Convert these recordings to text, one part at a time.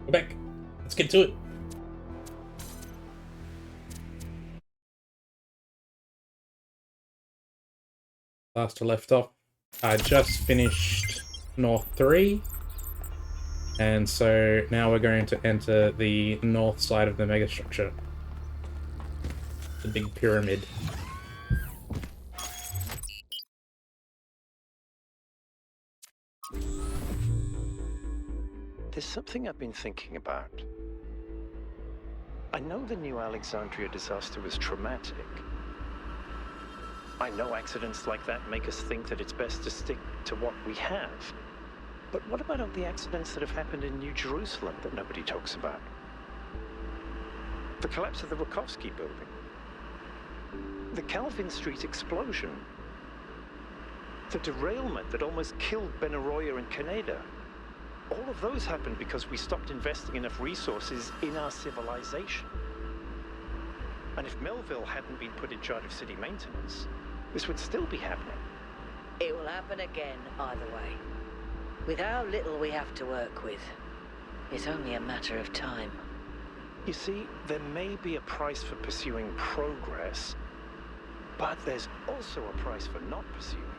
We're back. Let's get to it. Last I left off, I just finished North 3, and so now we're going to enter the north side of the Megastructure. The big pyramid. There's something I've been thinking about. I know the New Alexandria disaster was traumatic. I know accidents like that make us think that it's best to stick to what we have. But what about all the accidents that have happened in New Jerusalem that nobody talks about? The collapse of the Rakovsky building. The Calvin Street explosion. The derailment that almost killed Benaroya and Canada. All of those happened because we stopped investing enough resources in our civilization. And if Melville hadn't been put in charge of city maintenance, this would still be happening. It will happen again, either way. With how little we have to work with, it's only a matter of time. You see, there may be a price for pursuing progress, but there's also a price for not pursuing it.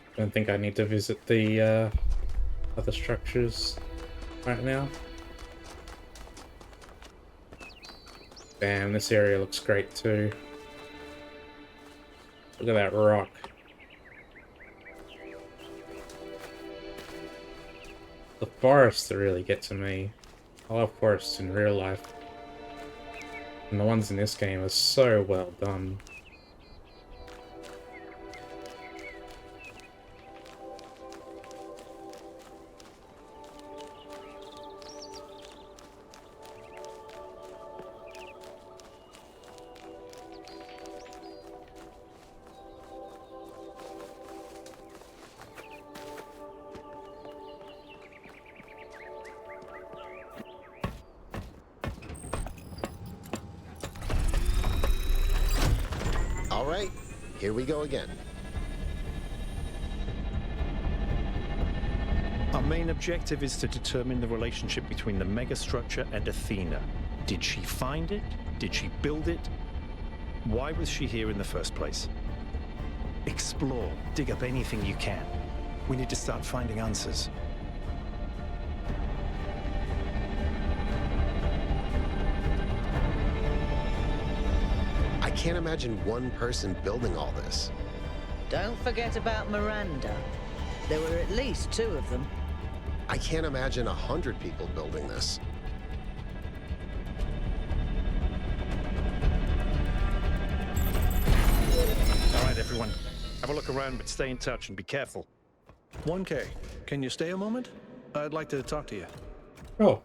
I don't think I need to visit the other structures right now. Damn, this area looks great too. Look at that rock. The forests really get to me. I love forests in real life. And the ones in this game are so well done. All right, here we go again. Our main objective is to determine the relationship between the megastructure and Athena. Did she find it? Did she build it? Why was she here in the first place? Explore, dig up anything you can. We need to start finding answers. I can't imagine one person building all this. Don't forget about Miranda. There were at least 2 of them. I can't imagine 100 people building this. All right, everyone. Have a look around, but stay in touch and be careful. 1K, can you stay a moment? I'd like to talk to you. Oh,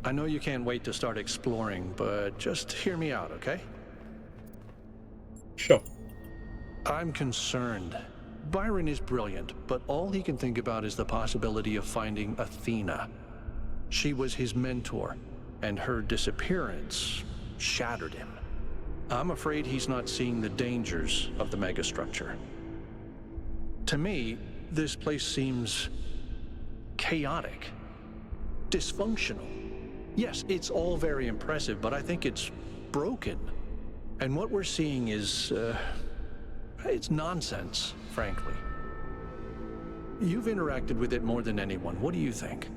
I know you can't wait to start exploring, but just hear me out, okay? sure. I'm concerned. Byron is brilliant, but all he can think about is the possibility of finding Athena. She was his mentor, and her disappearance shattered him. I'm afraid he's not seeing the dangers of the megastructure. To me, this place seems chaotic, dysfunctional. Yes, it's all very impressive, but I think it's broken. And what we're seeing is, it's nonsense, frankly. You've interacted with it more than anyone. What do you think?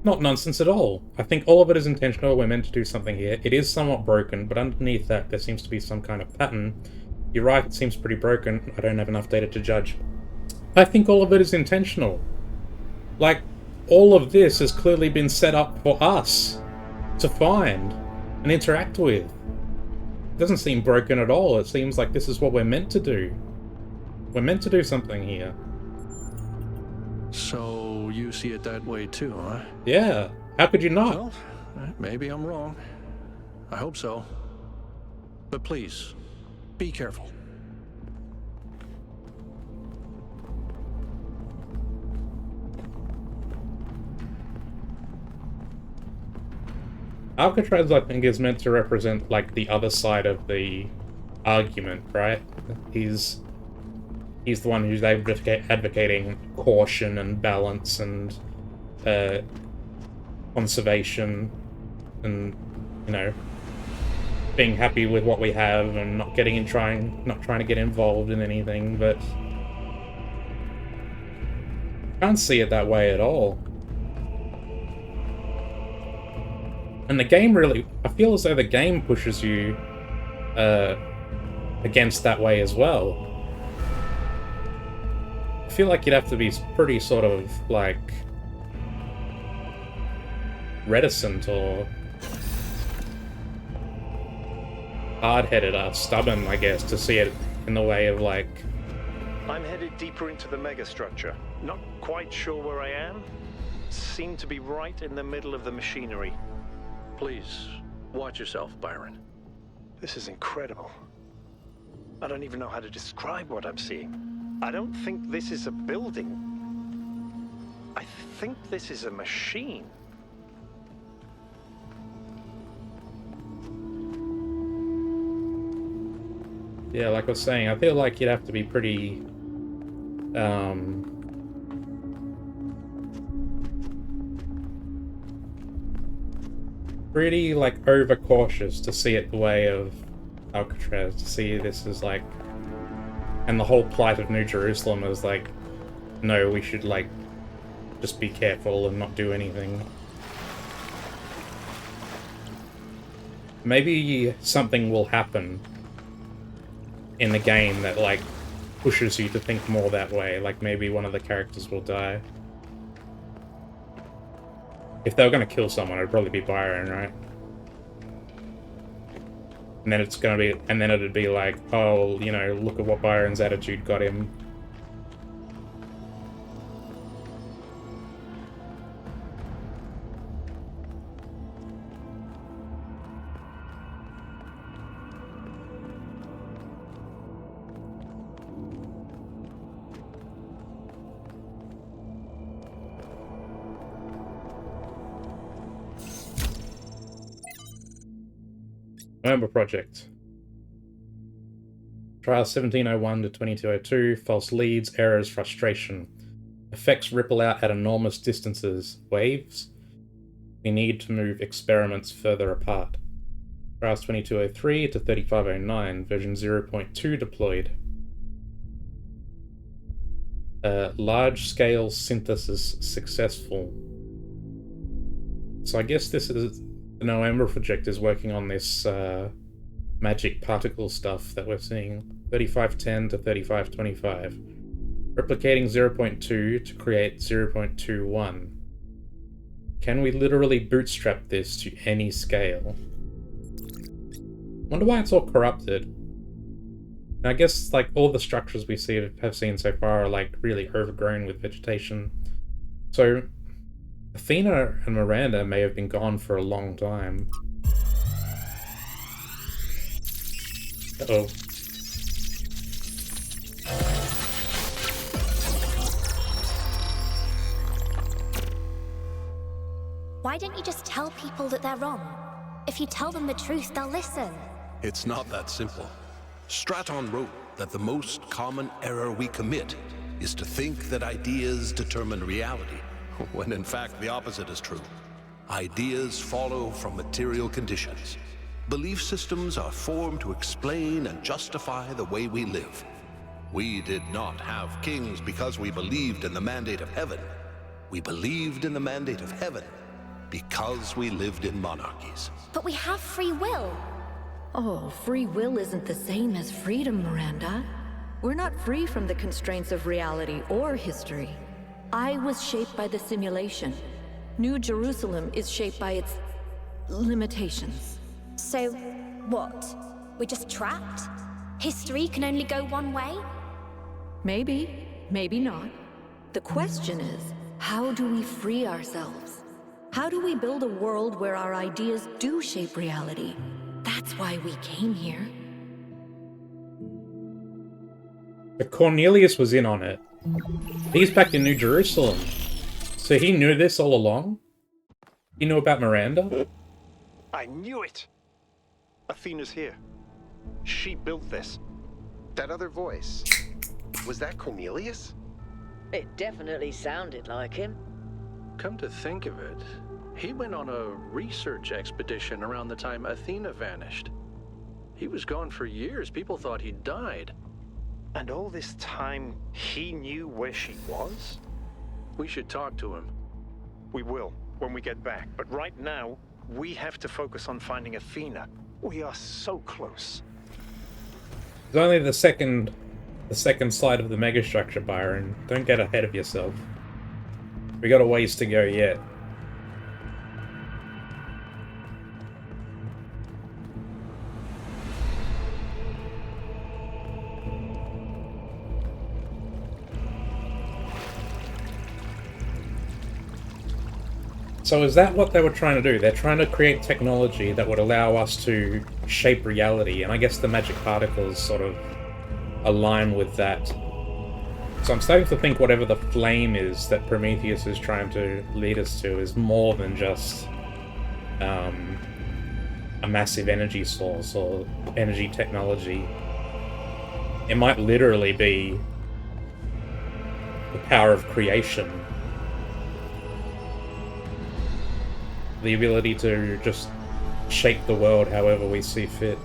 Not nonsense at all. I think all of it is intentional. We're meant to do something here. It is somewhat broken, but underneath that, there seems to be some kind of pattern. You're right, it seems pretty broken. I don't have enough data to judge. I think all of it is intentional. Like, all of this has clearly been set up for us to find and interact with. It doesn't seem broken at all. It seems like this is what we're meant to do. We're meant to do something here. So you see it that way too, huh? Yeah. How could you not? Well, maybe I'm wrong. I hope so. But please, be careful. Alcatraz, I think, is meant to represent, like, the other side of the argument, right? He's the one who's advocating caution and balance and conservation and, you know, being happy with what we have and not trying to get involved in anything, but I can't see it that way at all. And the game really, I feel as though the game pushes you against that way as well. I feel like you'd have to be pretty sort of, like, reticent or hard-headed or stubborn, I guess, to see it in the way of, like... I'm headed deeper into the megastructure. Not quite sure where I am. Seem to be right in the middle of the machinery. Please, watch yourself, Byron. This is incredible. I don't even know how to describe what I'm seeing. I don't think this is a building. I think this is a machine. Yeah, like I was saying, I feel like you'd have to be pretty... pretty, like, over-cautious to see it the way of Alcatraz, to see this as, like... And the whole plight of New Jerusalem is, like, no, we should, like, just be careful and not do anything. Maybe something will happen in the game that, like, pushes you to think more that way. Like, maybe one of the characters will die. If they were going to kill someone, it'd probably be Byron, right? And then it'd be like, oh, you know, look at what Byron's attitude got him. November Project. Trial 1701 to 2202. False leads, errors, frustration. Effects ripple out at enormous distances. Waves. We need to move experiments further apart. Trials 2203 to 3509. Version 0.2 deployed. Large-scale synthesis successful. So I guess this is... The November Project is working on this magic particle stuff that we're seeing. 3510 to 3525. Replicating 0.2 to create 0.21. Can we literally bootstrap this to any scale? Wonder why it's all corrupted. And I guess, like, all the structures we have seen so far are, like, really overgrown with vegetation. So Athena and Miranda may have been gone for a long time. Uh-oh. Why don't you just tell people that they're wrong? If you tell them the truth, they'll listen. It's not that simple. Straton wrote that the most common error we commit is to think that ideas determine reality, when in fact the opposite is true. Ideas follow from material conditions. Belief systems are formed to explain and justify the way we live. We did not have kings because we believed in the mandate of heaven. We believed in the mandate of heaven because we lived in monarchies. But we have free will. Oh, free will isn't the same as freedom, Miranda. We're not free from the constraints of reality or history. I was shaped by the simulation. New Jerusalem is shaped by its limitations. So, what? We're just trapped? History can only go one way? Maybe, maybe not. The question is, how do we free ourselves? How do we build a world where our ideas do shape reality? That's why we came here. But Cornelius was in on it. He's back in New Jerusalem. So he knew this all along? He knew about Miranda? I knew it! Athena's here. She built this. That other voice, was that Cornelius? It definitely sounded like him. Come to think of it, he went on a research expedition around the time Athena vanished. He was gone for years. People thought he'd died. And all this time, he knew where she was? We should talk to him. We will, when we get back. But right now, we have to focus on finding Athena. We are so close. It's only the second slide of the megastructure, Byron. Don't get ahead of yourself. We got a ways to go yet. So is that what they were trying to do? They're trying to create technology that would allow us to shape reality, and I guess the magic particles sort of align with that. So I'm starting to think whatever the flame is that Prometheus is trying to lead us to is more than just a massive energy source or energy technology. It might literally be the power of creation. The ability to just shape the world however we see fit.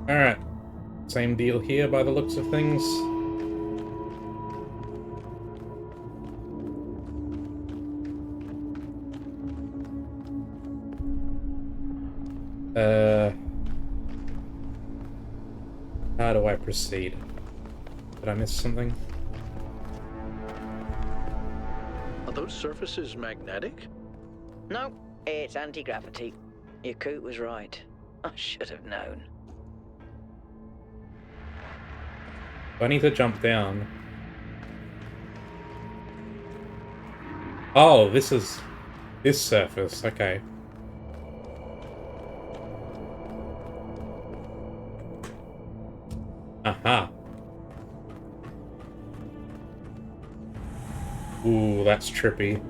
Alright. Same deal here by the looks of things. How do I proceed? Did I miss something? Are those surfaces magnetic? No, it's anti-gravity. Your coot was right. I should have known. Do I need to jump down? Oh, this is this surface, okay. Aha. Ooh, that's trippy.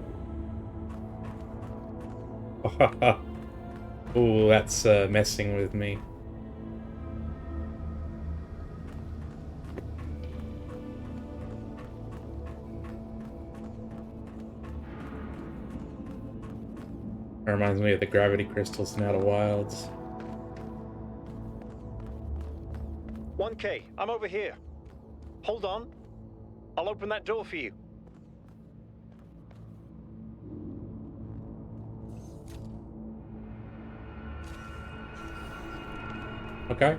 Ooh, that's messing with me. It reminds me of the gravity crystals in Outer Wilds. 1K, I'm over here. Hold on. I'll open that door for you. Okay.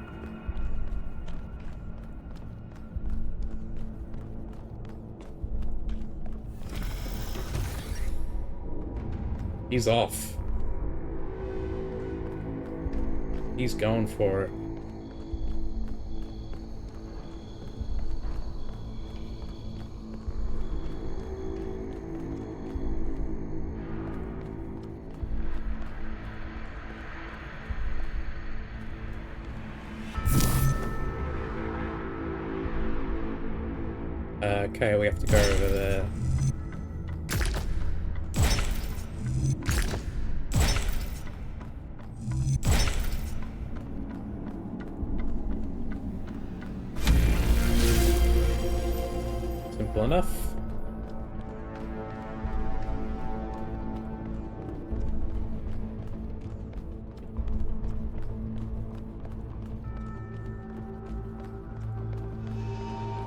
He's off. He's going for it. Okay, we have to go over there. Simple enough.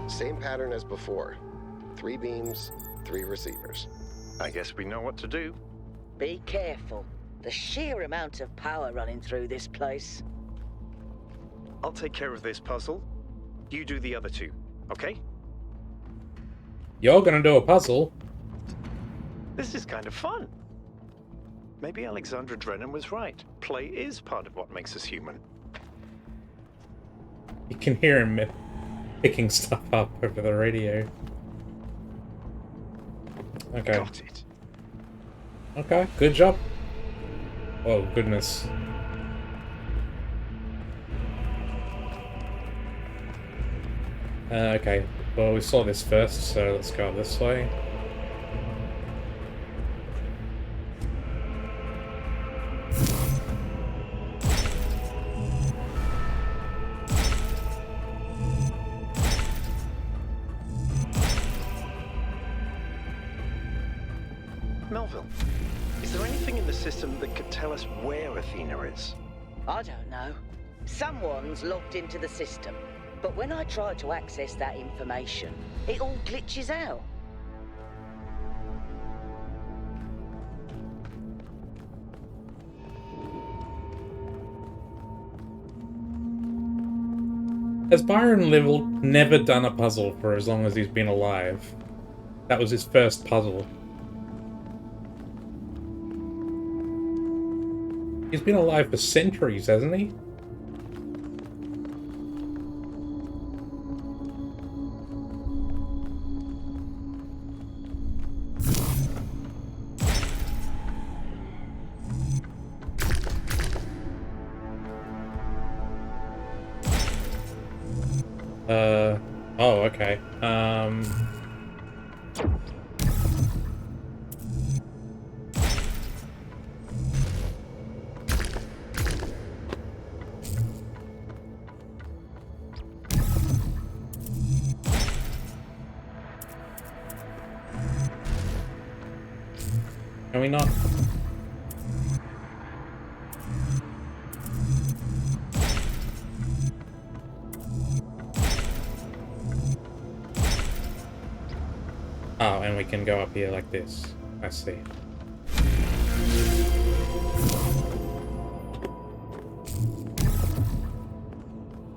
Same pattern as before. 3 beams, 3 receivers. I guess we know what to do. Be careful. The sheer amount of power running through this place. I'll take care of this puzzle. You do the other 2, okay? You're gonna do a puzzle? This is kind of fun. Maybe Alexandra Drennan was right. Play is part of what makes us human. You can hear him picking stuff up over the radio. Okay. Got it. Okay, good job. Oh, goodness. Okay, well, we saw this first, so let's go this way. Melville, is there anything in the system that could tell us where Athena is? I don't know. Someone's logged into the system, but when I try to access that information, it all glitches out. Has Byron never done a puzzle for as long as he's been alive? That was his first puzzle. He's been alive for centuries, hasn't he? Oh, okay. Can we not? Oh, and we can go up here like this. I see.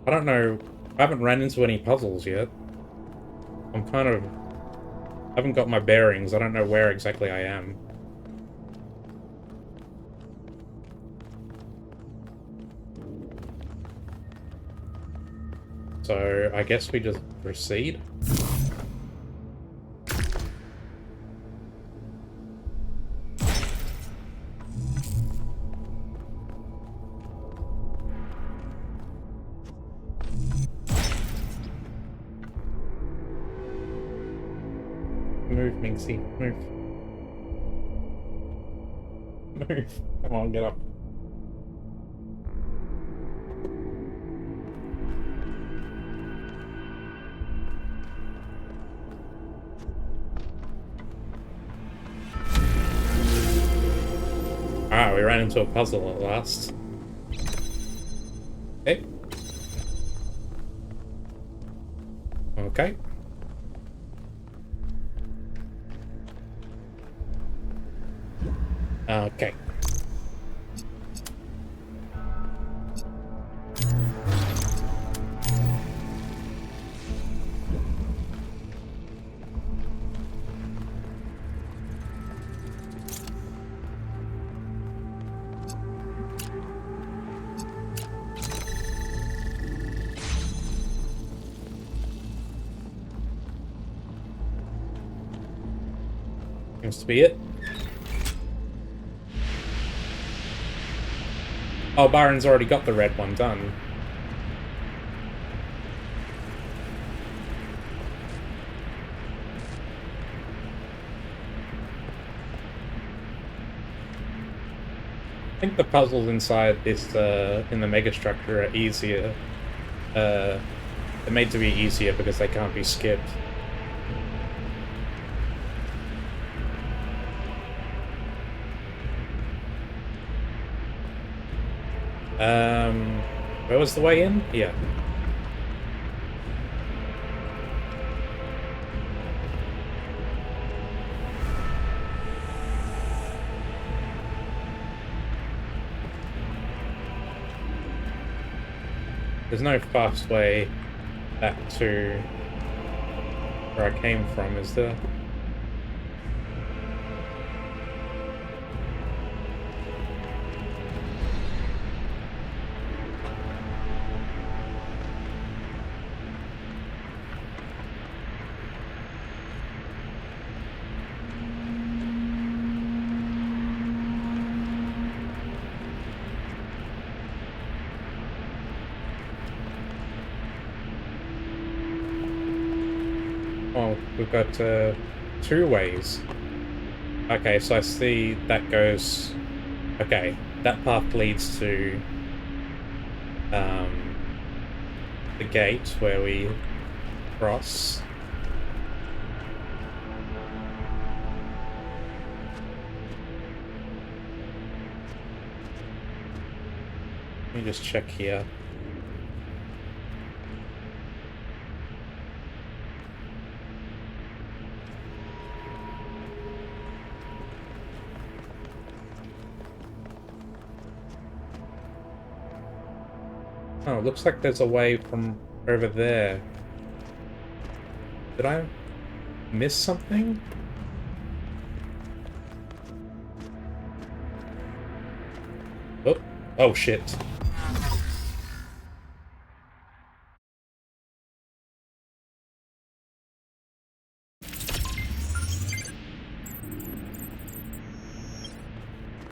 I don't know. I haven't ran into any puzzles yet. I haven't got my bearings. I don't know where exactly I am. So, I guess we just proceed. Move, Minxie. Move. Move. Come on, get up. Ah, we ran into a puzzle at last. Okay. Okay. Okay. Seems to be it. Oh, Byron's already got the red one done. I think the puzzles inside this, in the Megastructure are easier. They're made to be easier because they can't be skipped. Where was the way in? Yeah. There's no fast way back to where I came from, is there? Oh, we've got 2 ways. Okay, so I see that goes... Okay, that path leads to the gate where we cross. Let me just check here. Oh, it looks like there's a way from over there. Did I miss something? Oh, oh shit.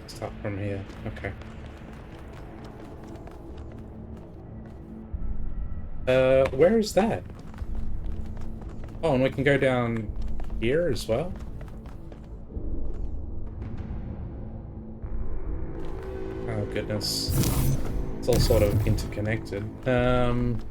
Start from here. Okay. Where is that? Oh, and we can go down here as well? Oh, goodness. It's all sort of interconnected. Nope.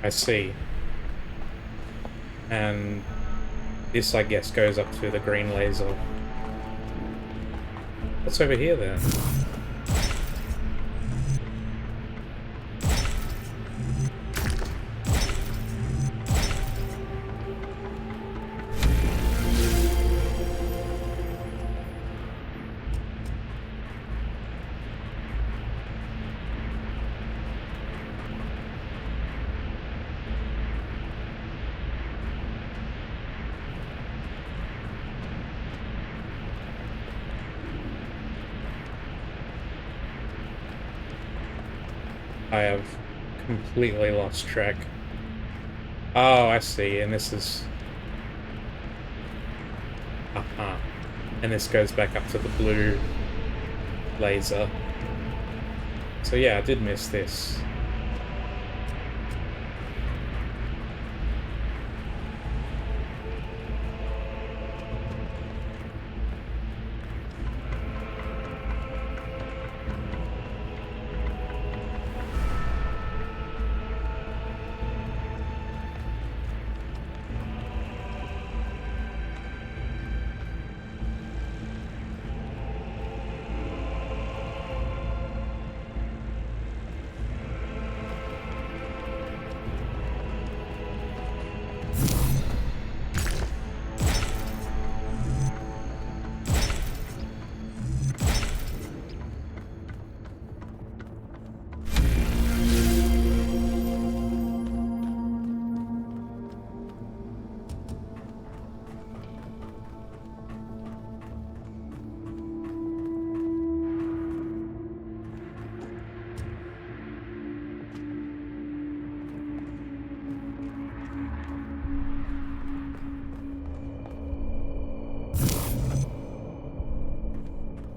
I see. And this, I guess, goes up to the green laser. What's over here, then? I have completely lost track. Oh, I see, and this is... Uh-huh. And this goes back up to the blue laser. So yeah, I did miss this.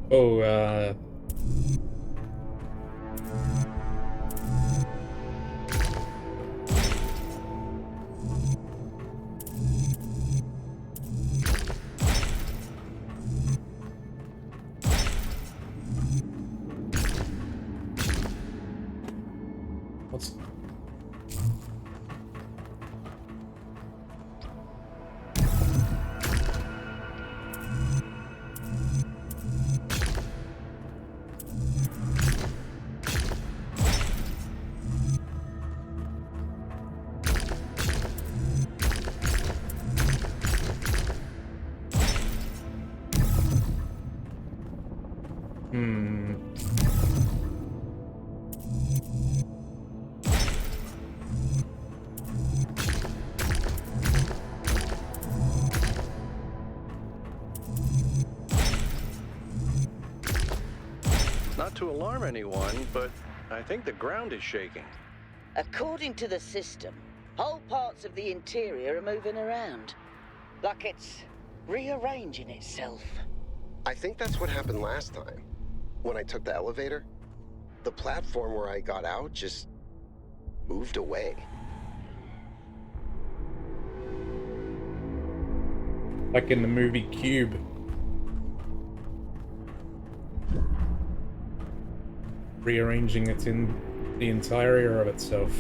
Oh, what's... Not to alarm anyone, but I think the ground is shaking. According to the system, whole parts of the interior are moving around. Like it's rearranging itself. I think that's what happened last time. When I took the elevator, the platform where I got out just moved away. Like in the movie Cube. Rearranging it in the interior of itself.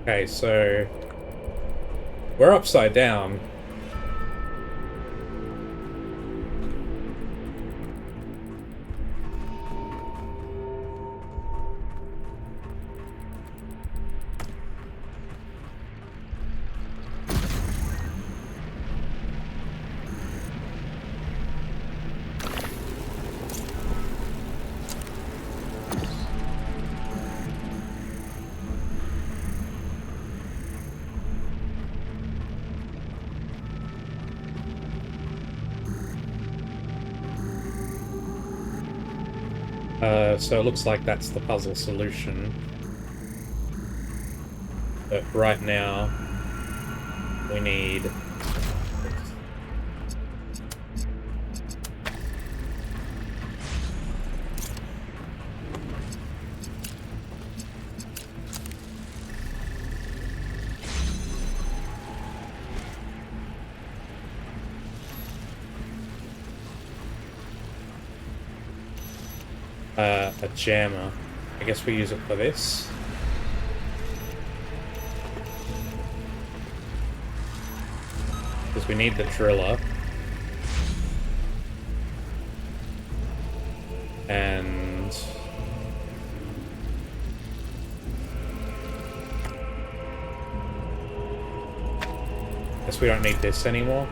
Okay, so we're upside down. So it looks like that's the puzzle solution. But right now, we need... a jammer. I guess we use it for this. Because we need the driller. And... guess we don't need this anymore.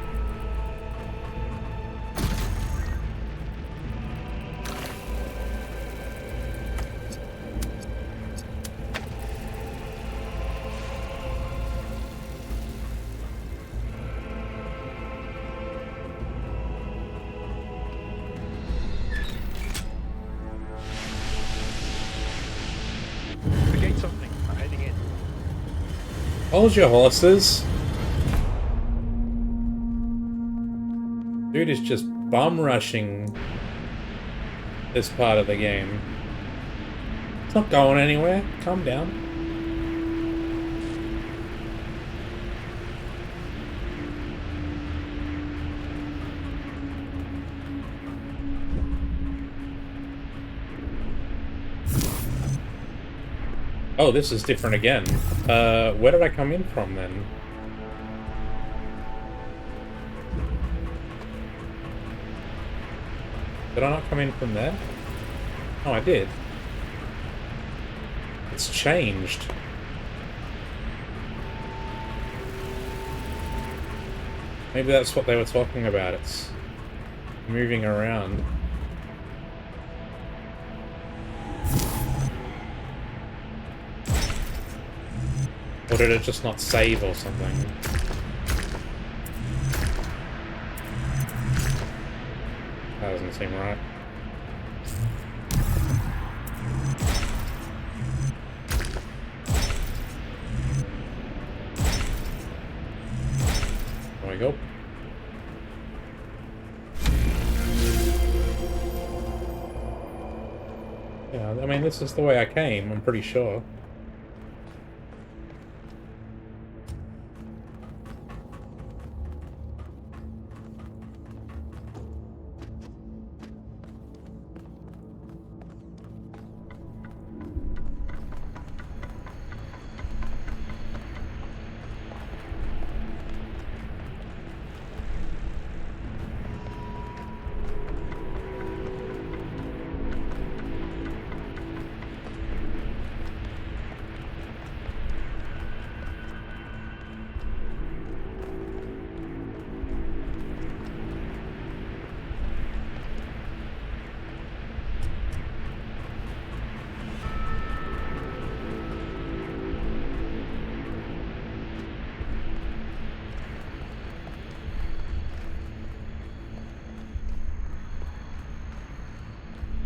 Hold your horses. Dude is just bum rushing this part of the game. It's not going anywhere. Calm down. Oh, this is different again. Where did I come in from, then? Did I not come in from there? Oh, I did. It's changed. Maybe that's what they were talking about. It's moving around. Or did it just not save or something? That doesn't seem right. There we go. Yeah, I mean, this is the way I came, I'm pretty sure.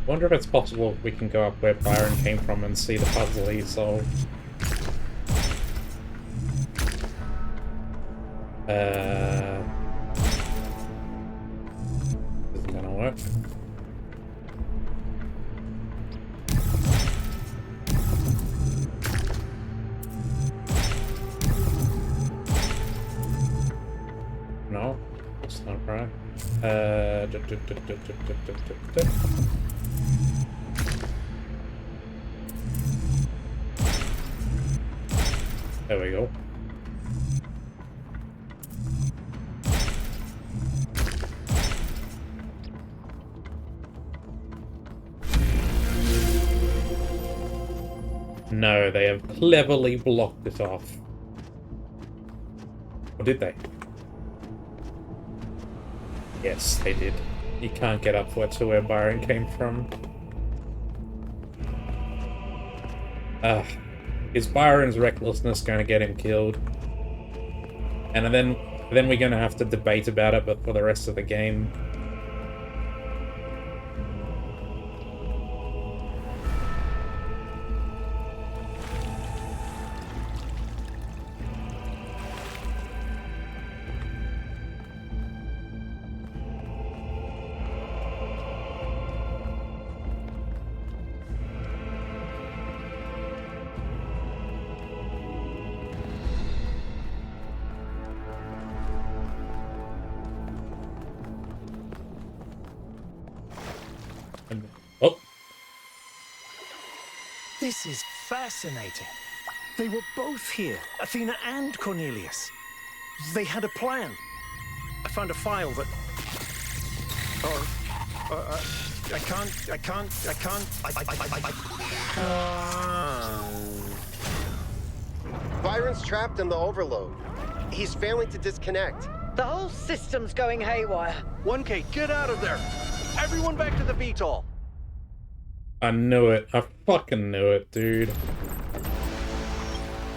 Wonder if it's possible we can go up where Byron came from and see the puzzle he solved. Isn't gonna work. No, it's not right. There we go. No, they have cleverly blocked it off. Or did they? Yes, they did. You can't get up to where Byron came from. Is Byron's recklessness going to get him killed? And then we're going to have to debate about it, but for the rest of the game. Oh! This is fascinating. They were both here, Athena and Cornelius. They had a plan. I found a file that... I can't... Byron's trapped in the overload. He's failing to disconnect. The whole system's going haywire. 1K, get out of there! Everyone back to the VTOL! I knew it. I fucking knew it, dude.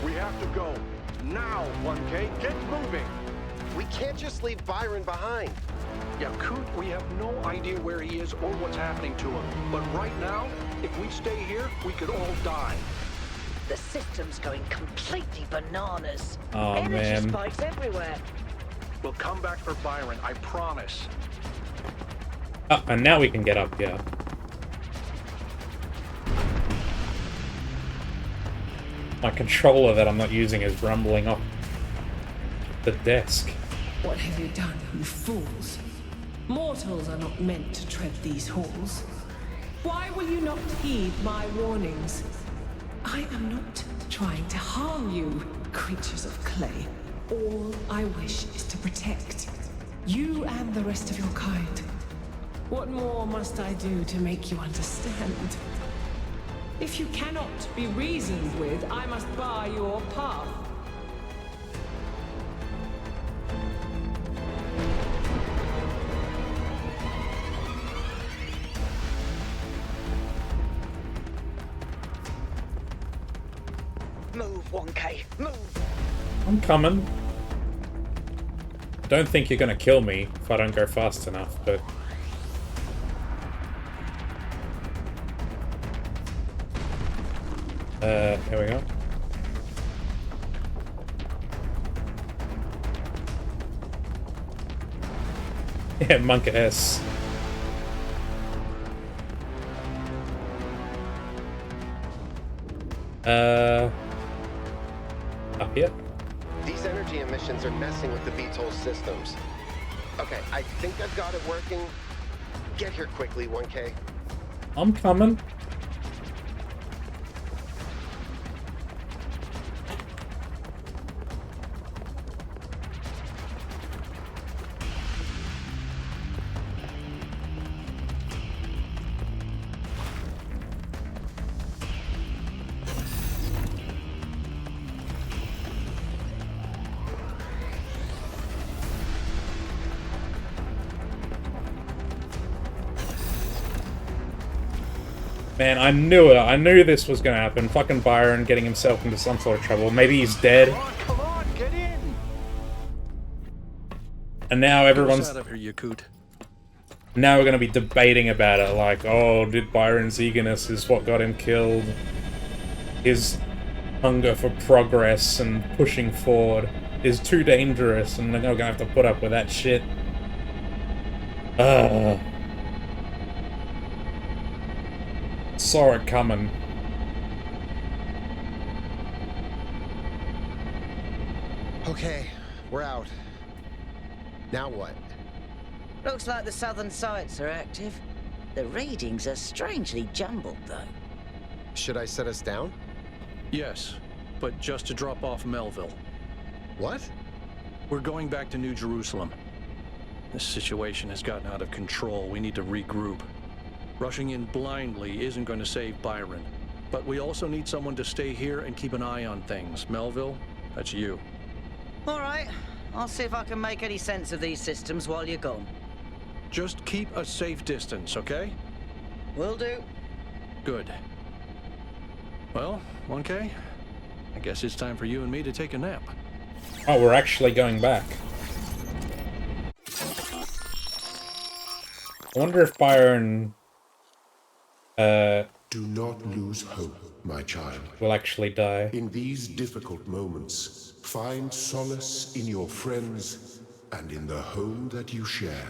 We have to go. Now, 1K, get moving! We can't just leave Byron behind. Yakut, we have no idea where he is or what's happening to him. But right now, if we stay here, we could all die. The system's going completely bananas. Oh, Energy man. spikes everywhere. We'll come back for Byron, I promise. Oh, and now we can get up here. My controller that I'm not using is rumbling off the desk. What have you done, you fools? Mortals are not meant to tread these halls. Why will you not heed my warnings? I am not trying to harm you, creatures of clay. All I wish is to protect you and the rest of your kind. What more must I do to make you understand? If you cannot be reasoned with, I must bar your path. Move, 1K, move! I'm coming. Don't think you're gonna kill me if I don't go fast enough, but... here we go. Yeah, Monk S. Up here? These energy emissions are messing with the VTOL systems. Okay, I think I've got it working. Get here quickly, 1K. I'm coming. Man, I knew it. I knew this was gonna happen. Fucking Byron getting himself into some sort of trouble. Maybe he's dead. Come on, get in! And now everyone's... Get us out of here, Yakut. Now we're going to be debating about it, like, oh, did Byron's eagerness is what got him killed? His hunger for progress and pushing forward is too dangerous, and we're going to have to put up with that shit. Saw it coming. Okay, we're out. Now what? Looks like the southern sites are active. The readings are strangely jumbled, though. Should I set us down? Yes, but just to drop off Melville. What? We're going back to New Jerusalem. This situation has gotten out of control. We need to regroup. Rushing in blindly isn't going to save Byron. But we also need someone to stay here and keep an eye on things. Melville, that's you. All right. I'll see if I can make any sense of these systems while you're gone. Just keep a safe distance, okay? Will do. Good. Well, 1K, I guess it's time for you and me to take a nap. Oh, we're actually going back. I wonder if Byron... Do not lose hope, my child. will actually die. In these difficult moments, find solace in your friends and in the home that you share.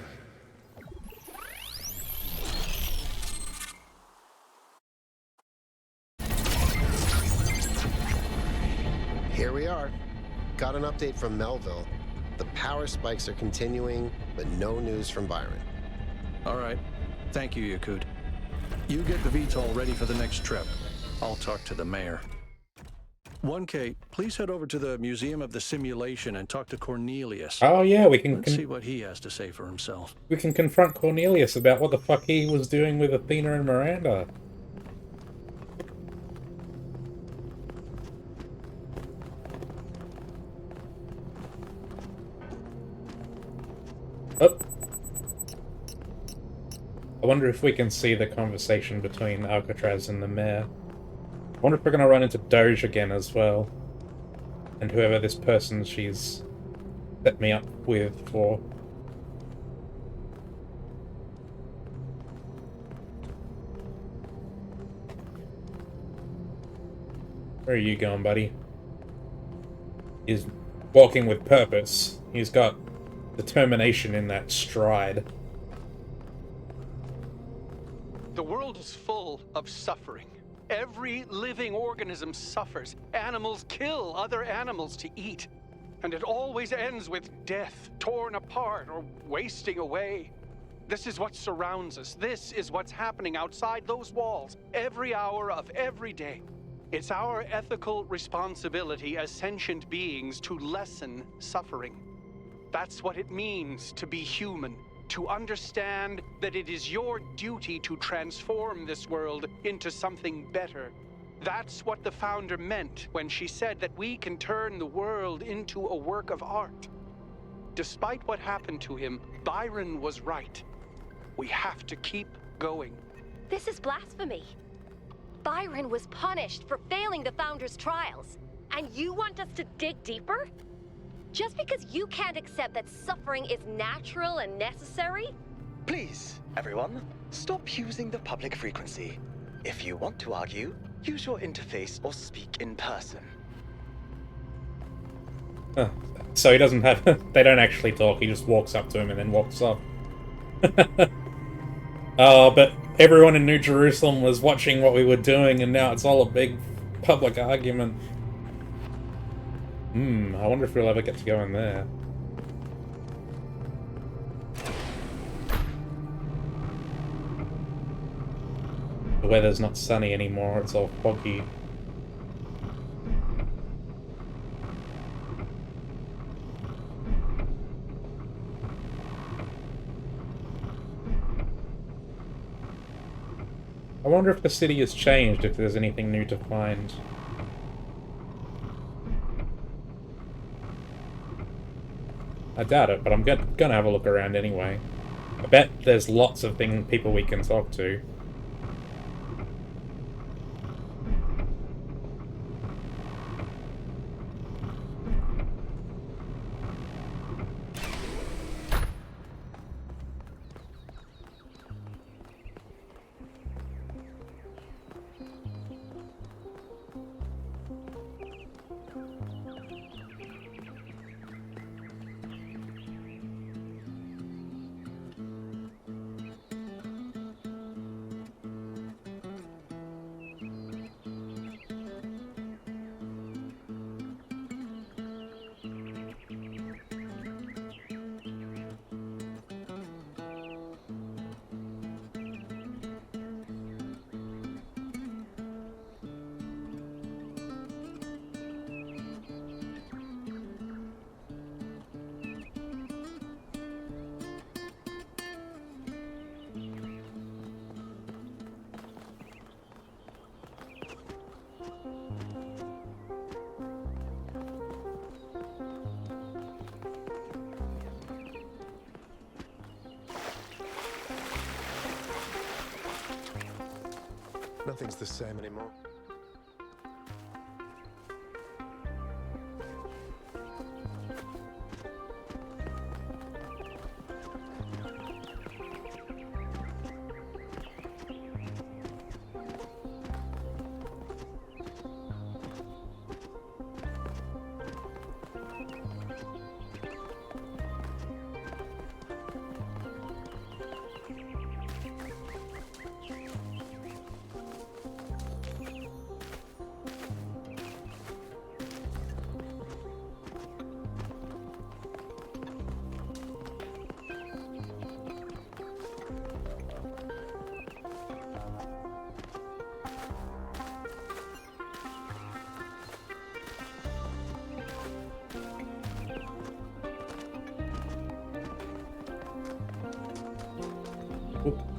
Here we are. Got an update from Melville. The power spikes are continuing, but no news from Byron. All right. Thank you, Yakut. You get the VTOL ready for the next trip. I'll talk to the mayor. 1K, please head over to the Museum of the Simulation and talk to Cornelius. Oh yeah, we can Let's see what he has to say for himself. we can confront Cornelius about what the fuck he was doing with Athena and Miranda. Oh. I wonder if we can see the conversation between Alcatraz and the mayor. I wonder if we're going to run into Doge again as well. And whoever this person she's set me up with for. Where are you going, buddy? He's walking with purpose. He's got determination in that stride. The world is full of suffering. Every living organism suffers. Animals kill other animals to eat. And it always ends with death, torn apart or wasting away. This is what surrounds us. This is what's happening outside those walls, every hour of every day. It's our ethical responsibility as sentient beings to lessen suffering. That's what it means to be human. To understand that it is your duty to transform this world into something better. That's what the founder meant when she said that we can turn the world into a work of art. Despite what happened to him, Byron was right. We have to keep going. This is blasphemy. Byron was punished for failing the founder's trials, and you want us to dig deeper? Just because you can't accept that suffering is natural and necessary? Please, everyone, stop using the public frequency. If you want to argue, use your interface or speak in person. Huh. So he doesn't have... they don't actually talk, he just walks up to him and then walks off. Oh, but everyone in New Jerusalem was watching what we were doing and now it's all a big public argument. I wonder if we'll ever get to go in there. The weather's not sunny anymore, it's all foggy. I wonder if the city has changed, if there's anything new to find. I doubt it, but I'm gonna have a look around anyway. I bet there's lots of people we can talk to. Nothing's the same anymore.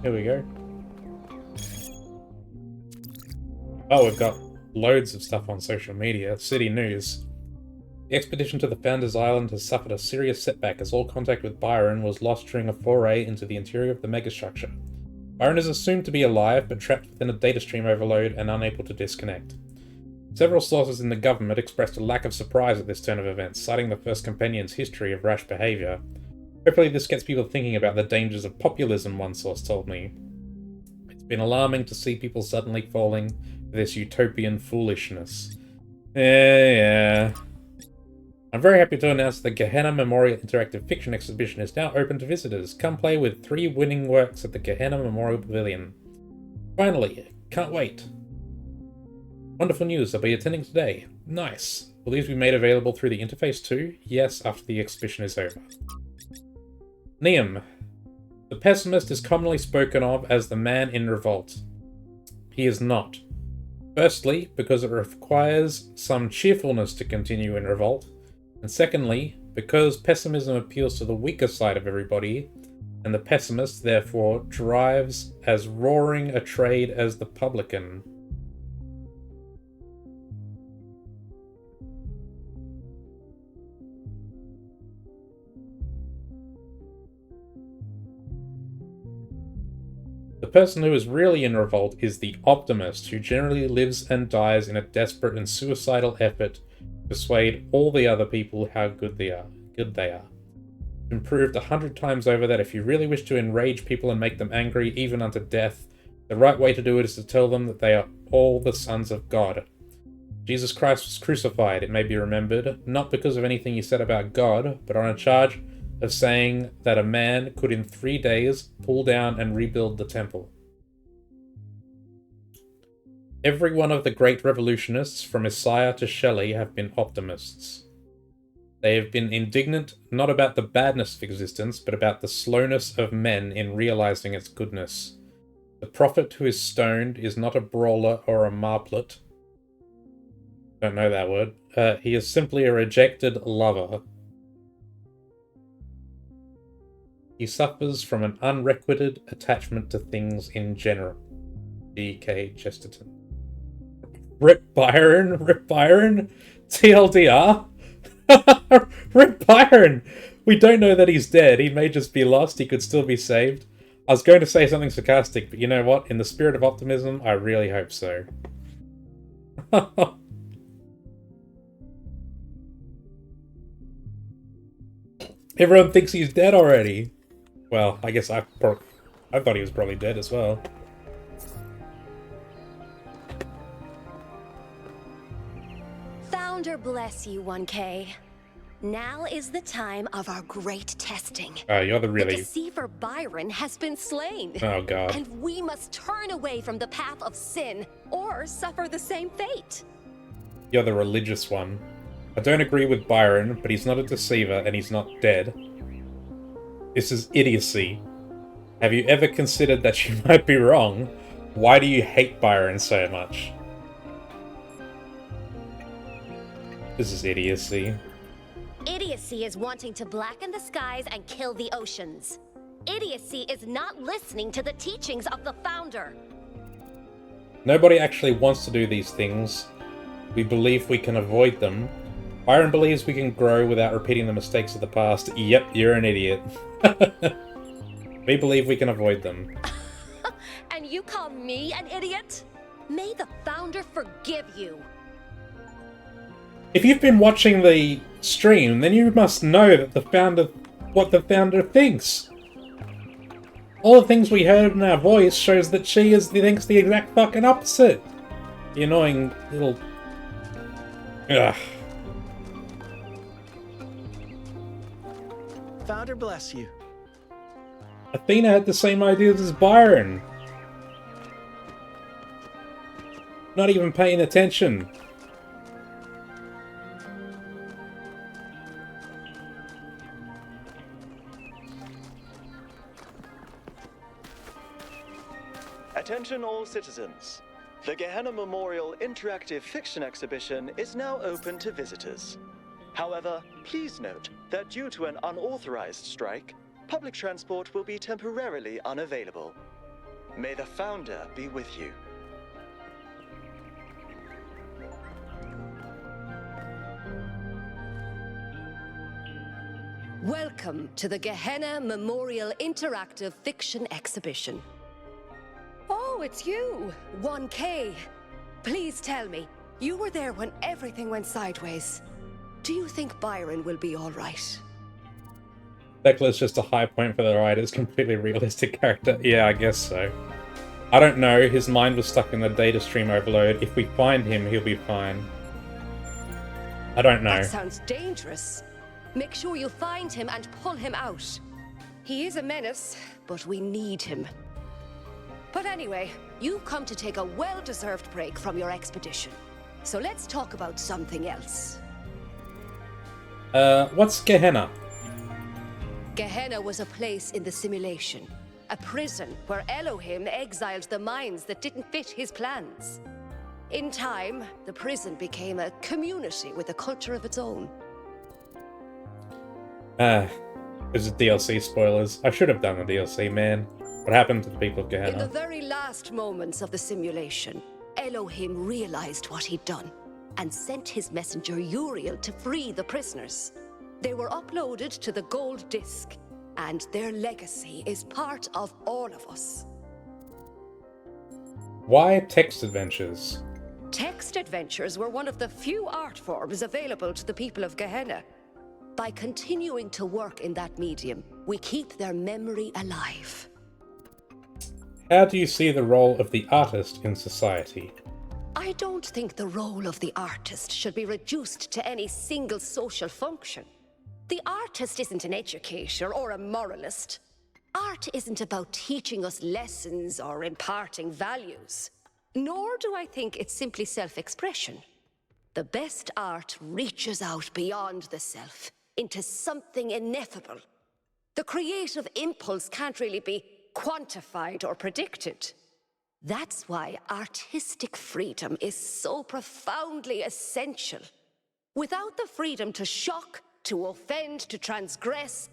Here we go. Oh, we've got loads of stuff on social media. City News. The expedition to the Founders Island has suffered a serious setback as all contact with Byron was lost during a foray into the interior of the Megastructure. Byron is assumed to be alive, but trapped within a data stream overload and unable to disconnect. Several sources in the government expressed a lack of surprise at this turn of events, citing the First Companion's history of rash behaviour. Hopefully this gets people thinking about the dangers of populism, one source told me. It's been alarming to see people suddenly falling for this utopian foolishness. Yeah. I'm very happy to announce the Gehenna Memorial Interactive Fiction Exhibition is now open to visitors. Come play with 3 winning works at the Gehenna Memorial Pavilion. Finally, can't wait. Wonderful news, I'll be attending today. Nice. Will these be made available through the interface too? Yes, after the exhibition is over. Neum. The pessimist is commonly spoken of as the man in revolt. He is not. Firstly, because it requires some cheerfulness to continue in revolt, and secondly, because pessimism appeals to the weaker side of everybody, and the pessimist, therefore, drives as roaring a trade as the publican. The person who is really in revolt is the optimist, who generally lives and dies in a desperate and suicidal effort to persuade all the other people how good they are. It's been proved 100 times over that if you really wish to enrage people and make them angry, even unto death, the right way to do it is to tell them that they are all the sons of God. Jesus Christ was crucified, it may be remembered, not because of anything he said about God, but on a charge of saying that a man could in 3 days pull down and rebuild the temple. Every one of the great revolutionists, from Isaiah to Shelley, have been optimists. They have been indignant not about the badness of existence, but about the slowness of men in realizing its goodness. The prophet who is stoned is not a brawler or a marplet. Don't know that word. He is simply a rejected lover. He suffers from an unrequited attachment to things in general. D.K. Chesterton. Rip Byron? Rip Byron? TLDR? Rip Byron! We don't know that he's dead. He may just be lost. He could still be saved. I was going to say something sarcastic, but you know what? In the spirit of optimism, I really hope so. Everyone thinks he's dead already. Well, I guess I thought he was probably dead as well. Founder bless you, 1K. Now is the time of our great testing. You're the really... The deceiver Byron has been slain. Oh, God. And we must turn away from the path of sin, or suffer the same fate. You're the religious one. I don't agree with Byron, but he's not a deceiver and he's not dead. This is idiocy. Have you ever considered that you might be wrong? Why do you hate Byron so much? This is idiocy. Idiocy is wanting to blacken the skies and kill the oceans. Idiocy is not listening to the teachings of the Founder. Nobody actually wants to do these things. We believe we can avoid them. Byron believes we can grow without repeating the mistakes of the past. Yep, you're an idiot. We believe we can avoid them. And you call me an idiot? May the Founder forgive you. If you've been watching the stream, then you must know that what the Founder thinks. All the things we heard in our voice shows that she thinks the exact fucking opposite. The annoying little... Ugh. Founder bless you. Athena had the same ideas as Byron. Not even paying attention. Attention all citizens. The Gehenna Memorial Interactive Fiction Exhibition is now open to visitors. However, please note that due to an unauthorized strike, public transport will be temporarily unavailable. May the Founder be with you. Welcome to the Gehenna Memorial Interactive Fiction Exhibition. Oh, it's you, 1K. Please tell me, you were there when everything went sideways. Do you think Byron will be all right? Thecla's just a high point for the writer's completely realistic character. Yeah, I guess so. I don't know, his mind was stuck in the data stream overload. If we find him, he'll be fine. I don't know. That sounds dangerous. Make sure you find him and pull him out. He is a menace, but we need him. But anyway, you've come to take a well-deserved break from your expedition. So let's talk about something else. What's Gehenna? Gehenna was a place in the simulation. A prison where Elohim exiled the minds that didn't fit his plans. In time, the prison became a community with a culture of its own. This is DLC spoilers. I should have done the DLC, man. What happened to the people of Gehenna? In the very last moments of the simulation, Elohim realized what he'd done and sent his messenger Uriel to free the prisoners. They were uploaded to the gold disc, and their legacy is part of all of us. Why text adventures? Text adventures were one of the few art forms available to the people of Gehenna. By continuing to work in that medium, we keep their memory alive. How do you see the role of the artist in society? I don't think the role of the artist should be reduced to any single social function. The artist isn't an educator or a moralist. Art isn't about teaching us lessons or imparting values. Nor do I think it's simply self-expression. The best art reaches out beyond the self, into something ineffable. The creative impulse can't really be quantified or predicted. That's why artistic freedom is so profoundly essential. Without the freedom to shock, to offend, to transgress,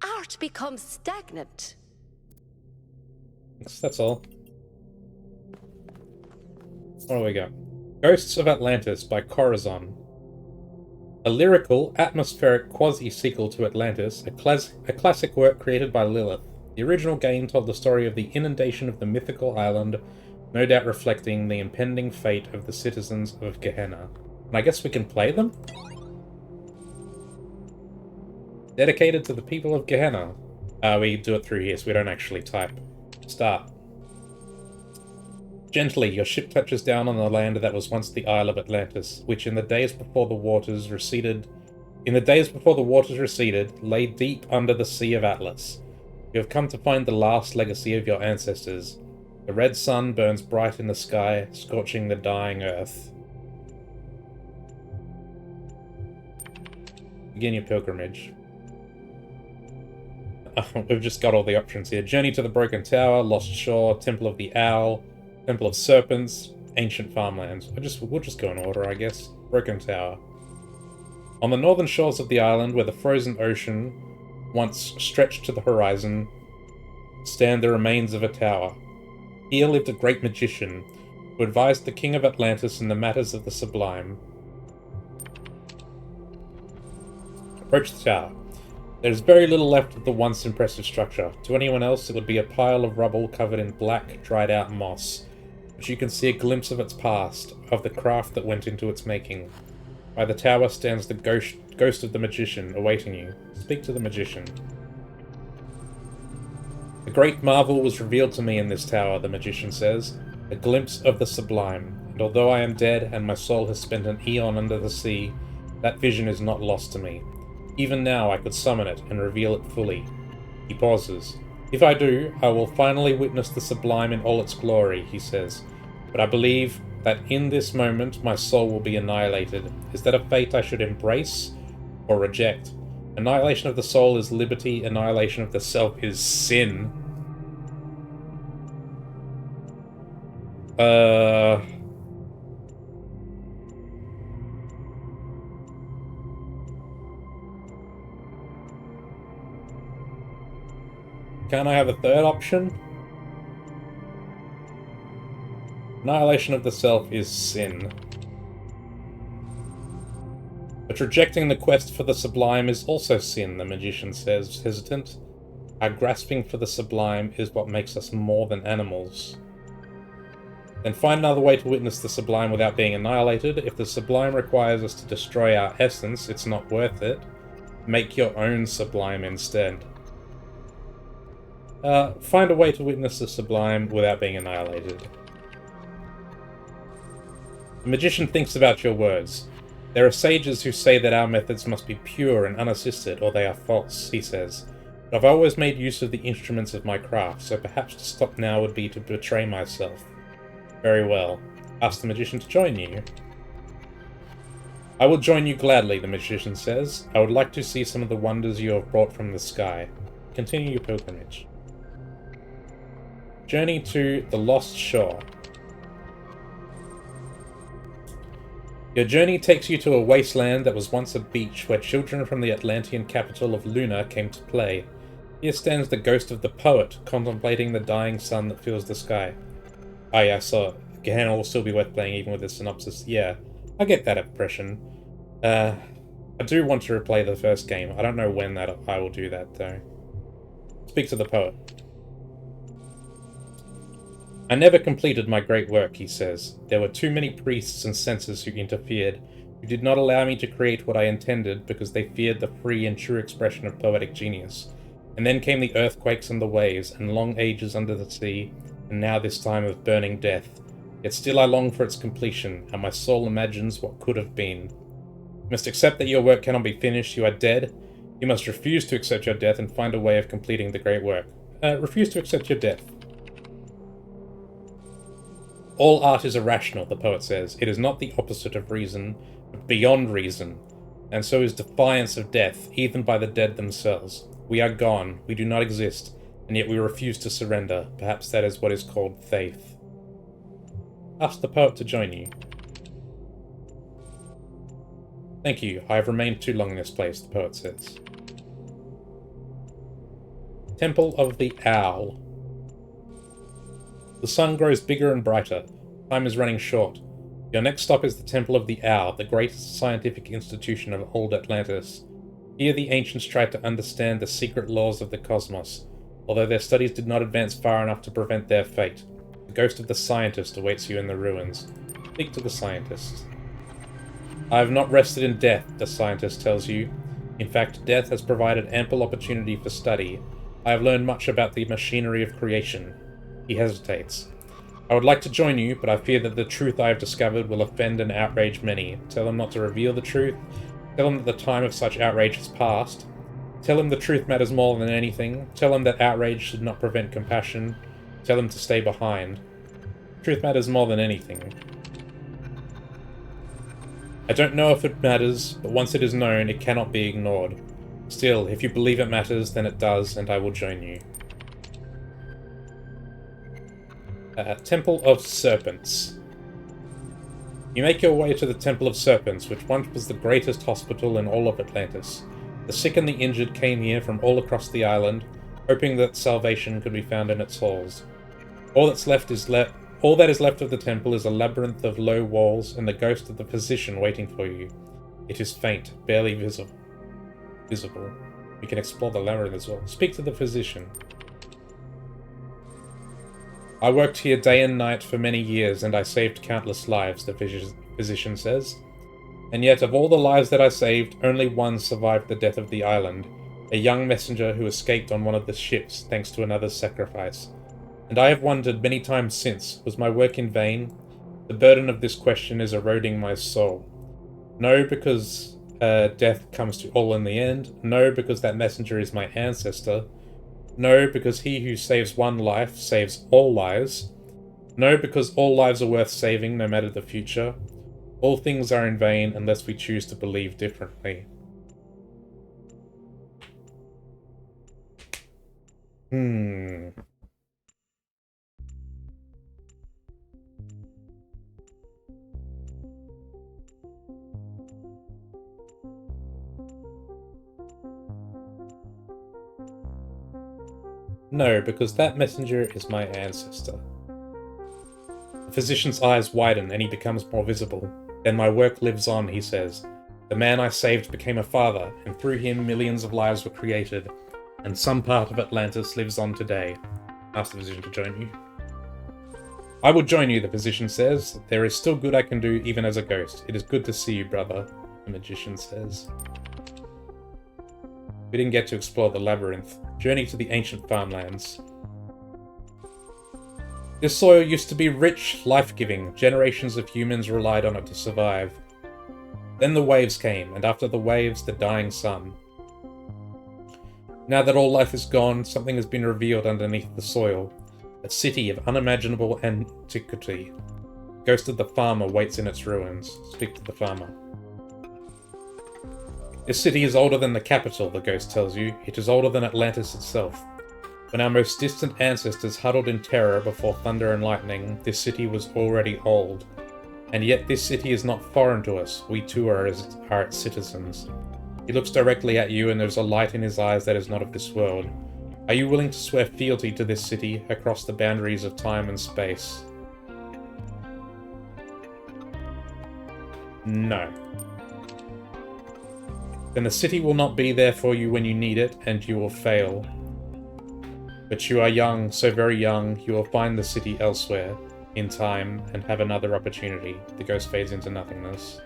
art becomes stagnant. That's all. What do we got? Ghosts of Atlantis by Corazon. A lyrical, atmospheric quasi-sequel to Atlantis, a classic work created by Lilith. The original game told the story of the inundation of the mythical island, no doubt reflecting the impending fate of the citizens of Gehenna. And I guess we can play them? Dedicated to the people of Gehenna. We do it through here, so we don't actually type. Start. Gently, your ship touches down on the land that was once the Isle of Atlantis, which in the days before the waters receded, lay deep under the Sea of Atlas. You have come to find the last legacy of your ancestors. The red sun burns bright in the sky, scorching the dying earth. Begin your pilgrimage. We've just got all the options here. Journey to the Broken Tower, Lost Shore, Temple of the Owl, Temple of Serpents, Ancient Farmlands. We'll just go in order, I guess. Broken Tower. On the northern shores of the island, where the frozen ocean once stretched to the horizon, stand the remains of a tower. Here lived a great magician, who advised the king of Atlantis in the matters of the sublime. Approach the tower. There is very little left of the once impressive structure. To anyone else, it would be a pile of rubble covered in black, dried-out moss. but you can see a glimpse of its past, of the craft that went into its making. By the tower stands the ghost of the magician, awaiting you. Speak to the magician. A great marvel was revealed to me in this tower, the magician says, a glimpse of the sublime, and although I am dead and my soul has spent an eon under the sea, that vision is not lost to me. Even now I could summon it and reveal it fully. He pauses. If I do, I will finally witness the sublime in all its glory, he says. But I believe that in this moment my soul will be annihilated. Is that a fate I should embrace or reject? Annihilation of the soul is liberty, annihilation of the self is sin. Can I have a third option? Annihilation of the self is sin. But rejecting the quest for the sublime is also sin, the magician says, hesitant. Our grasping for the sublime is what makes us more than animals. Then find another way to witness the sublime without being annihilated. If the sublime requires us to destroy our essence, it's not worth it. Make your own sublime instead. Find a way to witness the sublime without being annihilated. The magician thinks about your words. There are sages who say that our methods must be pure and unassisted, or they are false, he says. But I've always made use of the instruments of my craft, so perhaps to stop now would be to betray myself. Very well. Ask the magician to join you. I will join you gladly, the magician says. I would like to see some of the wonders you have brought from the sky. Continue your pilgrimage. Journey to the Lost Shore. Your journey takes you to a wasteland that was once a beach where children from the Atlantean capital of Luna came to play. Here stands the ghost of the poet, contemplating the dying sun that fills the sky. Ah, yeah, so Gehenna will still be worth playing even with this synopsis. Yeah, I get that impression. I do want to replay the first game. I don't know when I will do that, though. Speak to the poet. I never completed my great work, he says. There were too many priests and censors who interfered, who did not allow me to create what I intended because they feared the free and true expression of poetic genius. And then came the earthquakes and the waves, and long ages under the sea, and now this time of burning death. Yet still I long for its completion, and my soul imagines what could have been. You must accept that your work cannot be finished, you are dead. You must refuse to accept your death and find a way of completing the great work. Refuse to accept your death. All art is irrational, the poet says. It is not the opposite of reason, but beyond reason. And so is defiance of death, even by the dead themselves. We are gone, we do not exist, and yet we refuse to surrender. Perhaps that is what is called faith. Ask the poet to join you. Thank you, I have remained too long in this place, the poet says. Temple of the Owl. The sun grows bigger and brighter. Time is running short. Your next stop is the Temple of the Owl, the greatest scientific institution of old Atlantis. Here the ancients tried to understand the secret laws of the cosmos, although their studies did not advance far enough to prevent their fate. The ghost of the scientist awaits you in the ruins. Speak to the scientist. I have not rested in death, the scientist tells you. In fact, death has provided ample opportunity for study. I have learned much about the machinery of creation. He hesitates. I would like to join you, but I fear that the truth I have discovered will offend and outrage many. Tell them not to reveal the truth. Tell them that the time of such outrage has passed. Tell them the truth matters more than anything. Tell them that outrage should not prevent compassion. Tell them to stay behind. Truth matters more than anything. I don't know if it matters, but once it is known, it cannot be ignored. Still, if you believe it matters, then it does, and I will join you. Temple of Serpents. You make your way to the Temple of Serpents, which once was the greatest hospital in all of Atlantis. The sick and the injured came here from all across the island, hoping that salvation could be found in its halls. All that is left of the temple is a labyrinth of low walls and the ghost of the physician waiting for you. It is faint, barely visible. We can explore the labyrinth as well. Speak to the physician. I worked here day and night for many years, and I saved countless lives, the physician says. And yet, of all the lives that I saved, only one survived the death of the island, a young messenger who escaped on one of the ships thanks to another's sacrifice. And I have wondered many times since, was my work in vain? The burden of this question is eroding my soul. No, because death comes to all in the end. No, because that messenger is my ancestor. No, because he who saves one life saves all lives. No, because all lives are worth saving, no matter the future. All things are in vain unless we choose to believe differently. No, because that messenger is my ancestor. The physician's eyes widen and he becomes more visible. Then my work lives on, he says. The man I saved became a father, and through him millions of lives were created, and some part of Atlantis lives on today. Ask the physician to join you. I will join you, the physician says. There is still good I can do even as a ghost. It is good to see you, brother, the magician says. We didn't get to explore the labyrinth. Journey to the ancient farmlands. This soil used to be rich, life-giving. Generations of humans relied on it to survive. Then the waves came, and after the waves, the dying sun. Now that all life is gone, something has been revealed underneath the soil. A city of unimaginable antiquity. The ghost of the farmer waits in its ruins. Speak to the farmer. This city is older than the capital, the ghost tells you. It is older than Atlantis itself. When our most distant ancestors huddled in terror before thunder and lightning, this city was already old. And yet this city is not foreign to us. We too are its citizens. He looks directly at you and there's a light in his eyes that is not of this world. Are you willing to swear fealty to this city across the boundaries of time and space? No. Then the city will not be there for you when you need it, and you will fail. But you are young, so very young, you will find the city elsewhere, in time, and have another opportunity. The ghost fades into nothingness.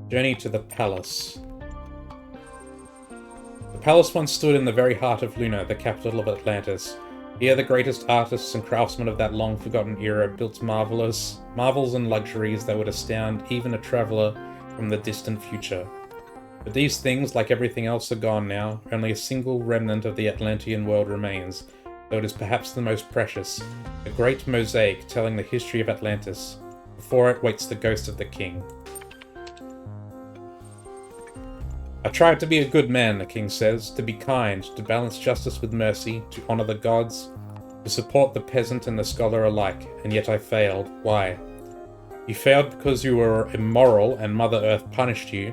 Journey to the palace. The palace once stood in the very heart of Luna, the capital of Atlantis. Here the greatest artists and craftsmen of that long-forgotten era built marvels and luxuries that would astound even a traveller from the distant future. But these things, like everything else, are gone now. Only a single remnant of the Atlantean world remains, though it is perhaps the most precious, a great mosaic telling the history of Atlantis. Before it waits the ghost of the king. I tried to be a good man, the king says, to be kind, to balance justice with mercy, to honour the gods, to support the peasant and the scholar alike, and yet I failed. Why? You failed because you were immoral and Mother Earth punished you.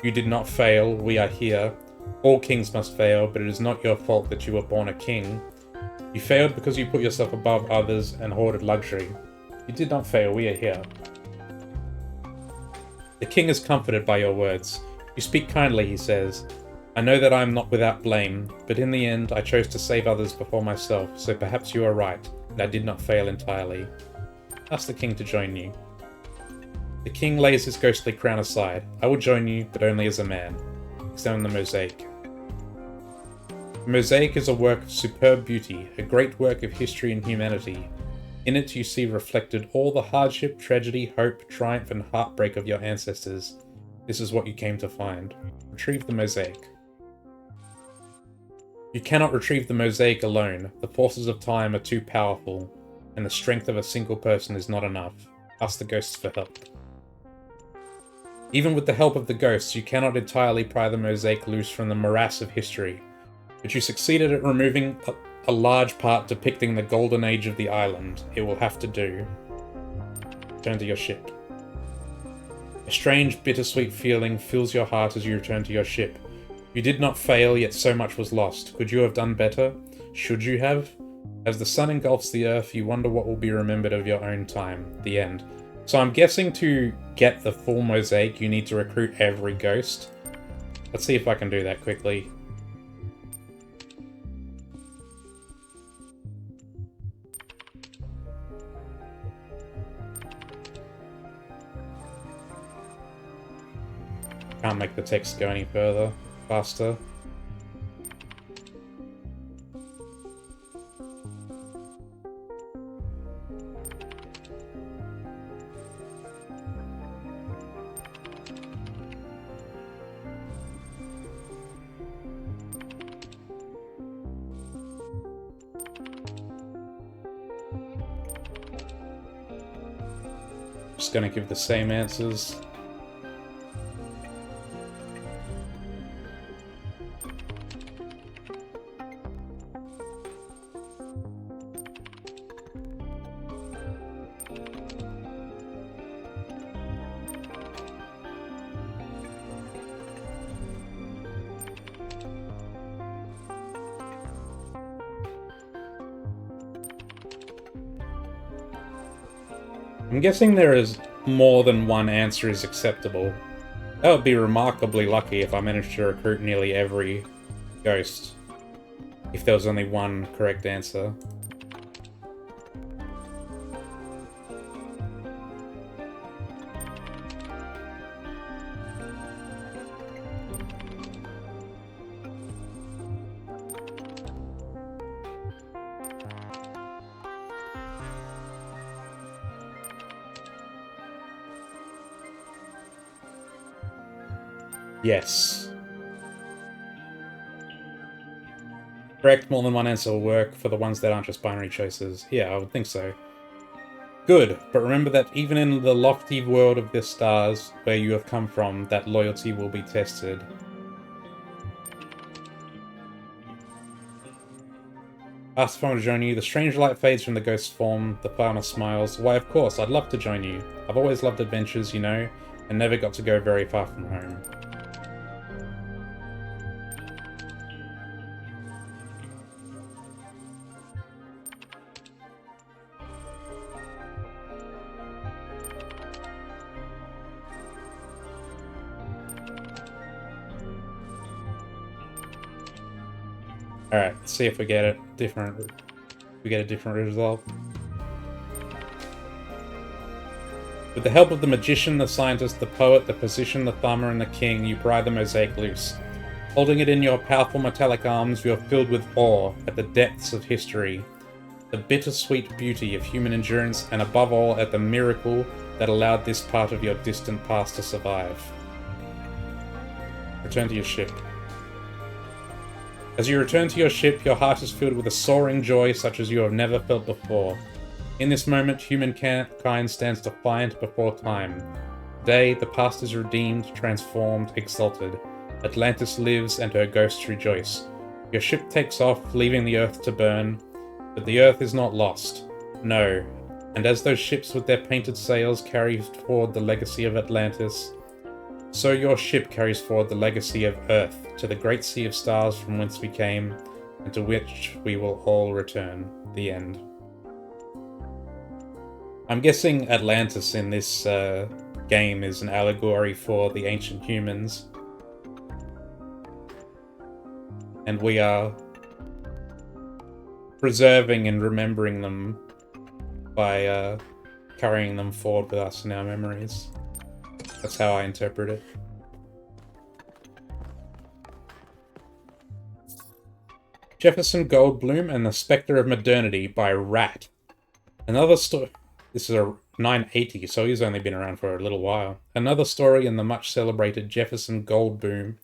You did not fail, we are here. All kings must fail, but it is not your fault that you were born a king. You failed because you put yourself above others and hoarded luxury. You did not fail, we are here. The king is comforted by your words. You speak kindly, he says. I know that I am not without blame, but in the end I chose to save others before myself, so perhaps you are right, and I did not fail entirely. Ask the king to join you. The king lays his ghostly crown aside. I will join you, but only as a man. Examine the mosaic. The mosaic is a work of superb beauty, a great work of history and humanity. In it you see reflected all the hardship, tragedy, hope, triumph, and heartbreak of your ancestors. This is what you came to find. Retrieve the mosaic. You cannot retrieve the mosaic alone. The forces of time are too powerful, and the strength of a single person is not enough. Ask the ghosts for help. Even with the help of the ghosts, you cannot entirely pry the mosaic loose from the morass of history, but you succeeded at removing a large part depicting the golden age of the island. It will have to do. Turn to your ship. A strange, bittersweet feeling fills your heart as you return to your ship. You did not fail, yet so much was lost. Could you have done better? Should you have? As the sun engulfs the earth, you wonder what will be remembered of your own time. The end. So I'm guessing to get the full mosaic, you need to recruit every ghost. Let's see if I can do that quickly. Can't make the text go any further, faster. Just gonna give the same answers. I'm guessing there is more than one answer is acceptable. That would be remarkably lucky if I managed to recruit nearly every ghost. If there was only one correct answer. Yes. Correct, more than one answer will work for the ones that aren't just binary choices. Yeah, I would think so. Good, but remember that even in the lofty world of the stars where you have come from, that loyalty will be tested. Ask the farmer to join you. The strange light fades from the ghost's form. The farmer smiles. Why, of course, I'd love to join you. I've always loved adventures, you know, and never got to go very far from home. Alright, let's see if we get a different result. With the help of the magician, the scientist, the poet, the physician, the farmer, and the king, you pry the mosaic loose. Holding it in your powerful metallic arms, you are filled with awe at the depths of history, the bittersweet beauty of human endurance, and above all, at the miracle that allowed this part of your distant past to survive. Return to your ship. As you return to your ship, your heart is filled with a soaring joy such as you have never felt before. In this moment, humankind stands defiant before time. Today, the past is redeemed, transformed, exalted. Atlantis lives and her ghosts rejoice. Your ship takes off, leaving the Earth to burn. But the Earth is not lost. No. And as those ships with their painted sails carry forward the legacy of Atlantis, so your ship carries forward the legacy of Earth to the great sea of stars from whence we came, and to which we will all return. The end. I'm guessing Atlantis in this game is an allegory for the ancient humans. And we are preserving and remembering them by carrying them forward with us in our memories. That's how I interpret it. Jefferson Goldblum and the Spectre of Modernity by Rat. Another story. This is a 980, so he's only been around for a little while. Another story in the much celebrated Jefferson Goldblum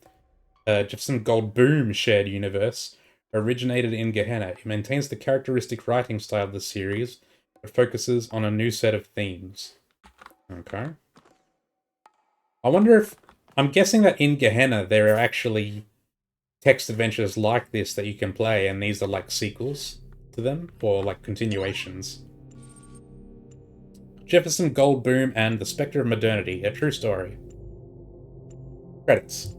shared universe originated in Gehenna. It maintains the characteristic writing style of the series, but focuses on a new set of themes. Okay. I wonder if... I'm guessing that in Gehenna there are actually text adventures like this that you can play, and these are like sequels to them, or like continuations. Jefferson Goldblum and the Spectre of Modernity, a true story. Credits.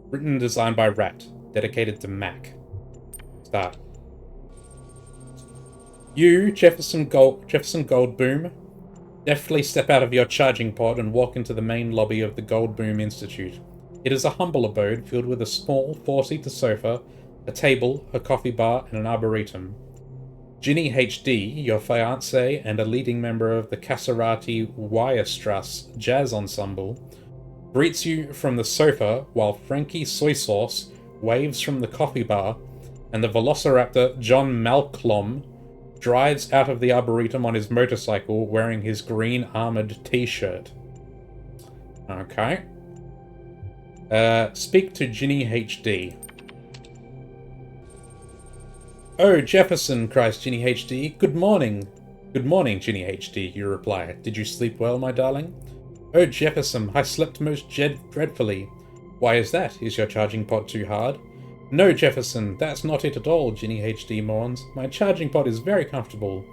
Written and designed by Rat, dedicated to Mac. Start. You, Jefferson Goldblum, deftly step out of your charging pod and walk into the main lobby of the Goldblum Institute. It is a humble abode filled with a small 4-seater sofa, a table, a coffee bar, and an arboretum. Ginny HD, your fiancée and a leading member of the Casserati Weierstrass Jazz Ensemble, greets you from the sofa while Frankie Soy Sauce waves from the coffee bar, and the velociraptor John Malcolm drives out of the arboretum on his motorcycle wearing his green armored t-shirt. Okay. Speak to Ginny HD. Oh, Jefferson, cries Ginny HD. Good morning. Good morning, Ginny HD, you reply. Did you sleep well, my darling? Oh, Jefferson, I slept most dreadfully. Why is that? Is your charging pod too hard? No, Jefferson, that's not it at all, Ginny HD mourns. My charging pod is very comfortable.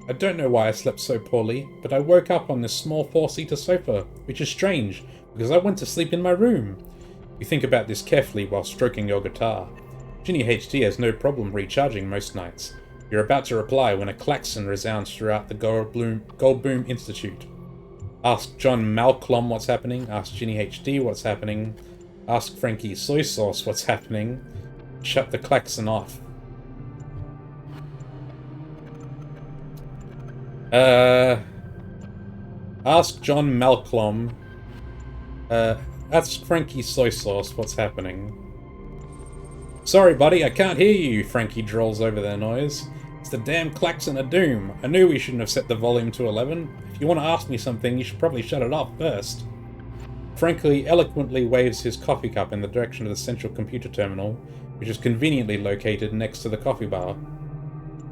I don't know why I slept so poorly, but I woke up on this small 4-seater sofa, which is strange, because I went to sleep in my room. You think about this carefully while stroking your guitar. Ginny HD has no problem recharging most nights. You're about to reply when a klaxon resounds throughout the Goldboom Institute. Ask John Malcolm what's happening, ask Ginny HD what's happening, ask Frankie Soy Sauce what's happening, shut the klaxon off. Ask John Malcolm, ask Frankie Soy Sauce what's happening. Sorry, buddy, I can't hear you, Frankie drawls over their noise. It's the damn klaxon of doom. I knew we shouldn't have set the volume to 11. If you want to ask me something, you should probably shut it off first. Frankie eloquently waves his coffee cup in the direction of the central computer terminal, which is conveniently located next to the coffee bar.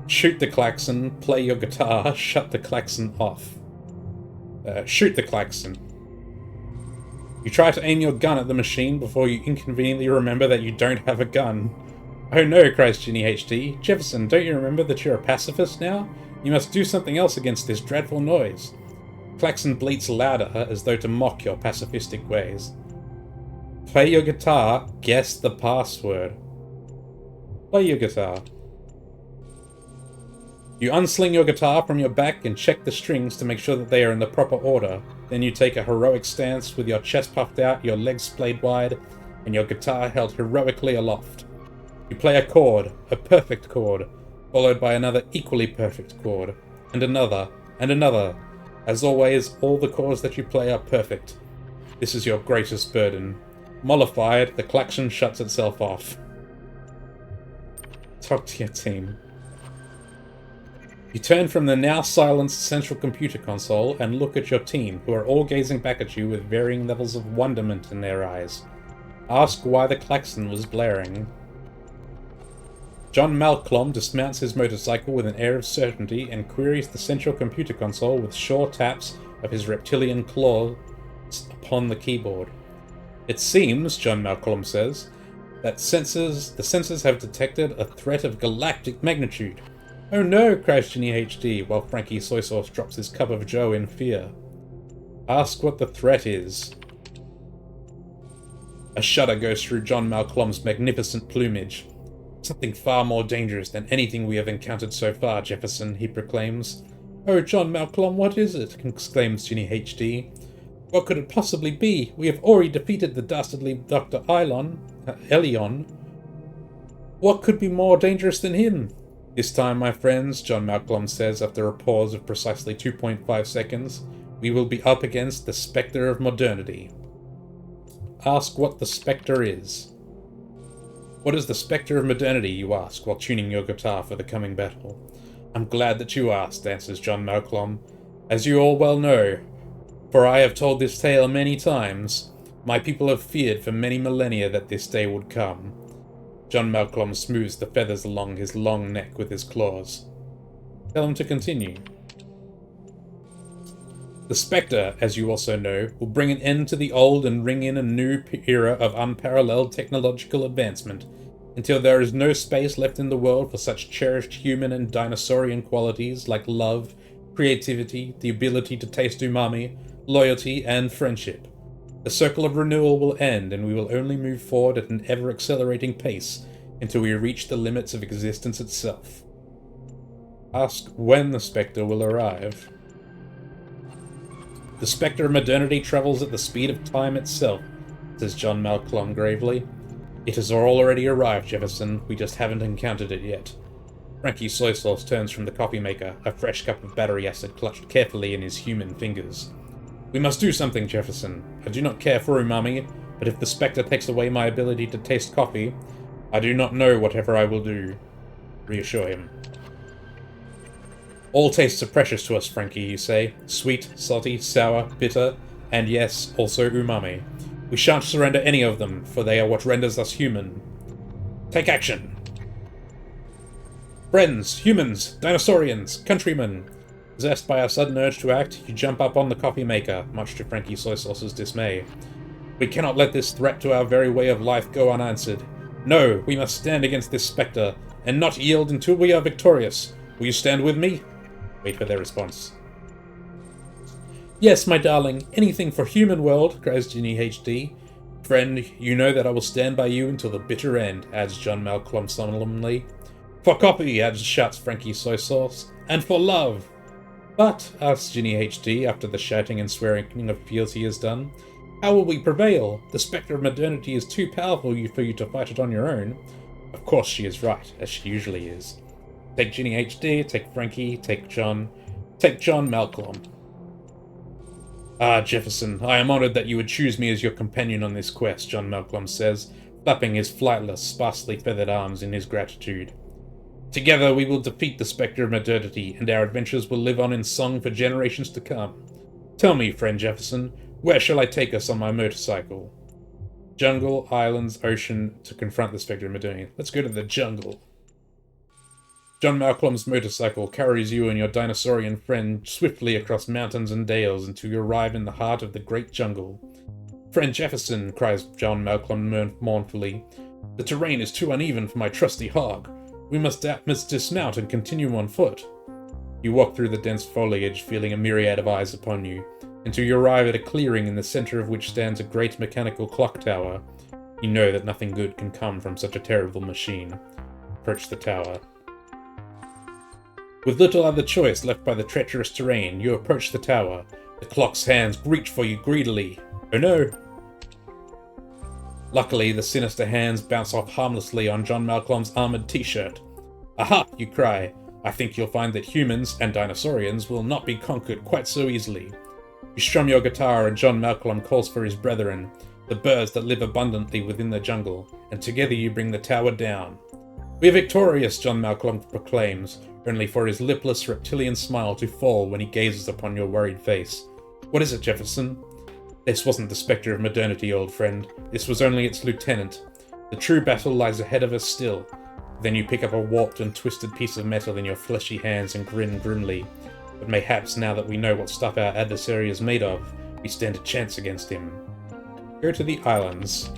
Shoot the klaxon, play your guitar, shut the klaxon off. Shoot the klaxon. You try to aim your gun at the machine before you inconveniently remember that you don't have a gun. Oh no, cries Ginny HD. Jefferson, don't you remember that you're a pacifist now? You must do something else against this dreadful noise. Klaxon bleats louder as though to mock your pacifistic ways. Play your guitar, guess the password. Play your guitar. You unsling your guitar from your back and check the strings to make sure that they are in the proper order. Then you take a heroic stance with your chest puffed out, your legs splayed wide, and your guitar held heroically aloft. You play a chord, a perfect chord, followed by another equally perfect chord, and another, and another. As always, all the chords that you play are perfect. This is your greatest burden. Mollified, the klaxon shuts itself off. Talk to your team. You turn from the now silenced central computer console and look at your team, who are all gazing back at you with varying levels of wonderment in their eyes. Ask why the klaxon was blaring. John Malcolm dismounts his motorcycle with an air of certainty and queries the central computer console with sure taps of his reptilian claws upon the keyboard. It seems, John Malcolm says, that the sensors have detected a threat of galactic magnitude. Oh no, cries Ginny HD, while Frankie Soy Sauce drops his cup of joe in fear. Ask what the threat is. A shudder goes through John Malcolm's magnificent plumage. Something far more dangerous than anything we have encountered so far, Jefferson, he proclaims. Oh, John Malcolm, what is it? Exclaims Ginny HD. What could it possibly be? We have already defeated the dastardly Dr. Elion. What could be more dangerous than him? This time, my friends, John Malcolm says after a pause of precisely 2.5 seconds, we will be up against the Spectre of Modernity. Ask what the Spectre is. What is the Spectre of Modernity, you ask, while tuning your guitar for the coming battle? I'm glad that you asked, answers John Malcolm. As you all well know, for I have told this tale many times, my people have feared for many millennia that this day would come. John Malcolm smooths the feathers along his long neck with his claws. Tell him to continue. The Spectre, as you also know, will bring an end to the old and ring in a new era of unparalleled technological advancement, until there is no space left in the world for such cherished human and dinosaurian qualities like love, creativity, the ability to taste umami, loyalty, and friendship. The circle of renewal will end, and we will only move forward at an ever-accelerating pace until we reach the limits of existence itself. Ask when the Spectre will arrive. The Spectre of Modernity travels at the speed of time itself. says John Malcolm gravely. It has already arrived, Jefferson. We just haven't encountered it yet. Frankie Soy Sauce turns from the coffee maker, a fresh cup of battery acid clutched carefully in his human fingers. We must do something, Jefferson. I do not care for umami, but if the Spectre takes away my ability to taste coffee, I do not know whatever I will do. Reassure him. All tastes are precious to us, Frankie, you say. Sweet, salty, sour, bitter, and yes, also umami. We shan't surrender any of them, for they are what renders us human. Take action! Friends, humans, dinosaurians, countrymen. Possessed by a sudden urge to act, you jump up on the coffee maker, much to Frankie Soy Sauce's dismay. We cannot let this threat to our very way of life go unanswered. No, we must stand against this spectre, and not yield until we are victorious. Will you stand with me? Wait for their response. Yes, my darling, anything for human world, cries Ginny HD. Friend, you know that I will stand by you until the bitter end, adds John Malcolm solemnly. For copy, shouts Frankie Soy Sauce. And for love! But, asks Ginny HD after the shouting and swearing of fealty is done, how will we prevail? The spectre of modernity is too powerful for you to fight it on your own. Of course she is right, as she usually is. Take Ginny HD, take Frankie, take John Malcolm. Ah, Jefferson, I am honored that you would choose me as your companion on this quest, John Malcolm says, flapping his flightless, sparsely feathered arms in his gratitude. Together we will defeat the spectre of modernity, and our adventures will live on in song for generations to come. Tell me, friend Jefferson, where shall I take us on my motorcycle? Jungle, islands, ocean, to confront the spectre of modernity. Let's go to the jungle. John Malcolm's motorcycle carries you and your dinosaurian friend swiftly across mountains and dales until you arrive in the heart of the great jungle. Friend Jefferson, cries John Malcolm mournfully, the terrain is too uneven for my trusty hog. We must dismount and continue on foot. You walk through the dense foliage, feeling a myriad of eyes upon you, until you arrive at a clearing in the center of which stands a great mechanical clock tower. You know that nothing good can come from such a terrible machine. Approach the tower. With little other choice left by the treacherous terrain, you approach the tower. The clock's hands reach for you greedily. Oh no! Luckily, the sinister hands bounce off harmlessly on John Malcolm's armored t-shirt. Aha! You cry. I think you'll find that humans and dinosaurians will not be conquered quite so easily. You strum your guitar and John Malcolm calls for his brethren, the birds that live abundantly within the jungle, and together you bring the tower down. We are victorious, John Malcolm proclaims, only for his lipless reptilian smile to fall when he gazes upon your worried face. What is it, Jefferson? This wasn't the spectre of modernity, old friend. This was only its lieutenant. The true battle lies ahead of us still. Then you pick up a warped and twisted piece of metal in your fleshy hands and grin grimly. But mayhaps now that we know what stuff our adversary is made of, we stand a chance against him. Go to the islands.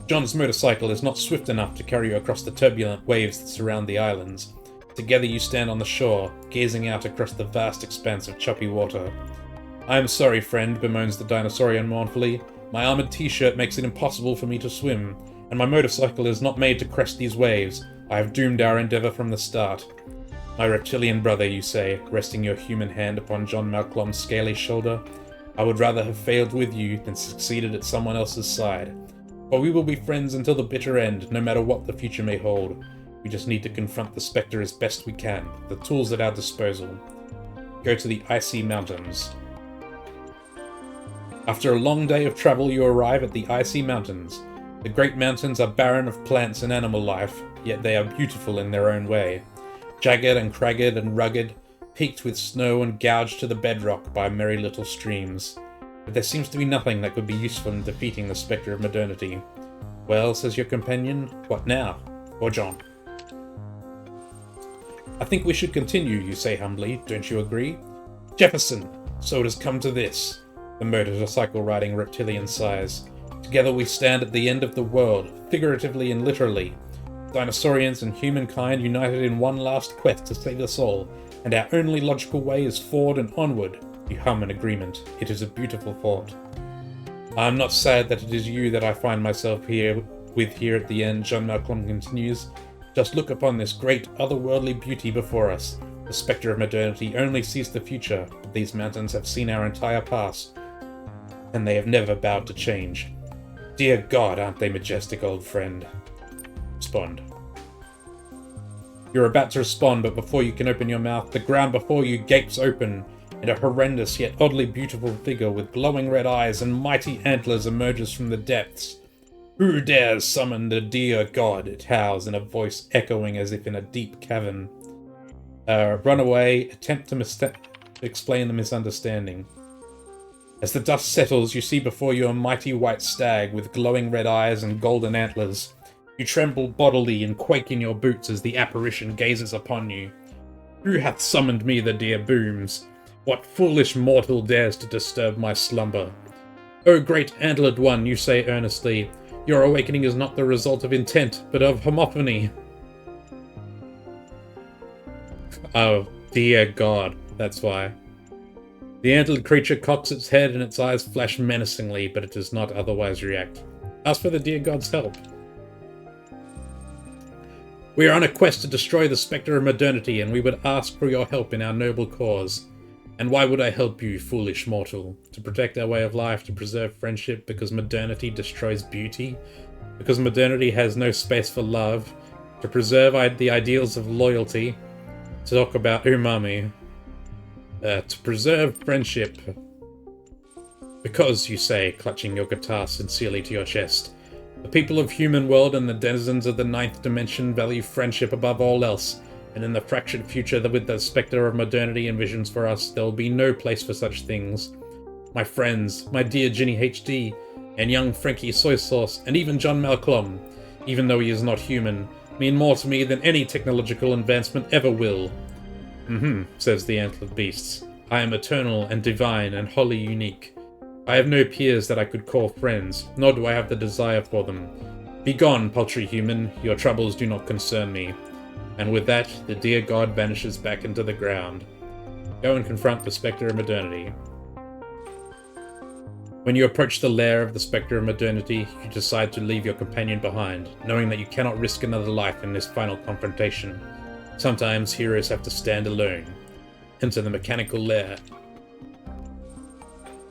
John's motorcycle is not swift enough to carry you across the turbulent waves that surround the islands. Together you stand on the shore, gazing out across the vast expanse of choppy water. I am sorry, friend, bemoans the dinosaurian mournfully. My armored t-shirt makes it impossible for me to swim, and my motorcycle is not made to crest these waves. I have doomed our endeavor from the start. My reptilian brother, you say, resting your human hand upon John Malcolm's scaly shoulder. I would rather have failed with you than succeeded at someone else's side. For we will be friends until the bitter end, no matter what the future may hold. We just need to confront the spectre as best we can, the tools at our disposal. Go to the icy mountains. After a long day of travel, you arrive at the icy mountains. The great mountains are barren of plants and animal life, yet they are beautiful in their own way. Jagged and cragged and rugged, peaked with snow and gouged to the bedrock by merry little streams. But there seems to be nothing that could be useful in defeating the spectre of modernity. Well, says your companion, what now? Or John? I think we should continue, you say humbly, don't you agree? Jefferson, so it has come to this. The motorcycle-riding reptilian sighs. Together we stand at the end of the world, figuratively and literally. Dinosaurians and humankind united in one last quest to save us all, and our only logical way is forward and onward. You hum in agreement. It is a beautiful thought. I am not sad that it is you that I find myself here at the end, John Malcolm continues. Just look upon this great otherworldly beauty before us. The spectre of modernity only sees the future, but these mountains have seen our entire past. and they have never bowed to change. Dear God, aren't they majestic, old friend? Respond. You're about to respond, but before you can open your mouth, the ground before you gapes open, and a horrendous yet oddly beautiful figure with glowing red eyes and mighty antlers emerges from the depths. Who dares summon the dear God? It howls in a voice echoing as if in a deep cavern. Run away, attempt to explain the misunderstanding. As the dust settles, you see before you a mighty white stag with glowing red eyes and golden antlers. You tremble bodily and quake in your boots as the apparition gazes upon you. Who hath summoned me, the dear Booms? What foolish mortal dares to disturb my slumber? O great antlered one, you say earnestly, your awakening is not the result of intent, but of homophony. Oh, dear God, that's why. The antlered creature cocks its head and its eyes flash menacingly, but it does not otherwise react. Ask for the dear God's help. We are on a quest to destroy the spectre of modernity, and we would ask for your help in our noble cause. And why would I help you, foolish mortal? To protect our way of life, to preserve friendship, because modernity destroys beauty? Because modernity has no space for love? To preserve the ideals of loyalty? To talk about umami? To preserve friendship? Because, you say, clutching your guitar sincerely to your chest, the people of human world and the denizens of the ninth dimension value friendship above all else, and in the fractured future that with the spectre of modernity envisions for us, there will be no place for such things. My friends, my dear Ginny HD, and young Frankie Soy Sauce, and even John Malcolm, even though he is not human, mean more to me than any technological advancement ever will. Says the antlered beasts. I am eternal and divine and wholly unique. I have no peers that I could call friends, nor do I have the desire for them. Begone, paltry human, your troubles do not concern me. And with that, the dear God vanishes back into the ground. Go and confront the spectre of modernity. When you approach the lair of the spectre of modernity, you decide to leave your companion behind, knowing that you cannot risk another life in this final confrontation. Sometimes heroes have to stand alone. Enter the mechanical lair.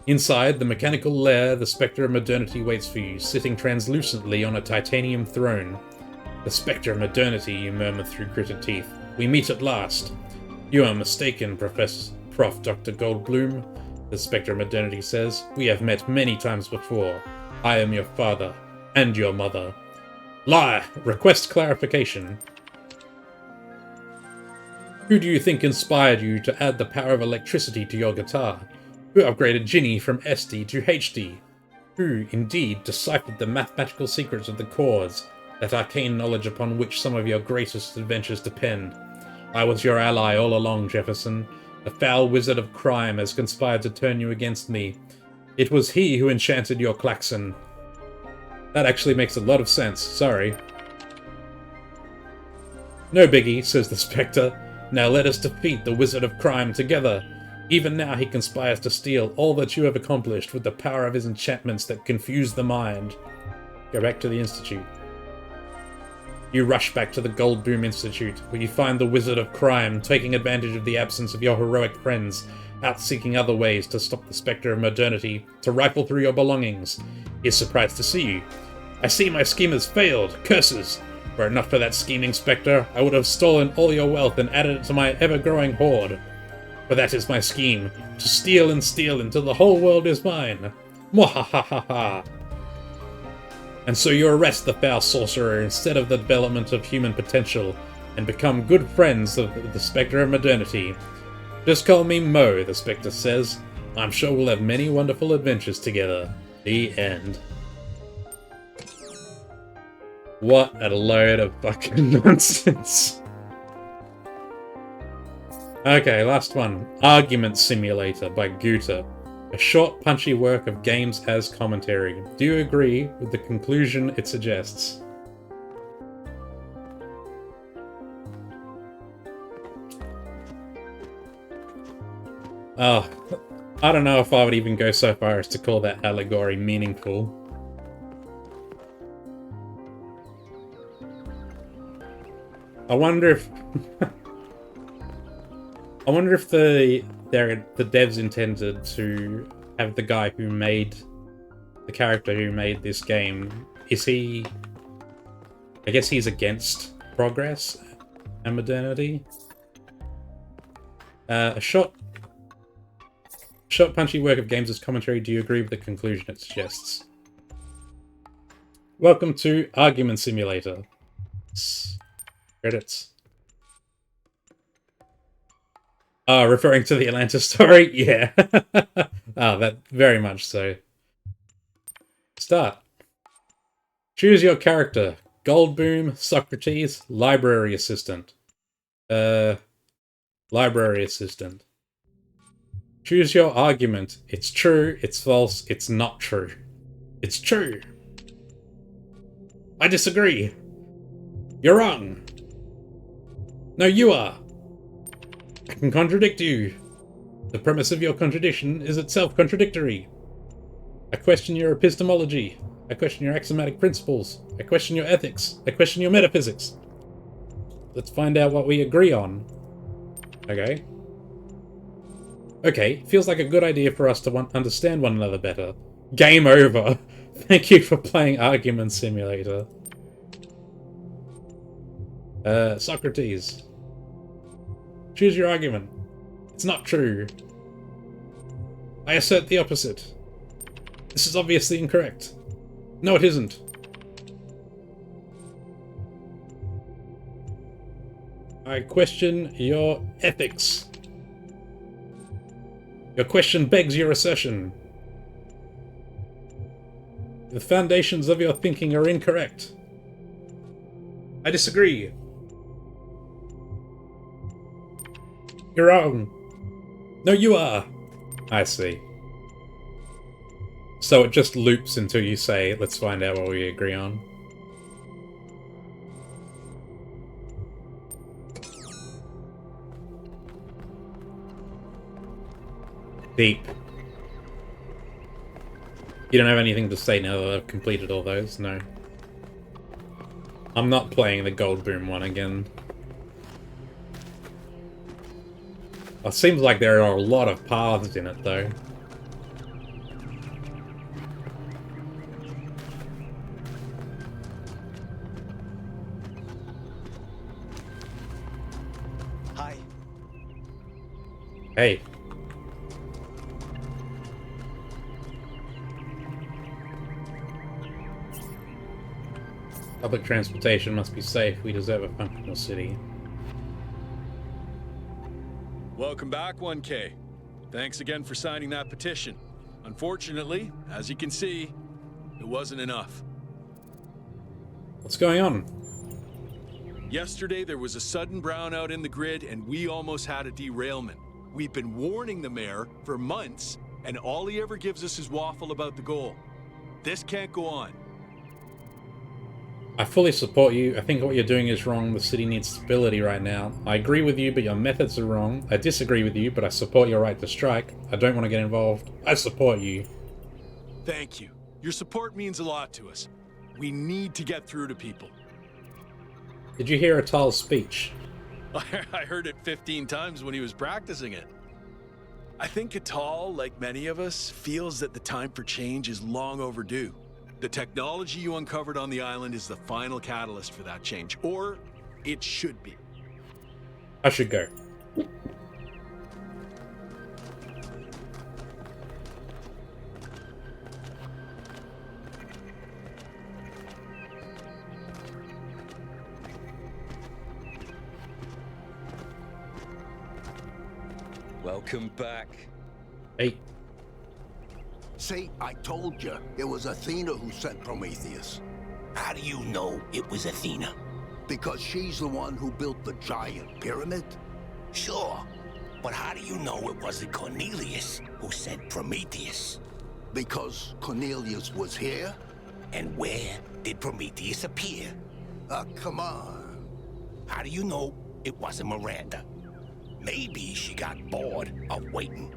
Inside the mechanical lair, the spectre of modernity waits for you, sitting translucently on a titanium throne. The spectre of modernity, you murmur through gritted teeth. We meet at last. You are mistaken, Prof. Dr. Goldblum, the spectre of modernity says. We have met many times before. I am your father, and your mother. Lie! Request clarification. Who do you think inspired you to add the power of electricity to your guitar? Who upgraded Ginny from SD to HD? Who, indeed, deciphered the mathematical secrets of the chords, that arcane knowledge upon which some of your greatest adventures depend? I was your ally all along, Jefferson. The foul wizard of crime has conspired to turn you against me. It was he who enchanted your klaxon. That actually makes a lot of sense, sorry. No biggie, says the Spectre. Now let us defeat the wizard of crime together. Even now he conspires to steal all that you have accomplished with the power of his enchantments that confuse the mind. Go back to the Institute. You rush back to the Goldboom Institute, where you find the wizard of crime taking advantage of the absence of your heroic friends, out seeking other ways to stop the spectre of modernity, to rifle through your belongings. He is surprised to see you. I see my scheme has failed. Curses! Were it not for that scheming spectre, I would have stolen all your wealth and added it to my ever-growing hoard. For that is my scheme, to steal and steal until the whole world is mine. Mwahahaha! And so you arrest the foul sorcerer instead of the development of human potential, and become good friends of the spectre of modernity. Just call me Mo, the spectre says. I'm sure we'll have many wonderful adventures together. The end. What a load of fucking nonsense. Okay, last one. Argument Simulator by Guta. A short, punchy work of games as commentary. Do you agree with the conclusion it suggests? Oh, I don't know if I would even go so far as to call that allegory meaningful. I wonder if the devs intended to have the guy who made the character who made this game, is he... I guess he's against progress and modernity? A short punchy work of games as commentary. Do you agree with the conclusion it suggests? Welcome to Argument Simulator. Credits. Referring to the Atlantis story? Yeah. That very much so. Start. Choose your character. Goldboom, Socrates, Library Assistant. Library Assistant. Choose your argument. It's true, it's false, it's not true. It's true. I disagree. You're wrong. No, you are. I can contradict you. The premise of your contradiction is itself contradictory. I question your epistemology. I question your axiomatic principles. I question your ethics. I question your metaphysics. Let's find out what we agree on. Okay. Okay, feels like a good idea for us to understand one another better. Game over. Thank you for playing Argument Simulator. Socrates. Choose your argument. It's not true. I assert the opposite. This is obviously incorrect. No, it isn't. I question your ethics. Your question begs your assertion. The foundations of your thinking are incorrect. I disagree. You're wrong. No, you are. I see. So it just loops until you say, let's find out what we agree on. Deep. You don't have anything to say now that I've completed all those? No. I'm not playing the Goldboom one again. It seems like there are a lot of paths in it, though. Hi. Hey. Public transportation must be safe. We deserve a functional city. Welcome back, 1K. Thanks again for signing that petition. Unfortunately, as you can see, it wasn't enough. What's going on? Yesterday, there was a sudden brownout in the grid, and we almost had a derailment. We've been warning the mayor for months, and all he ever gives us is waffle about the goal. This can't go on. I fully support you. I think what you're doing is wrong. The city needs stability right now. I agree with you, but your methods are wrong. I disagree with you, but I support your right to strike. I don't want to get involved. I support you. Thank you. Your support means a lot to us. We need to get through to people. Did you hear Atal's speech? I heard it 15 times when he was practicing it. I think Atal, like many of us, feels that the time for change is long overdue. The technology you uncovered on the island is the final catalyst for that change, or it should be. I should go. Welcome back. Hey. See, I told you, it was Athena who sent Prometheus. How do you know it was Athena? Because she's the one who built the giant pyramid. Sure, but how do you know it wasn't Cornelius who sent Prometheus? Because Cornelius was here? And where did Prometheus appear? Come on. How do you know it wasn't Miranda? Maybe she got bored of waiting.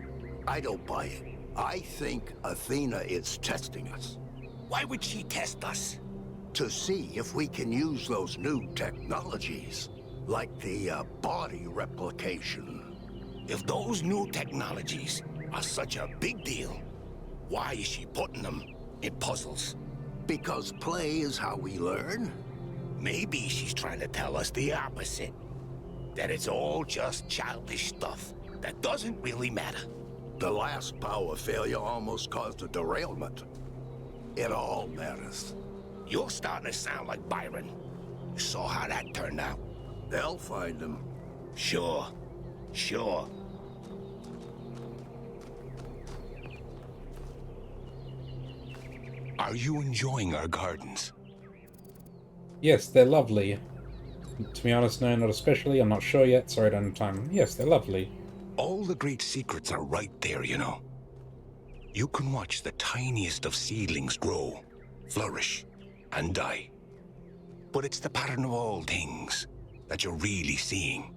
I don't buy it. I think Athena is testing us. Why would she test us? To see if we can use those new technologies, like the body replication. If those new technologies are such a big deal, Why is she putting them in puzzles? Because play is how we learn. Maybe she's trying to tell us the opposite. That it's all just childish stuff that doesn't really matter. The last power failure almost caused a derailment. It all matters. You're starting to sound like Byron. You saw how that turned out. They'll find him. Sure. Are you enjoying our gardens? Yes, they're lovely. To be honest, no, not especially. I'm not sure yet. Sorry, I don't have time. Yes, they're lovely. All the great secrets are right there, you know. You can watch the tiniest of seedlings grow, flourish, and die. But it's the pattern of all things that you're really seeing.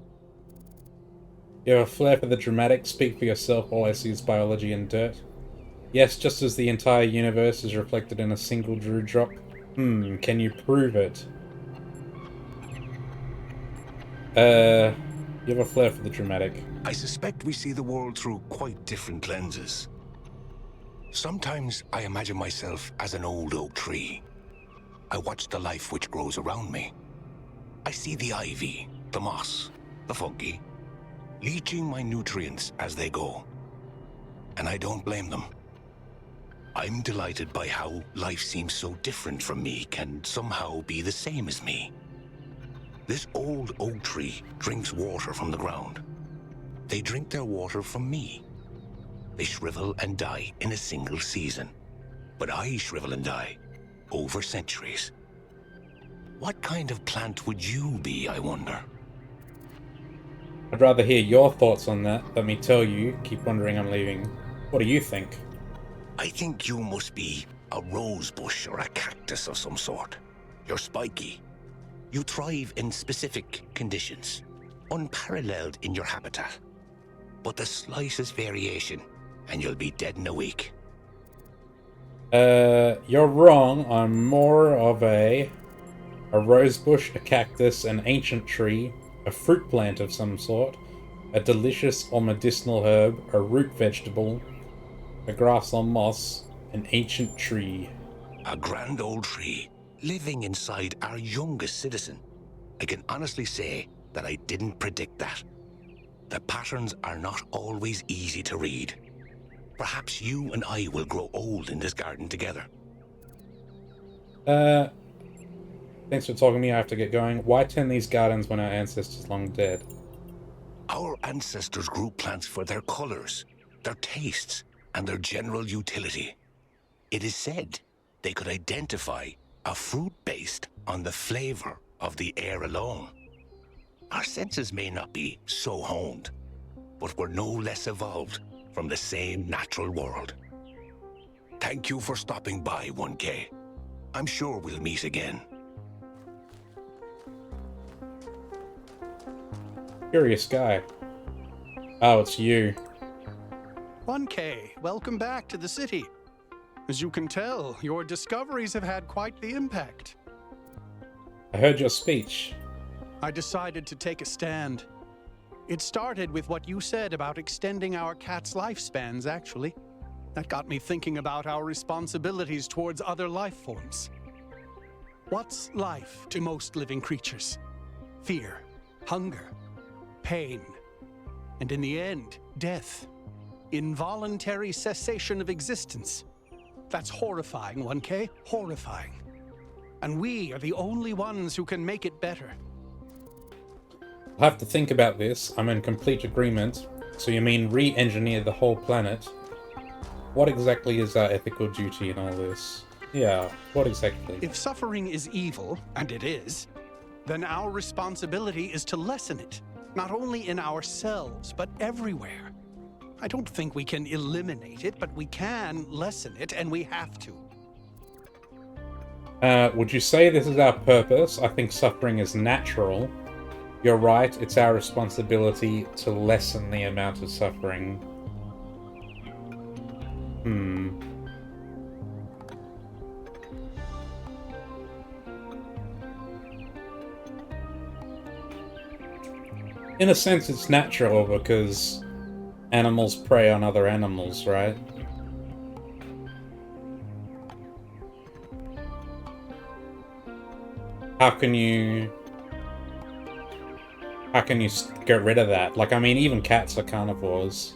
You have a flair for the dramatic. Speak for yourself. All I see is biology and dirt. Yes, just as the entire universe is reflected in a single Drew drop. Can you prove it? You have a flair for the dramatic. I suspect we see the world through quite different lenses. Sometimes I imagine myself as an old oak tree. I watch the life which grows around me. I see the ivy, the moss, the fungi, leaching my nutrients as they go. And I don't blame them. I'm delighted by how life seems so different from me can somehow be the same as me. This old oak tree drinks water from the ground. They drink their water from me. They shrivel and die in a single season. But I shrivel and die over centuries. What kind of plant would you be, I wonder? I'd rather hear your thoughts on that. Let me tell you. Keep wondering, I'm leaving. What do you think? I think you must be a rose bush or a cactus of some sort. You're spiky. You thrive in specific conditions, unparalleled in your habitat. But the slightest variation, and you'll be dead in a week. You're wrong. I'm more of a rosebush, a cactus, an ancient tree, a fruit plant of some sort, a delicious or medicinal herb, a root vegetable, a grass or moss, an ancient tree. A grand old tree, living inside our youngest citizen. I can honestly say that I didn't predict that. The patterns are not always easy to read. Perhaps you and I will grow old in this garden together. Thanks for talking to me. I have to get going. Why tend these gardens when our ancestors long dead? Our ancestors grew plants for their colors, their tastes, and their general utility. It is said they could identify a fruit based on the flavor of the air alone. Our senses may not be so honed, but we're no less evolved from the same natural world. Thank you for stopping by, 1K. I'm sure we'll meet again. Curious guy. Oh, it's you. 1K, welcome back to the city. As you can tell, your discoveries have had quite the impact. I heard your speech. I decided to take a stand. It started with what you said about extending our cats' lifespans, actually. That got me thinking about our responsibilities towards other life forms. What's life to most living creatures? Fear, hunger, pain, and in the end, death. Involuntary cessation of existence. That's horrifying, 1K, horrifying. And we are the only ones who can make it better. I'll have to think about this. I'm in complete agreement. So you mean re-engineer the whole planet? What exactly is our ethical duty in all this? Yeah, what exactly? If suffering is evil, and it is, then our responsibility is to lessen it. Not only in ourselves, but everywhere. I don't think we can eliminate it, but we can lessen it, and we have to. Would you say this is our purpose? I think suffering is natural. You're right, it's our responsibility to lessen the amount of suffering. In a sense, it's natural because animals prey on other animals, right? how can you get rid of that? Like, I mean, even cats are carnivores.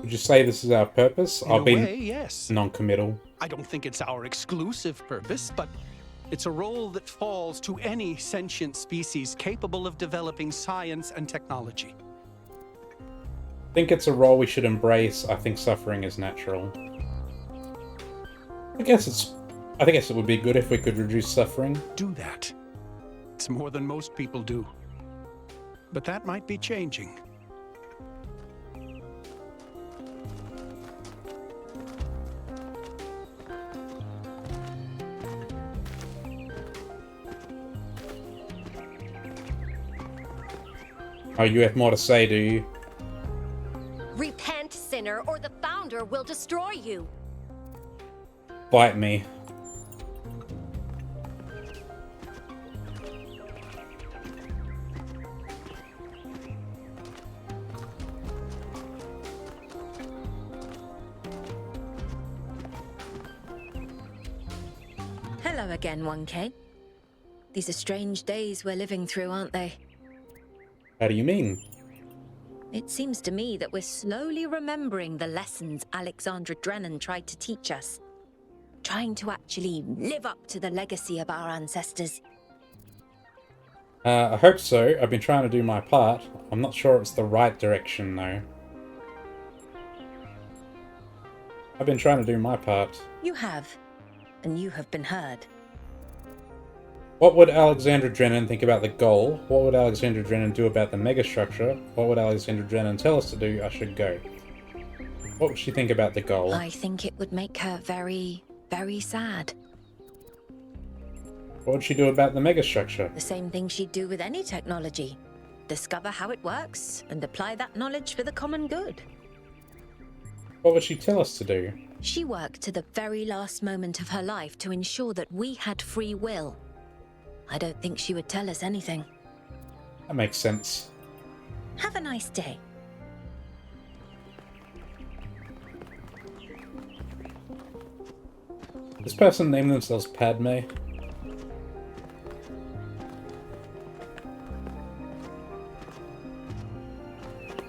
Would you say this is our purpose? In a way, yes. Non-committal. I don't think it's our exclusive purpose, but it's a role that falls to any sentient species capable of developing science and technology. I think it's a role we should embrace. I think suffering is natural. I guess it would be good if we could reduce suffering. Do that. It's more than most people do. But that might be changing. Oh, you have more to say, do you? Repent, sinner, or the Founder will destroy you. Bite me. Hello again, 1K. These are strange days we're living through, aren't they? How do you mean? It seems to me that we're slowly remembering the lessons Alexandra Drennan tried to teach us. Trying to actually live up to the legacy of our ancestors. I hope so. I've been trying to do my part. I'm not sure it's the right direction, though. I've been trying to do my part. You have. And you have been heard. What would Alexandra Drennan think about the goal? What would Alexandra Drennan do about the megastructure? What would Alexandra Drennan tell us to do? I should go. What would she think about the goal? I think it would make her very, very sad. What would she do about the megastructure? The same thing she'd do with any technology. Discover how it works and apply that knowledge for the common good. What would she tell us to do? She worked to the very last moment of her life to ensure that we had free will. I don't think she would tell us anything. That makes sense. Have a nice day. This person named themselves Padme.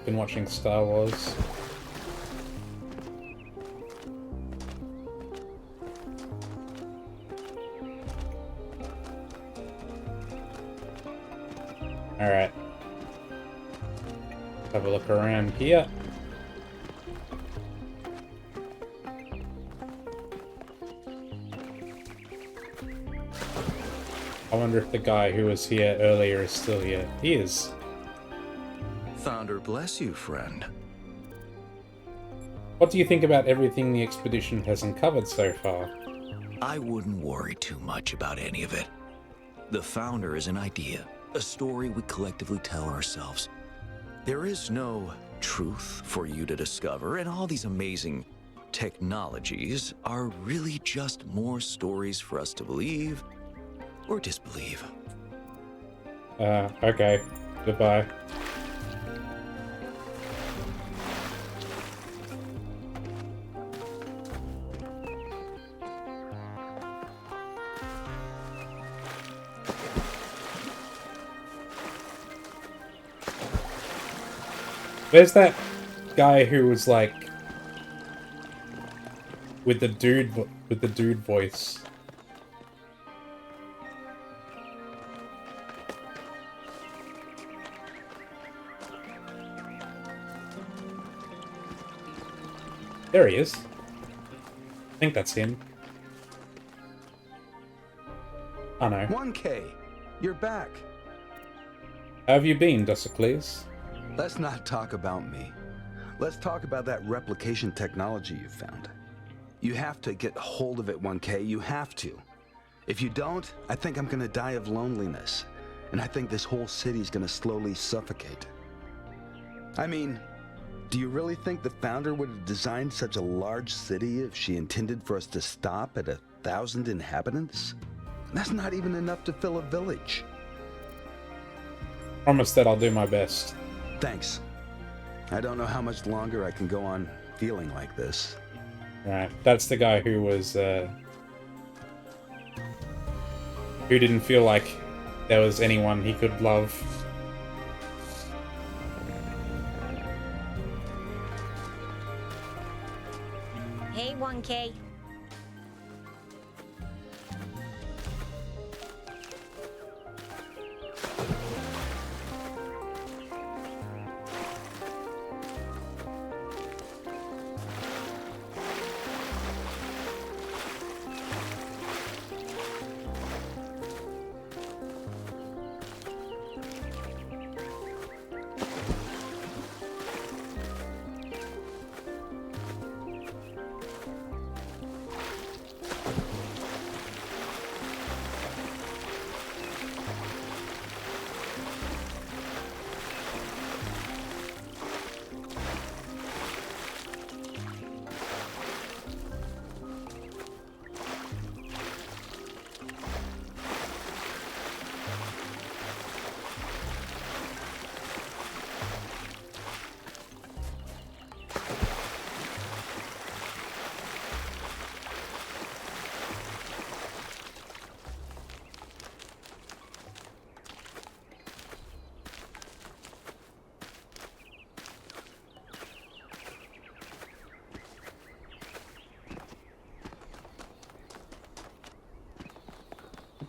Been watching Star Wars. Alright. Have a look around here. I wonder if the guy who was here earlier is still here. He is. Founder bless you, friend. What do you think about everything the expedition has uncovered so far? I wouldn't worry too much about any of it. The Founder is an idea, a story we collectively tell ourselves. There is no truth for you to discover, and all these amazing technologies are really just more stories for us to believe or disbelieve. Okay. Goodbye. There's that guy who was like with the dude voice. There he is. I think that's him. I know. 1K, you're back. How have you been, Dusicles? Let's not talk about me. Let's talk about that replication technology you found. You have to get hold of it, 1K. You have to. If you don't, I think I'm gonna die of loneliness. And I think this whole city's gonna slowly suffocate. I mean, do you really think the Founder would have designed such a large city if she intended for us to stop at 1,000 inhabitants? That's not even enough to fill a village. Promise that I'll do my best. Thanks. I don't know how much longer I can go on feeling like this. Right, that's the guy who was, who didn't feel like there was anyone he could love. Hey, 1K.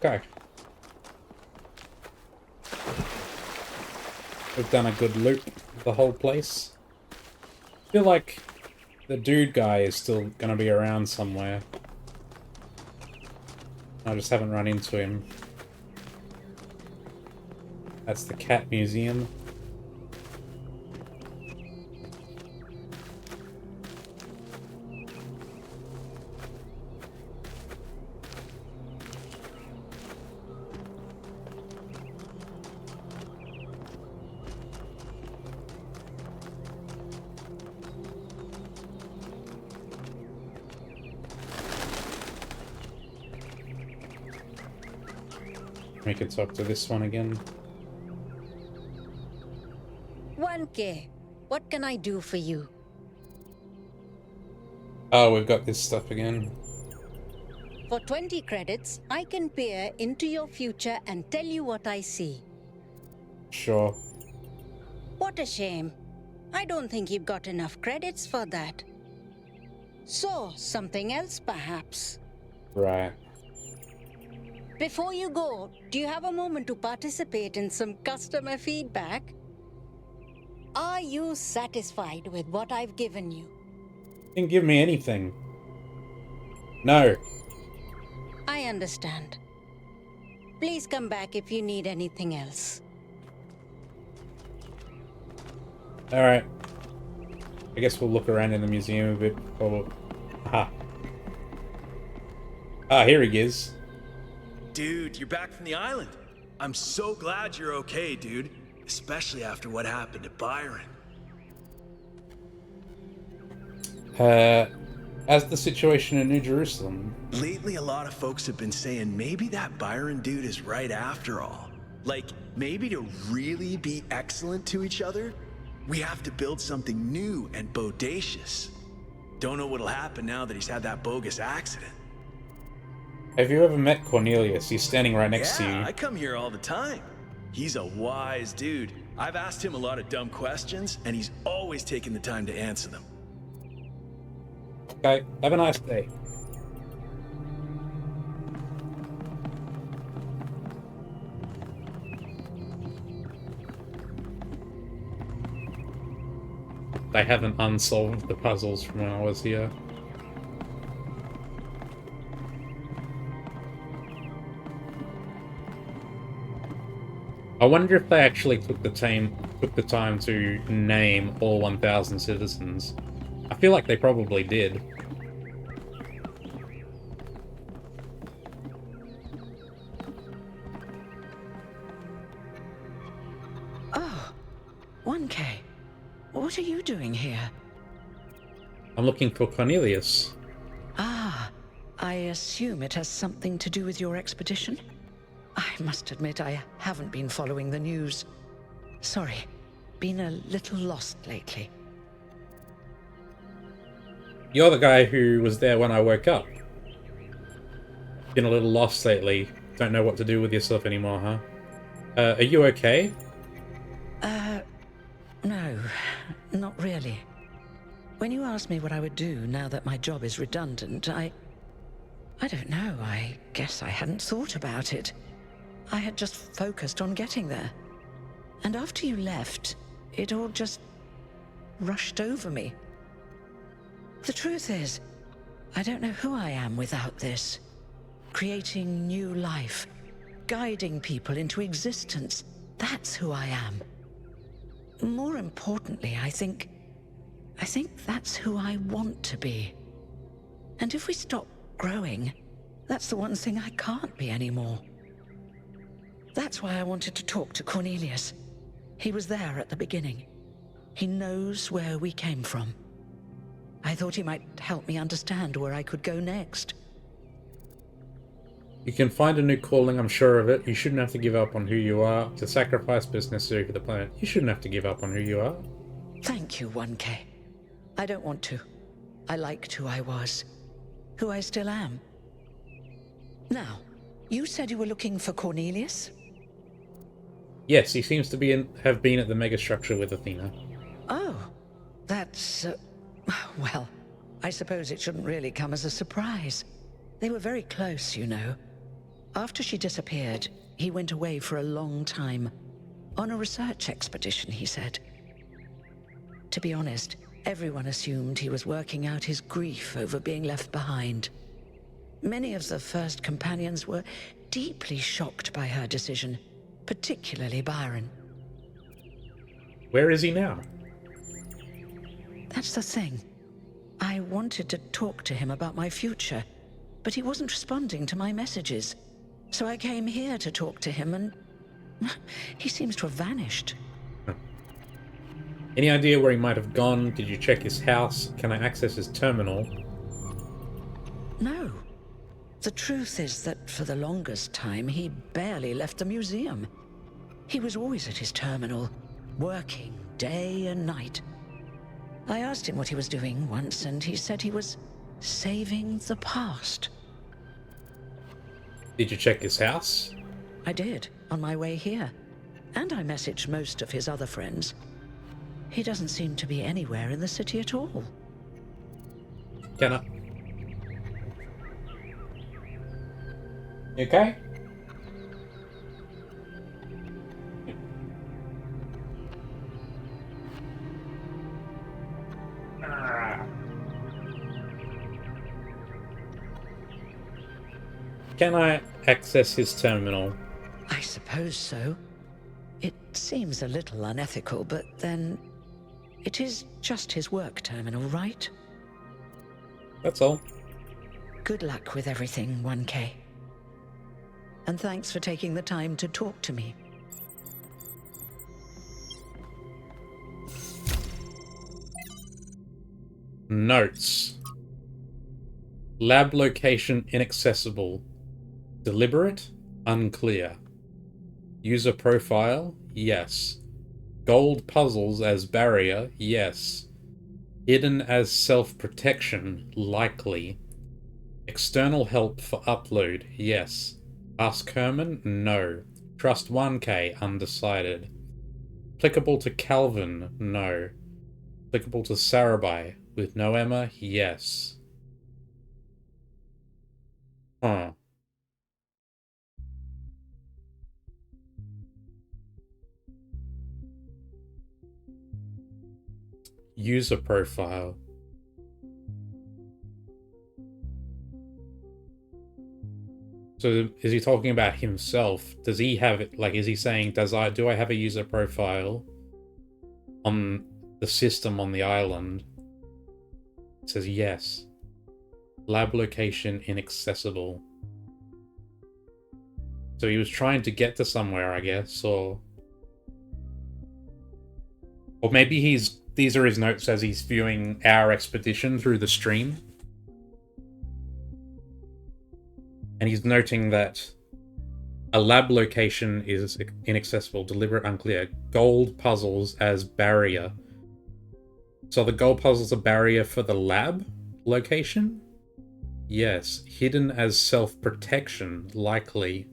Okay. We've done a good loop of the whole place. I feel like the dude guy is still gonna be around somewhere. I just haven't run into him. That's the cat museum. We could talk to this one again. 1K, what can I do for you? Oh, we've got this stuff again. For 20 credits, I can peer into your future and tell you what I see. Sure. What a shame. I don't think you've got enough credits for that. So, something else perhaps. Right. Before you go, do you have a moment to participate in some customer feedback? Are you satisfied with what I've given you? Didn't give me anything. No. I understand. Please come back if you need anything else. Alright. I guess we'll look around in the museum a bit. Oh. Aha. Ah, here he is. Dude, you're back from the island. I'm so glad you're okay, dude. Especially after what happened to Byron. As the situation in New Jerusalem. Lately, a lot of folks have been saying maybe that Byron dude is right after all. Like, maybe to really be excellent to each other, we have to build something new and bodacious. Don't know what'll happen now that he's had that bogus accident. Have you ever met Cornelius? He's standing right next to you. Yeah, I come here all the time. He's a wise dude. I've asked him a lot of dumb questions, and he's always taken the time to answer them. Okay, have a nice day. They haven't unsolved the puzzles from when I was here. I wonder if they actually took the time to name all 1,000 citizens. I feel like they probably did. Oh, 1K. What are you doing here? I'm looking for Cornelius. Ah, I assume it has something to do with your expedition? I must admit I haven't been following the news. Sorry, been a little lost lately. You're the guy who was there when I woke up. Been a little lost lately. Don't know what to do with yourself anymore, huh? Are you okay? No, not really. When you asked me what I would do now that my job is redundant, I don't know, I guess I hadn't thought about it. I had just focused on getting there. And after you left, it all just rushed over me. The truth is, I don't know who I am without this. Creating new life, guiding people into existence, that's who I am. More importantly, I think that's who I want to be. And if we stop growing, that's the one thing I can't be anymore. That's why I wanted to talk to Cornelius. He was there at the beginning. He knows where we came from. I thought he might help me understand where I could go next. You can find a new calling, I'm sure of it. You shouldn't have to give up on who you are to sacrifice what's necessary for the planet. You shouldn't have to give up on who you are. Thank you, 1K. I don't want to. I liked who I was. Who I still am. Now, you said you were looking for Cornelius? Yes, he seems to have been at the Megastructure with Athena. Oh, that's... well, I suppose it shouldn't really come as a surprise. They were very close, you know. After she disappeared, he went away for a long time. On a research expedition, he said. To be honest, everyone assumed he was working out his grief over being left behind. Many of the first companions were deeply shocked by her decision, particularly Byron. Where is he now? That's the thing. I wanted to talk to him about my future, but he wasn't responding to my messages. So I came here to talk to him, and he seems to have vanished. Any idea where he might have gone? Did you check his house? Can I access his terminal? No. The truth is that for the longest time, he barely left the museum. He was always at his terminal, working day and night. I asked him what he was doing once, and he said he was saving the past. Did you check his house? I did, on my way here. And I messaged most of his other friends. He doesn't seem to be anywhere in the city at all. Can I? You okay? Can I access his terminal? I suppose so. It seems a little unethical, but then... it is just his work terminal, right? That's all. Good luck with everything, 1K. And thanks for taking the time to talk to me. Notes. Lab location inaccessible. Deliberate? Unclear. User profile? Yes. Gold puzzles as barrier? Yes. Hidden as self-protection? Likely. External help for upload? Yes. Ask Herman? No. Trust 1K? Undecided. Applicable to Calvin? No. Applicable to Sarabai? With no Emma? Yes. Huh. User profile. So is he talking about himself? Does he have it, like, is he saying, do I have a user profile on the system on the island? It says yes. Lab location inaccessible. So he was trying to get to somewhere, I guess, or maybe these are his notes as he's viewing our expedition through the stream. And he's noting that a lab location is inaccessible, deliberate, unclear. Gold puzzles as barrier. So the gold puzzle's a barrier for the lab? Location? Yes. Hidden as self-protection, likely.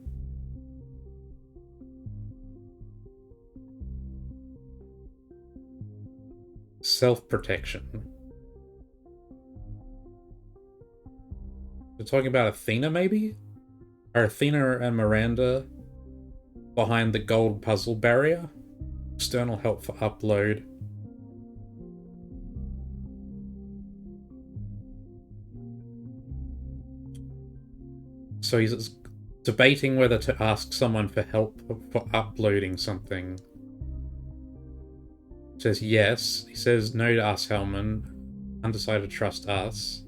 Self-protection. We're talking about Athena, maybe? Are Athena and Miranda behind the gold puzzle barrier? External help for upload. So he's debating whether to ask someone for help for uploading something. Says yes. He says no to us, Hellman. Undecided to trust us.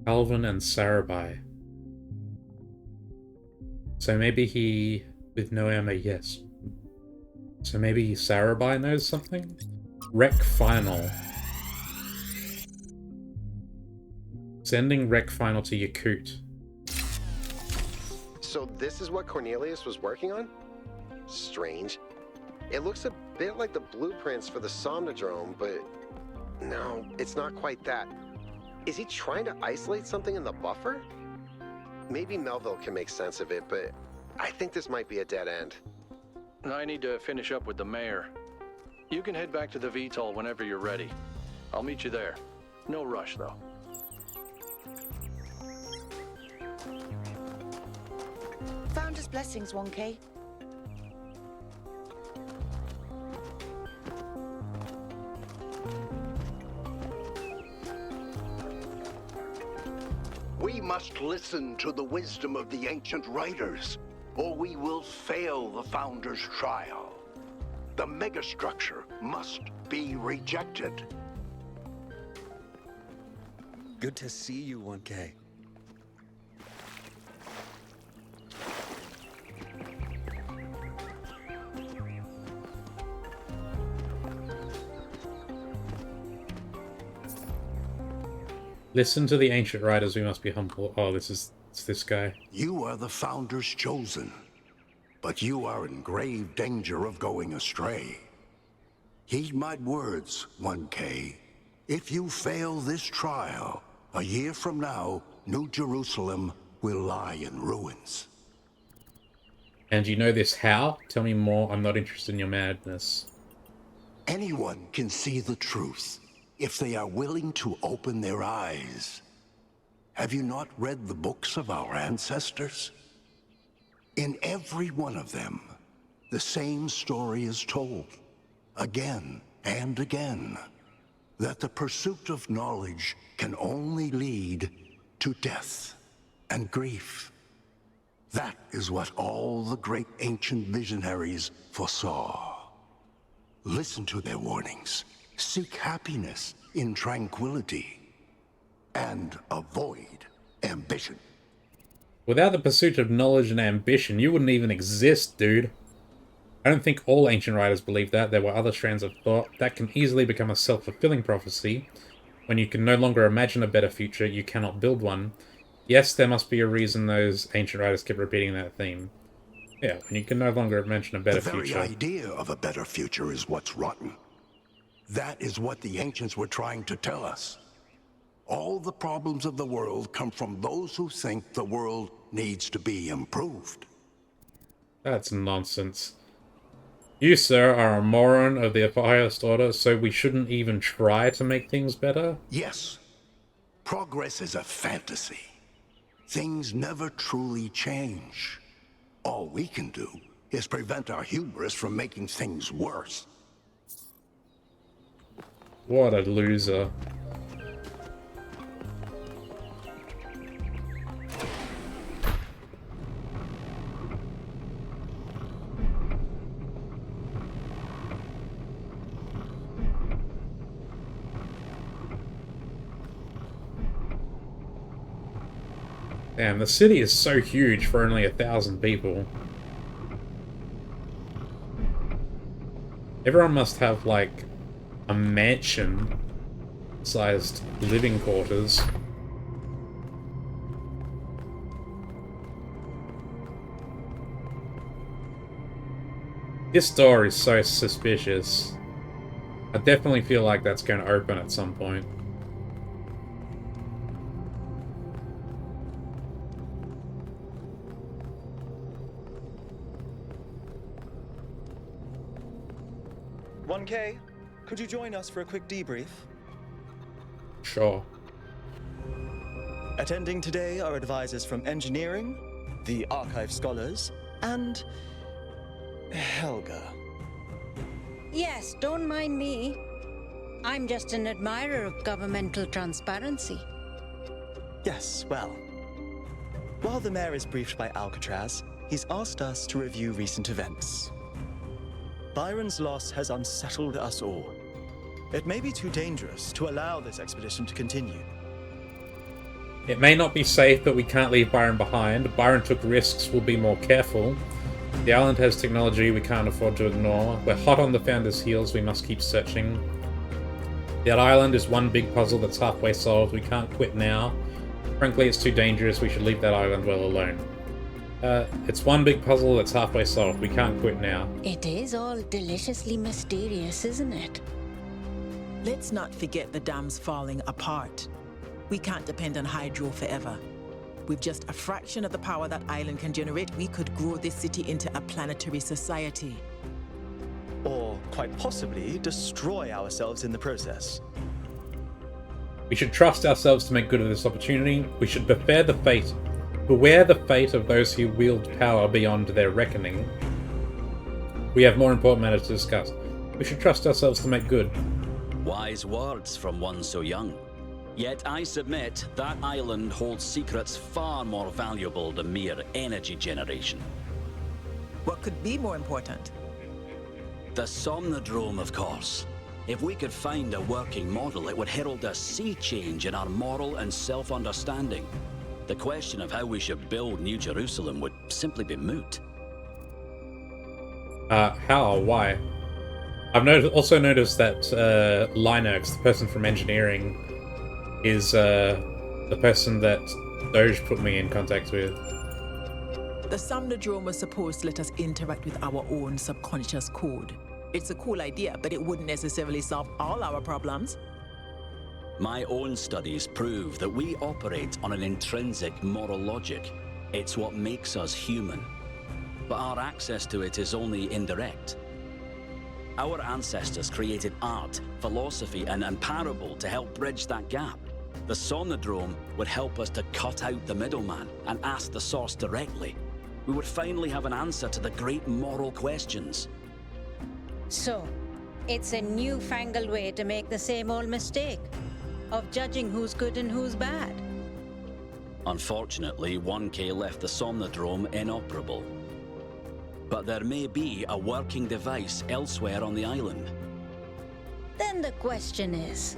Calvin and Sarabai. So maybe he... With no ammo, yes. So maybe Sarabai knows something? Rec Final. Sending Rec Final to Yakut. So this is what Cornelius was working on? Strange. It looks a bit like the blueprints for the Somnodrome, but no, it's not quite that. Is he trying to isolate something in the buffer? Maybe Melville can make sense of it, but I think this might be a dead end. I need to finish up with the mayor. You can head back to the VTOL whenever you're ready. I'll meet you there. No rush, though. Founder's blessings, 1K. We must listen to the wisdom of the ancient writers, or we will fail the Founder's trial. The Megastructure must be rejected. Good to see you, 1K. Listen to the ancient writers, we must be humble. Oh, it's this guy. You are the Founder's chosen, but you are in grave danger of going astray. Heed my words, 1K. If you fail this trial, a year from now, New Jerusalem will lie in ruins. And you know this how? Tell me more, I'm not interested in your madness. Anyone can see the truth if they are willing to open their eyes. Have you not read the books of our ancestors? In every one of them, the same story is told, again and again, that the pursuit of knowledge can only lead to death and grief. That is what all the great ancient visionaries foresaw. Listen to their warnings. Seek happiness in tranquility, and avoid ambition. Without the pursuit of knowledge and ambition, you wouldn't even exist, dude. I don't think all ancient writers believed that. There were other strands of thought that can easily become a self-fulfilling prophecy. When you can no longer imagine a better future, you cannot build one. Yes, there must be a reason those ancient writers kept repeating that theme. Yeah, when you can no longer imagine a better future. The very idea of a better future is what's rotten. That is what the ancients were trying to tell us. All the problems of the world come from those who think the world needs to be improved. That's nonsense. You, sir, are a moron of the highest order, so we shouldn't even try to make things better? Yes. Progress is a fantasy. Things never truly change. All we can do is prevent our hubris from making things worse. What a loser. Damn, the city is so huge for only 1,000 people. Everyone must have, like, a mansion-sized living quarters. This door is so suspicious. I definitely feel like that's going to open at some point. 1K, could you join us for a quick debrief? Sure. Attending today are advisors from engineering, the archive scholars, and Helga. Yes, don't mind me. I'm just an admirer of governmental transparency. Yes, well. While the mayor is briefed by Alcatraz, he's asked us to review recent events. Byron's loss has unsettled us all. It may be too dangerous to allow this expedition to continue. It may not be safe, but we can't leave Byron behind. Byron took risks, we'll be more careful. The island has technology we can't afford to ignore. We're hot on the Founder's heels, we must keep searching. That island is one big puzzle that's halfway solved, we can't quit now. Frankly, it's too dangerous, we should leave that island well alone. It's one big puzzle that's halfway solved, we can't quit now. It is all deliciously mysterious, isn't it? Let's not forget the dam's falling apart. We can't depend on hydro forever. With just a fraction of the power that island can generate, we could grow this city into a planetary society. Or, quite possibly, destroy ourselves in the process. We should trust ourselves to make good of this opportunity. We should beware the fate of those who wield power beyond their reckoning. We have more important matters to discuss. We should trust ourselves to make good. Wise words from one so young. Yet I submit that island holds secrets far more valuable than mere energy generation. What could be more important? The Somnodrome, of course. If we could find a working model, it would herald a sea change in our moral and self-understanding. The question of how we should build New Jerusalem would simply be moot. How? Why? I've also noticed that Linux, the person from engineering, is the person that Doge put me in contact with. The Somnodrome was supposed to let us interact with our own subconscious code. It's a cool idea, but it wouldn't necessarily solve all our problems. My own studies prove that we operate on an intrinsic moral logic. It's what makes us human. But our access to it is only indirect. Our ancestors created art, philosophy, and parable to help bridge that gap. The Somnodrome would help us to cut out the middleman and ask the source directly. We would finally have an answer to the great moral questions. So, it's a newfangled way to make the same old mistake of judging who's good and who's bad. Unfortunately, 1K left the Somnodrome inoperable. But there may be a working device elsewhere on the island. Then the question is,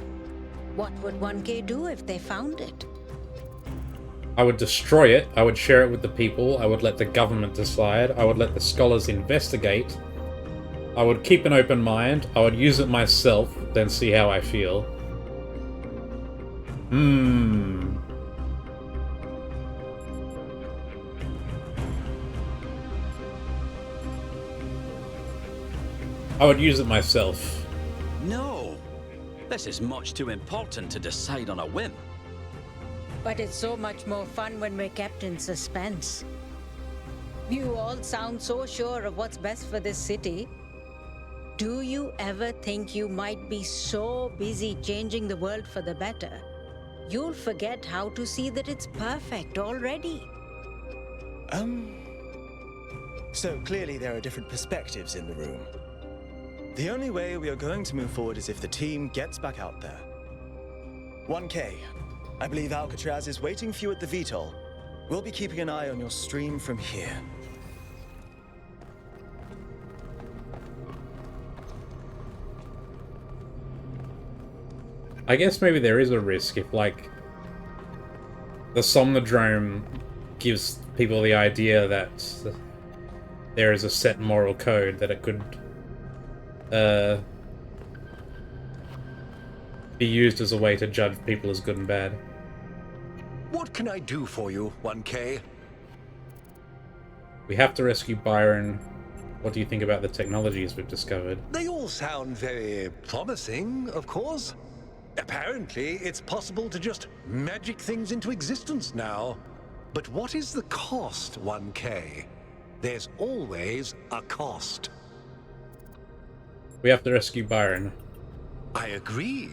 what would 1K do if they found it? I would destroy it, I would share it with the people, I would let the government decide, I would let the scholars investigate, I would keep an open mind, I would use it myself, then see how I feel. I would use it myself. No! This is much too important to decide on a whim. But it's so much more fun when we're kept in suspense. You all sound so sure of what's best for this city. Do you ever think you might be so busy changing the world for the better, you'll forget how to see that it's perfect already? So clearly there are different perspectives in the room. The only way we are going to move forward is if the team gets back out there. 1K, I believe Alcatraz is waiting for you at the VTOL. We'll be keeping an eye on your stream from here. I guess maybe there is a risk if, like, the Somnodrome gives people the idea that there is a set moral code, that it could be used as a way to judge people as good and bad. What can I do for you, 1K? We have to rescue Byron. What do you think about the technologies we've discovered? They all sound very promising, of course. Apparently, it's possible to just magic things into existence now. But what is the cost, 1K? There's always a cost. We have to rescue Byron. I agree.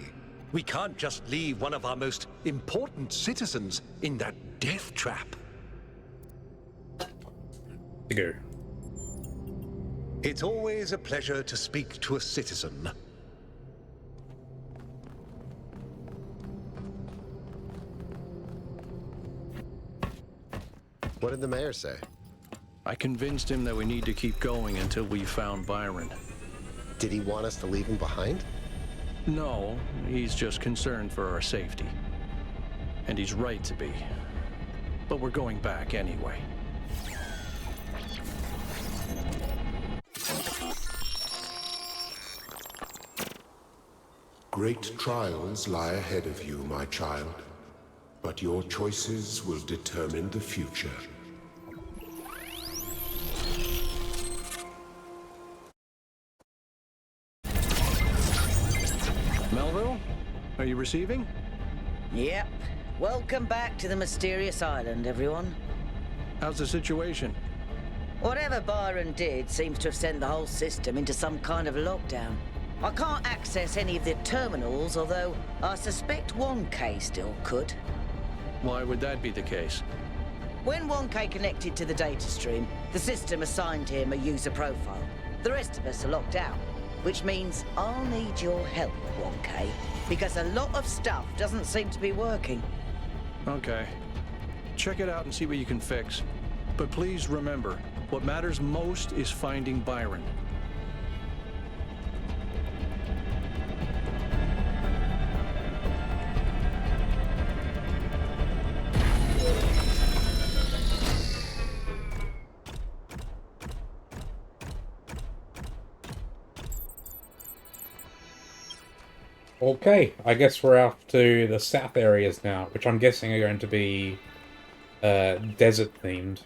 We can't just leave one of our most important citizens in that death trap. To go. It's always a pleasure to speak to a citizen. What did the mayor say? I convinced him that we need to keep going until we found Byron. Did he want us to leave him behind? No, he's just concerned for our safety. And he's right to be. But we're going back anyway. Great trials lie ahead of you, my child. But your choices will determine the future. Melville, are you receiving? Yep. Welcome back to the mysterious island, everyone. How's the situation? Whatever Byron did seems to have sent the whole system into some kind of lockdown. I can't access any of the terminals, although I suspect 1K still could. Why would that be the case? When 1K connected to the data stream, the system assigned him a user profile. The rest of us are locked out, which means I'll need your help, 1K, because a lot of stuff doesn't seem to be working. Okay. Check it out and see what you can fix. But please remember, what matters most is finding Byron. Okay, I guess we're off to the south areas now, which I'm guessing are going to be desert themed.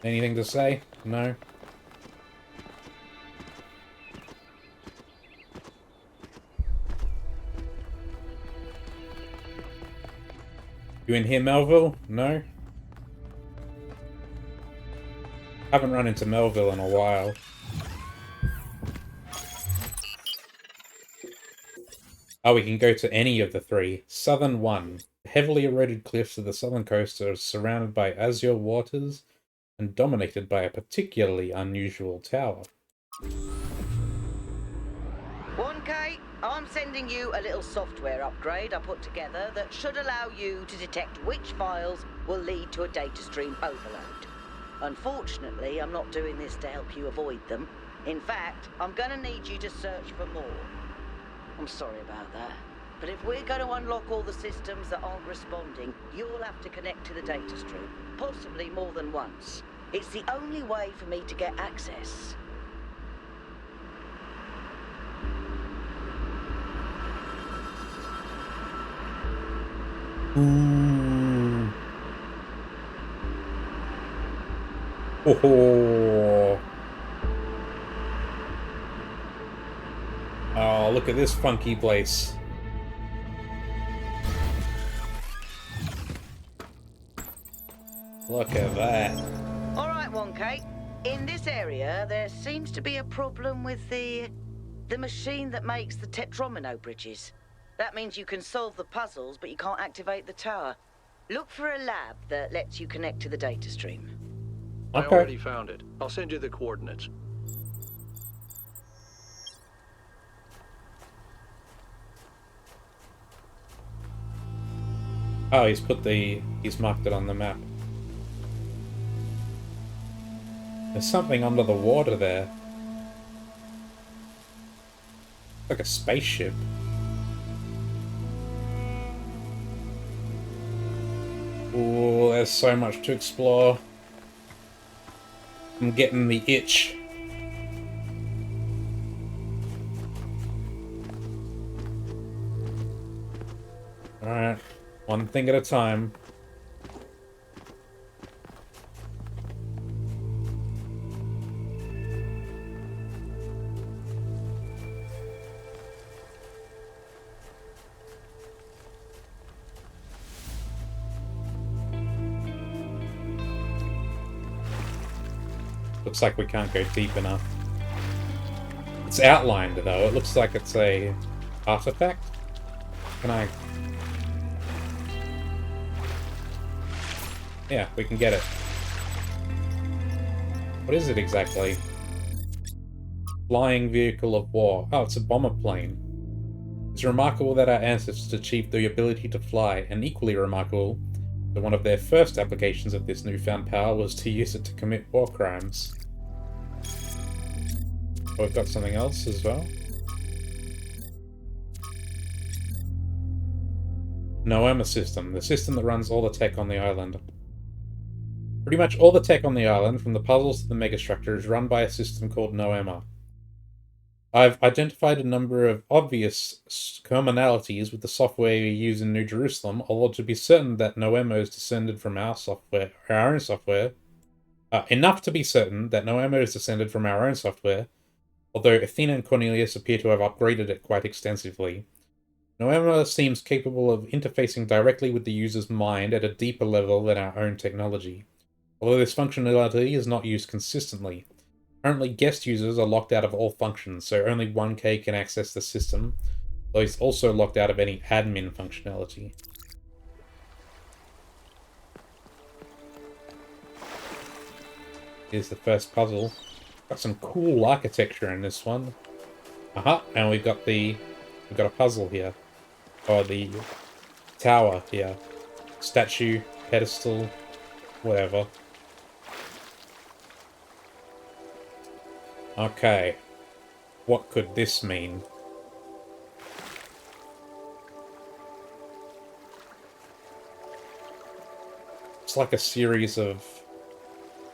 Anything to say? No? You in here, Melville? No? Haven't run into Melville in a while. Oh, we can go to any of the three. Southern 1. The heavily eroded cliffs of the southern coast are surrounded by azure waters and dominated by a particularly unusual tower. 1K, I'm sending you a little software upgrade I put together that should allow you to detect which files will lead to a data stream overload. Unfortunately, I'm not doing this to help you avoid them. In fact, I'm gonna need you to search for more. I'm sorry about that. But if we're going to unlock all the systems that aren't responding, you'll have to connect to the data stream. Possibly more than once. It's the only way for me to get access. Ooh. Oh. Oh, look at this funky place. Look at that. All right, 1K. In this area, there seems to be a problem with the machine that makes the tetromino bridges. That means you can solve the puzzles, but you can't activate the tower. Look for a lab that lets you connect to the data stream. I already found it. I'll send you the coordinates. Oh, he's marked it on the map. There's something under the water there. Like a spaceship. Ooh, there's so much to explore. I'm getting the itch. Alright, one thing at a time. Looks like we can't go deep enough. It's outlined, though. It looks like it's a artifact. Can I... Yeah, we can get it. What is it exactly? Flying vehicle of war. Oh, it's a bomber plane. It's remarkable that our ancestors achieved the ability to fly, and equally remarkable that one of their first applications of this newfound power was to use it to commit war crimes. Oh, we've got something else as well. Noema system, the system that runs all the tech on the island. Pretty much all the tech on the island, from the puzzles to the megastructure, is run by a system called Noema. I've identified a number of obvious commonalities with the software we use in New Jerusalem, although to be certain that Noema is descended from our software, our own software. Enough to be certain that Noema is descended from our own software, although Athena and Cornelius appear to have upgraded it quite extensively. Noema seems capable of interfacing directly with the user's mind at a deeper level than our own technology, although this functionality is not used consistently. Currently, guest users are locked out of all functions, so only 1K can access the system, though he's also locked out of any admin functionality. Here's the first puzzle. Got some cool architecture in this one. Aha, and we've got a puzzle here. Or the tower here. Statue, pedestal, whatever. Okay. What could this mean? It's like a series of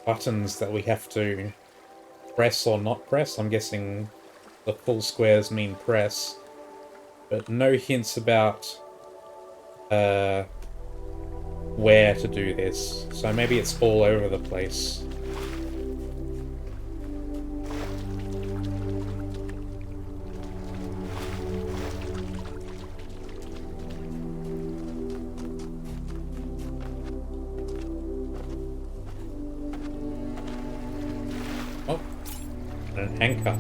buttons that we have to press or not press. I'm guessing the full squares mean press. But no hints about where to do this. So maybe it's all over the place. Oh, an anchor.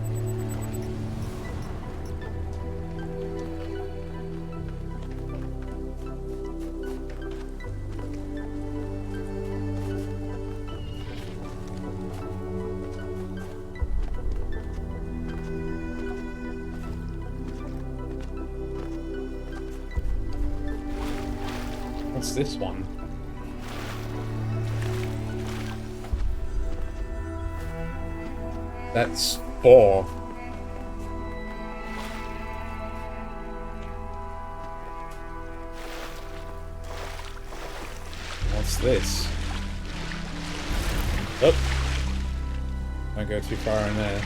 What's this one? That's 4. What's this? Oh! Don't go too far in there.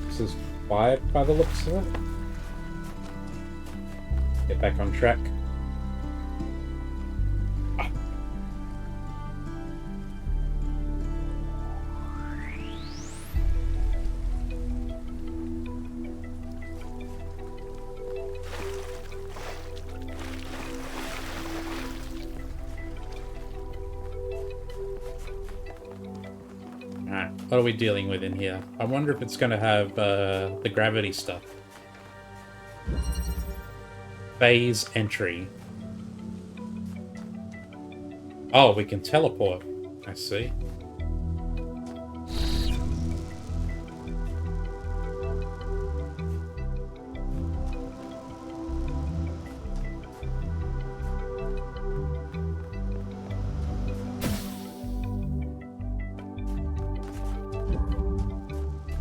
This is 5 by the looks of it. Get back on track. Alright, what are we dealing with in here? I wonder if it's going to have the gravity stuff. Phase entry. Oh, we can teleport. I see.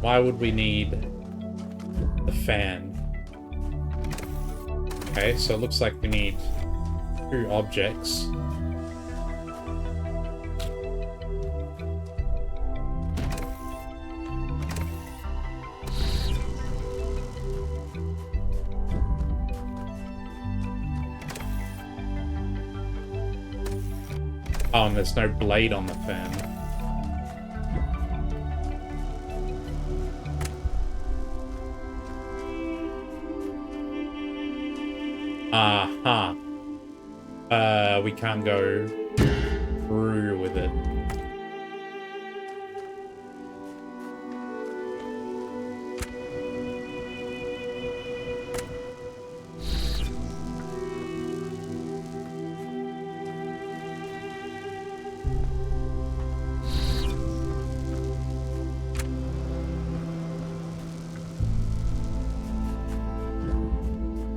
Why would we need the fan? Okay, so it looks like we need 2 objects. Oh, and there's no blade on the fan. Aha. We can't go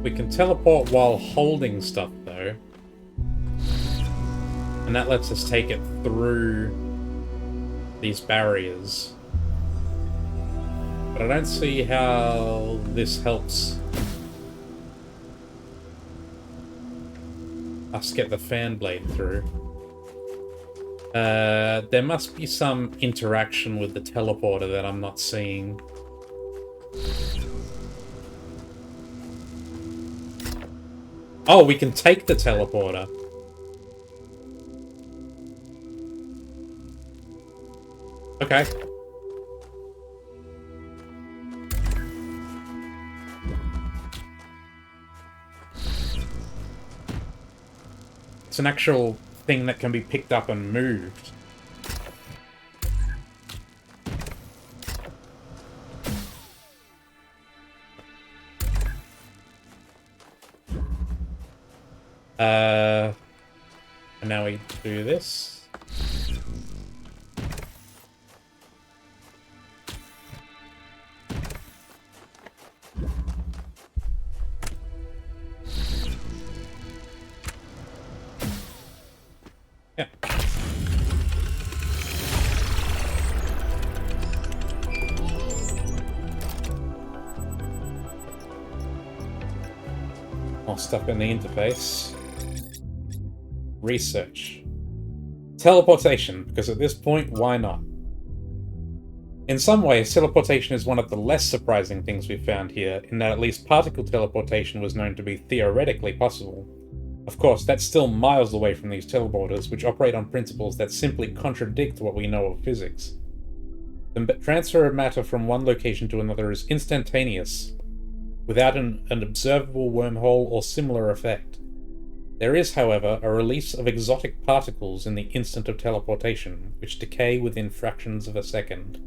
We can teleport while holding stuff, though. And that lets us take it through these barriers. But I don't see how this helps us get the fan blade through. There must be some interaction with the teleporter that I'm not seeing. Oh, we can take the teleporter. Okay. It's an actual thing that can be picked up and moved. And now we do this. Yeah. More stuff in the interface. Research. Teleportation, because at this point, why not? In some ways, teleportation is one of the less surprising things we've found here, in that at least particle teleportation was known to be theoretically possible. Of course, that's still miles away from these teleporters, which operate on principles that simply contradict what we know of physics. The transfer of matter from one location to another is instantaneous, without an observable wormhole or similar effect. There is, however, a release of exotic particles in the instant of teleportation, which decay within fractions of a second.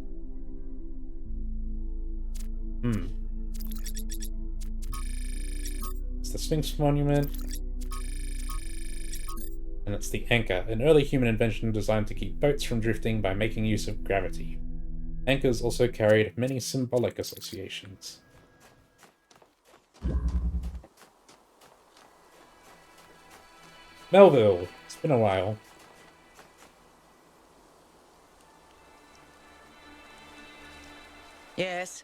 It's the Sphinx Monument. And it's the anchor, an early human invention designed to keep boats from drifting by making use of gravity. Anchors also carried many symbolic associations. Melville, it's been a while. Yes?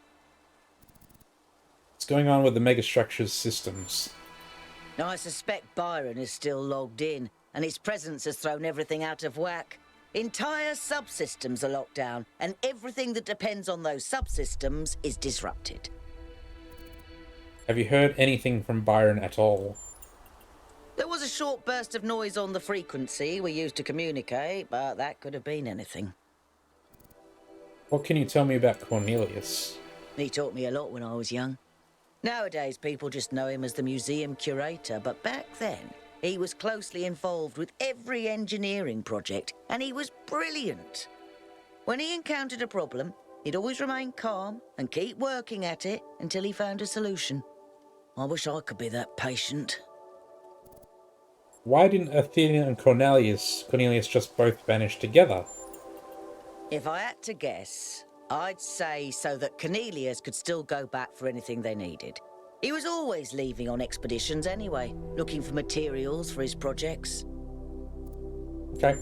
What's going on with the Megastructure's systems? I suspect Byron is still logged in, and his presence has thrown everything out of whack. Entire subsystems are locked down, and everything that depends on those subsystems is disrupted. Have you heard anything from Byron at all? There was a short burst of noise on the frequency we used to communicate, but that could have been anything. What can you tell me about Cornelius? He taught me a lot when I was young. Nowadays, people just know him as the museum curator, but back then, he was closely involved with every engineering project, and he was brilliant. When he encountered a problem, he'd always remain calm and keep working at it until he found a solution. I wish I could be that patient. Why didn't Athena and Cornelius just both vanish together? If I had to guess, I'd say so that Cornelius could still go back for anything they needed. He was always leaving on expeditions anyway, looking for materials for his projects. Okay.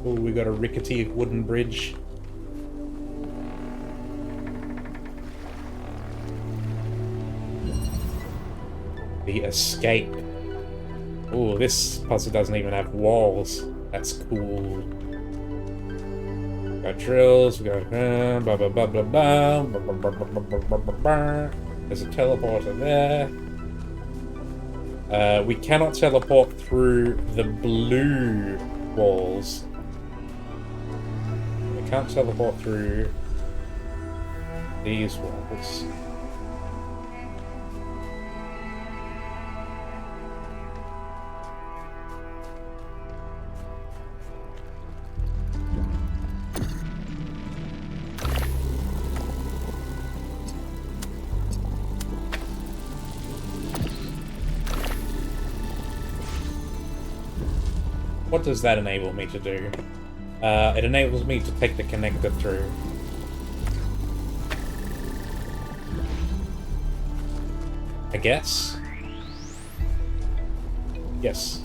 Oh, we got a rickety wooden bridge. The escape. Oh, this puzzle doesn't even have walls. That's cool. We got drills, we got blah blah blah blah blah blah blah blah blah blah blah blah. There's a teleporter there. We cannot teleport through the blue walls. We can't teleport through these walls. What does that enable me to do? It enables me to take the connector through. I guess? Yes.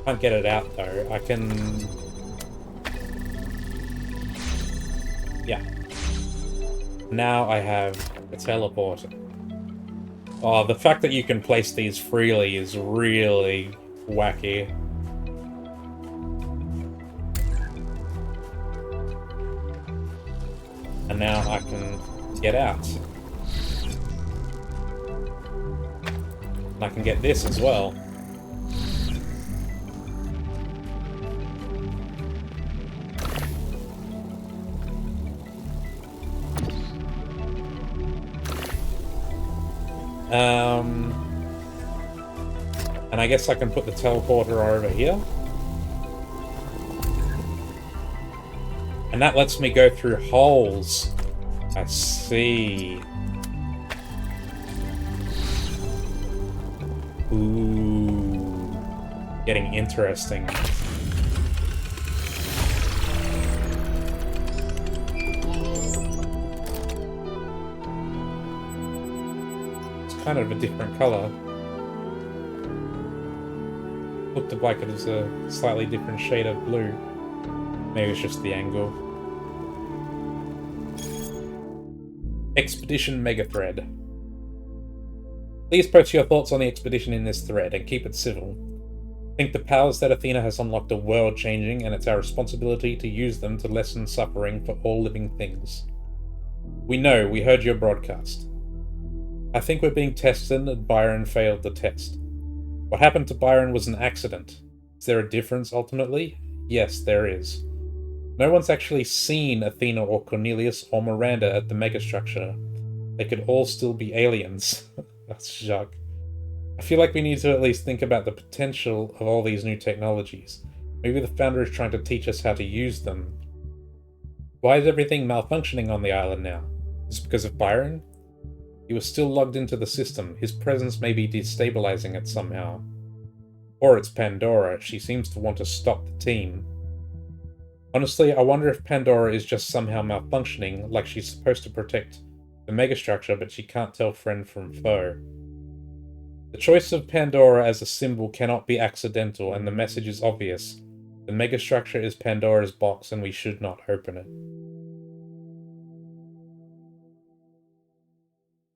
Can't get it out though. I can... Yeah. Now I have a teleporter. Oh, the fact that you can place these freely is really wacky. And now I can get out. And I can get this as well. And I guess I can put the teleporter over here. And that lets me go through holes. I see. Ooh. Getting interesting. It's kind of a different color. Looked like it was a slightly different shade of blue. Maybe it's just the angle. Expedition Mega Thread. Please post your thoughts on the expedition in this thread, and keep it civil. I think the powers that Athena has unlocked are world-changing, and it's our responsibility to use them to lessen suffering for all living things. We know, we heard your broadcast. I think we're being tested, and Byron failed the test. What happened to Byron was an accident. Is there a difference, ultimately? Yes, there is. No one's actually seen Athena or Cornelius or Miranda at the Megastructure. They could all still be aliens. That's shock. I feel like we need to at least think about the potential of all these new technologies. Maybe the Founder is trying to teach us how to use them. Why is everything malfunctioning on the island now? Is it because of Byron? He was still logged into the system. His presence may be destabilizing it somehow. Or it's Pandora. She seems to want to stop the team. Honestly, I wonder if Pandora is just somehow malfunctioning, like she's supposed to protect the Megastructure, but she can't tell friend from foe. The choice of Pandora as a symbol cannot be accidental, and the message is obvious. The Megastructure is Pandora's box, and we should not open it.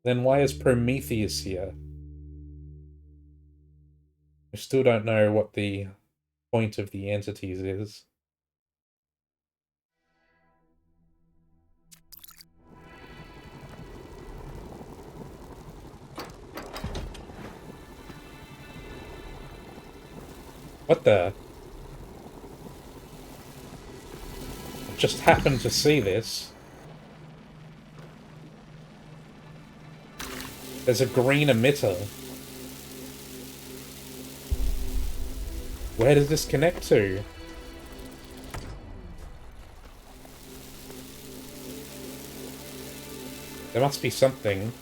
Then why is Prometheus here? I still don't know what the point of the entities is. What the? I just happened to see this. There's a green emitter. Where does this connect to? There must be something.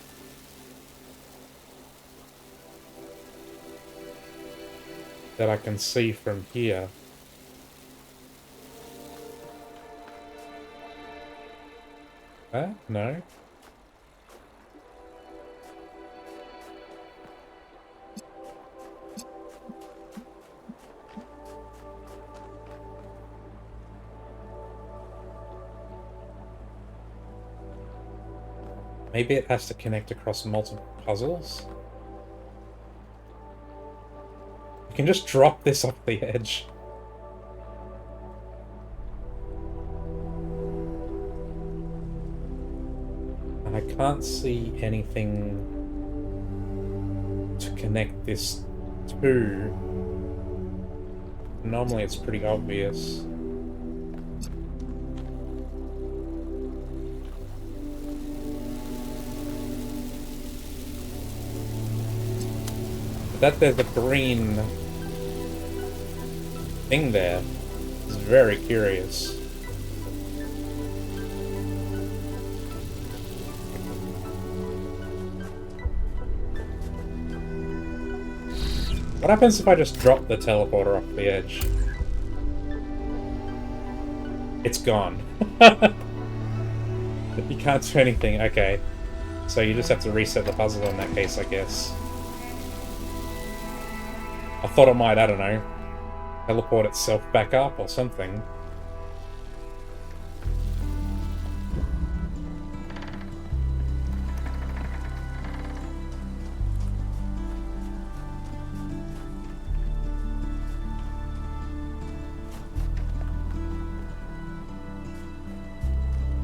That I can see from here. No. Maybe it has to connect across multiple puzzles? You can just drop this off the edge. And I can't see anything to connect this to. Normally it's pretty obvious. That there's a green thing there is very curious. What happens if I just drop the teleporter off the edge? It's gone. You can't do anything. Okay. So you just have to reset the puzzle in that case, I guess. I thought it might, I don't know, teleport itself back up or something.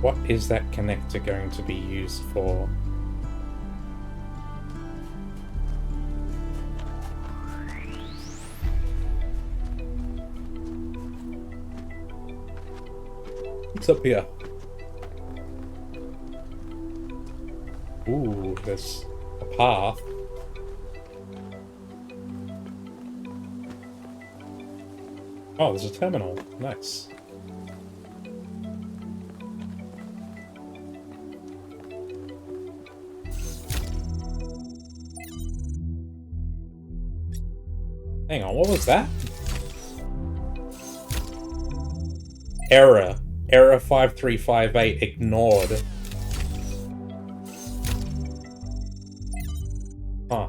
What is that connector going to be used for? What's up here? Ooh, there's a path. Oh, there's a terminal. Nice. Hang on, what was that? Error. Error 5358 ignored. Huh.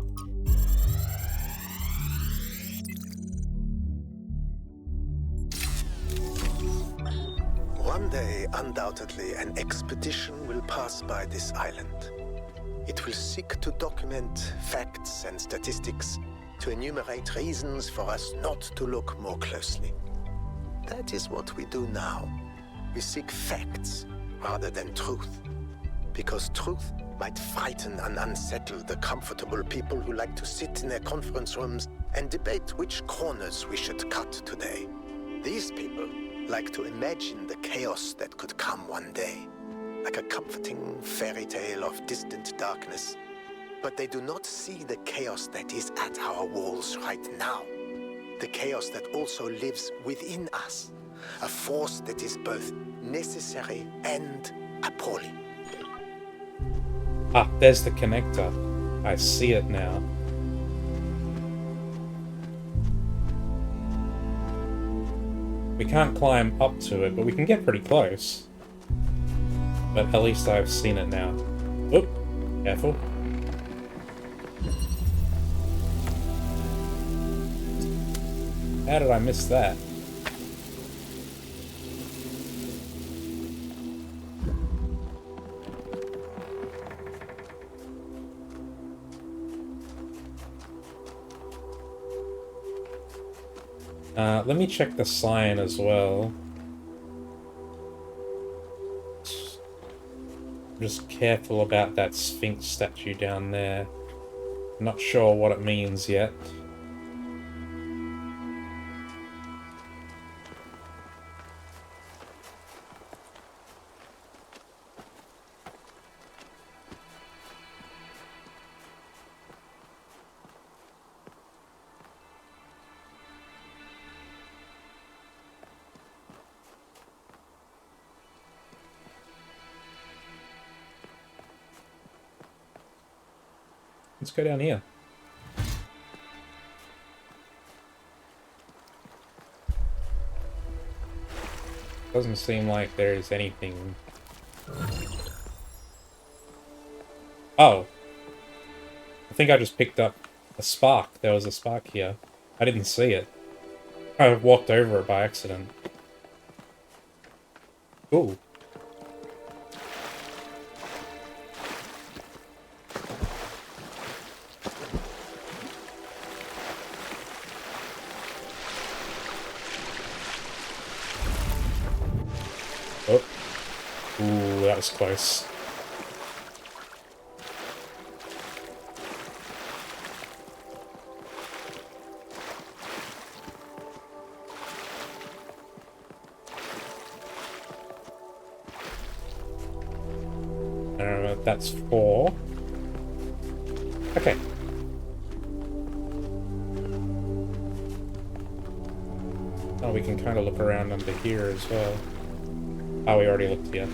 One day, undoubtedly, an expedition will pass by this island. It will seek to document facts and statistics, to enumerate reasons for us not to look more closely. That is what we do now. We seek facts rather than truth, because truth might frighten and unsettle the comfortable people who like to sit in their conference rooms and debate which corners we should cut today. These people like to imagine the chaos that could come one day, like a comforting fairy tale of distant darkness. But they do not see the chaos that is at our walls right now. The chaos that also lives within us. A force that is both necessary and appalling. Ah, there's the connector. I see it now. We can't climb up to it, but we can get pretty close. But at least I've seen it now. Oop, careful. How did I miss that? Let me check the sign as well. Just careful about that Sphinx statue down there. Not sure what it means yet. Let's go down here. Doesn't seem like there's anything. Oh. I think I just picked up a spark. There was a spark here. I didn't see it. I walked over it by accident. Ooh. Oh. Ooh, that was close. I don't know if that's 4. Okay. Oh, we can kind of look around under here as well. Oh, we already looked here.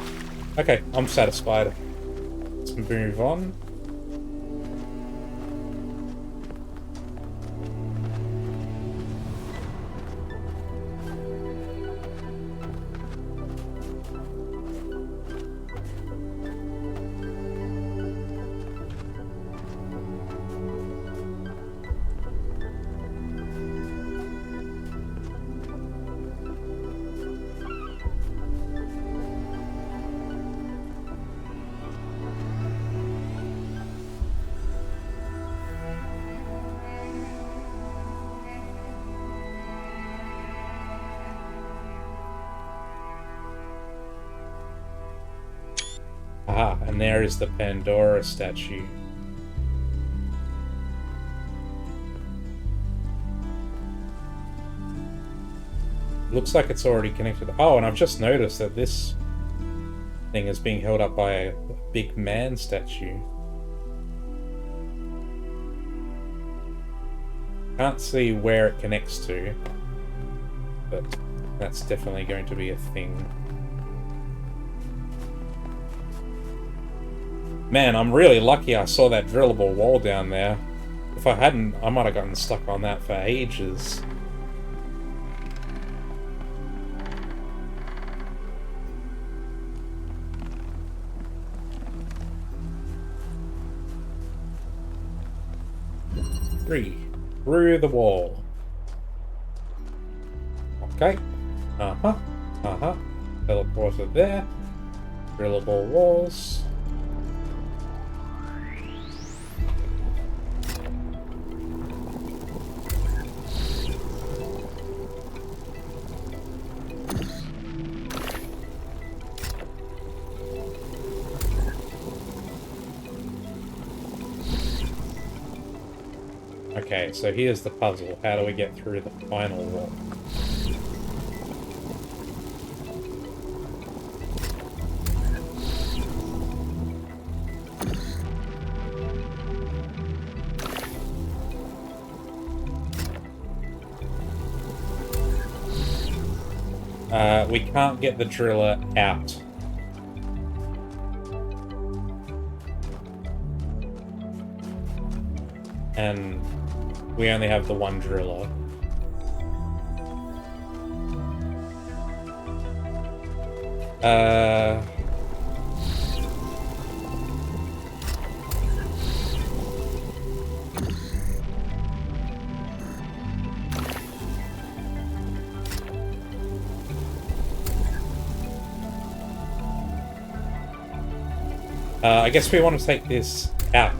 Okay, I'm satisfied. Let's move on. Ah, and there is the Pandora statue. Looks like it's already connected. Oh, and I've just noticed that this thing is being held up by a big man statue. Can't see where it connects to, but that's definitely going to be a thing. Man, I'm really lucky I saw that drillable wall down there. If I hadn't, I might have gotten stuck on that for ages. Through the wall. Okay. Teleporter there. Drillable walls. Okay, so here's the puzzle. How do we get through the final wall? We can't get the driller out. And we only have the one driller. I guess we want to take this out.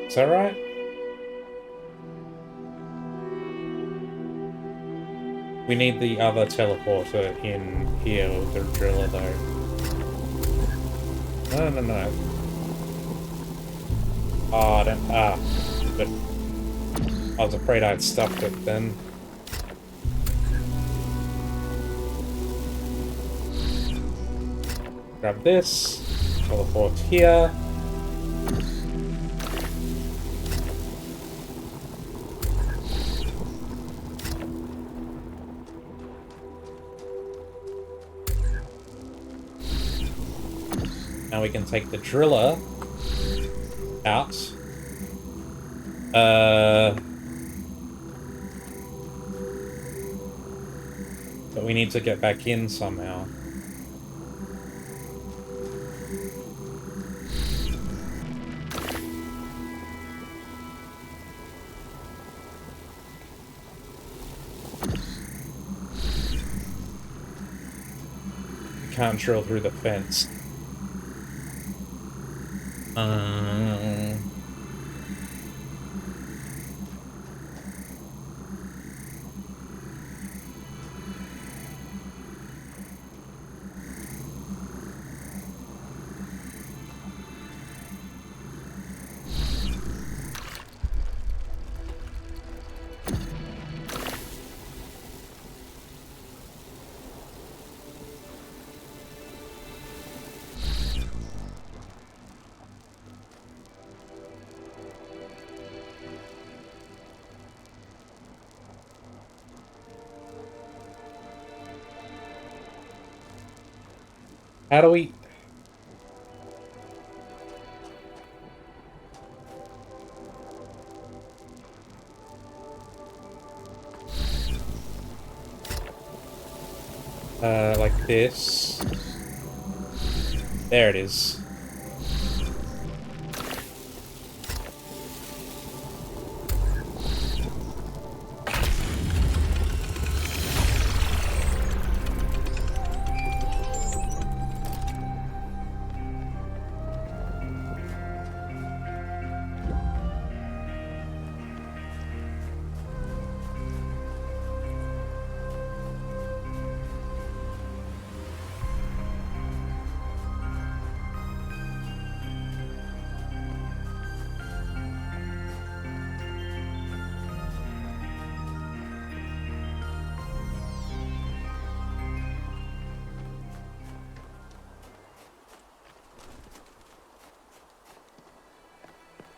Is that right? We need the other teleporter in here with the driller, though. No. Oh, I don't... but... I was afraid I'd stuffed it then. Grab this. Teleport here. Now we can take the driller out. But we need to get back in somehow. Can't drill through the fence. How do we... like this. There it is.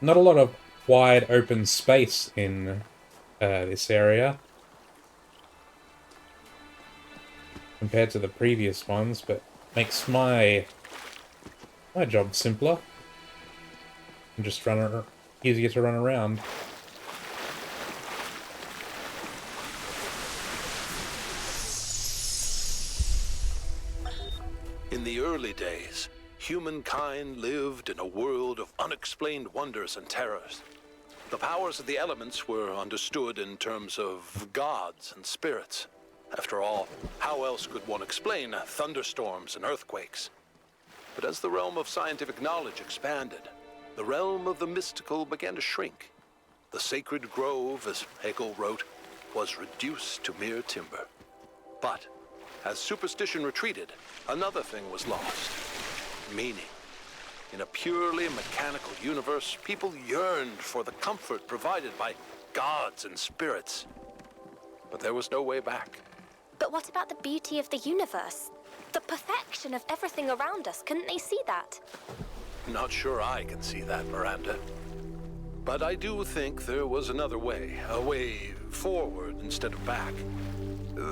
not a lot of wide open space in this area compared to the previous ones, but makes my job simpler and just easier to run around. In the early days, humankind lived in a world of unexplained wonders and terrors. The powers of the elements were understood in terms of gods and spirits. After all, how else could one explain thunderstorms and earthquakes? But as the realm of scientific knowledge expanded, the realm of the mystical began to shrink. The sacred grove, as Hegel wrote, was reduced to mere timber. But as superstition retreated, another thing was lost: meaning. In a purely mechanical universe, people yearned for the comfort provided by gods and spirits. But there was no way back. But what about the beauty of the universe? The perfection of everything around us, couldn't they see that? Not sure I can see that, Miranda. But I do think there was another way, a way forward instead of back.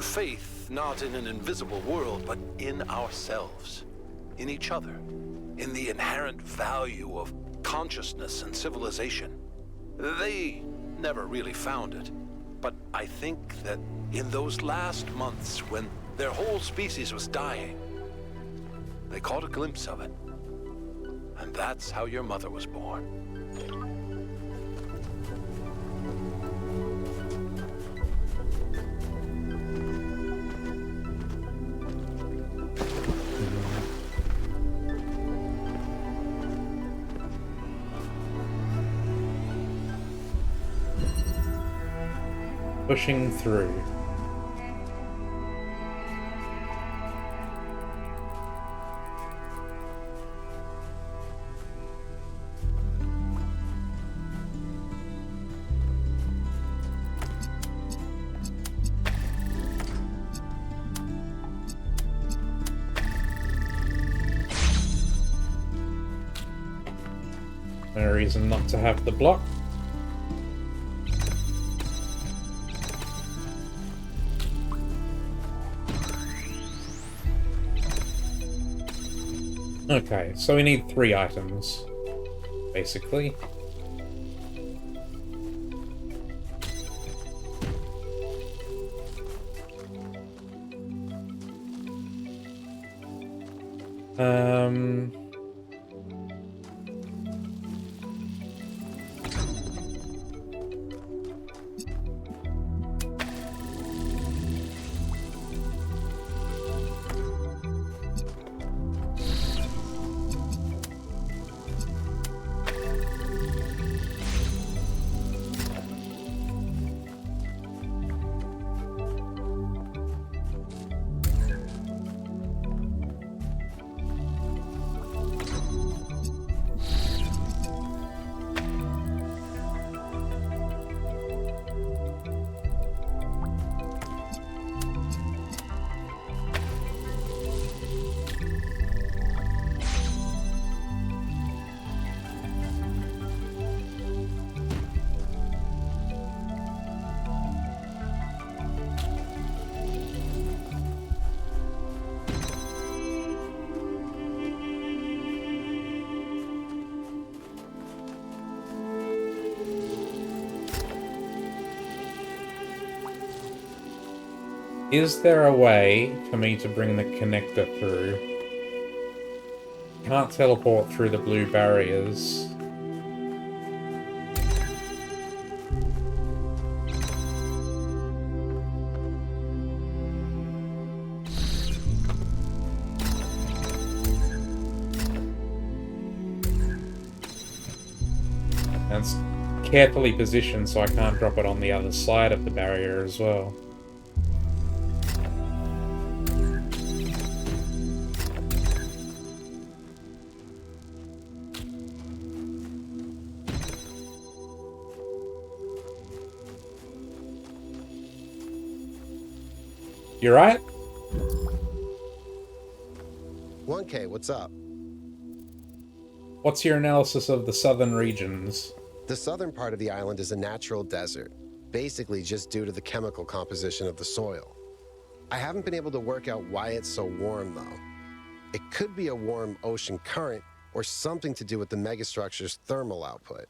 Faith not in an invisible world, but in ourselves, in each other, in the inherent value of consciousness and civilization. They never really found it, but I think that in those last months when their whole species was dying, they caught a glimpse of it. And that's how your mother was born. Pushing through. No reason not to have the block. Okay, so we need 3 items, basically. Is there a way for me to bring the connector through? Can't teleport through the blue barriers. And it's carefully positioned so I can't drop it on the other side of the barrier as well. You right? 1K, what's up? What's your analysis of the southern regions? The southern part of the island is a natural desert, basically just due to the chemical composition of the soil. I haven't been able to work out why it's so warm, though. It could be a warm ocean current or something to do with the megastructure's thermal output.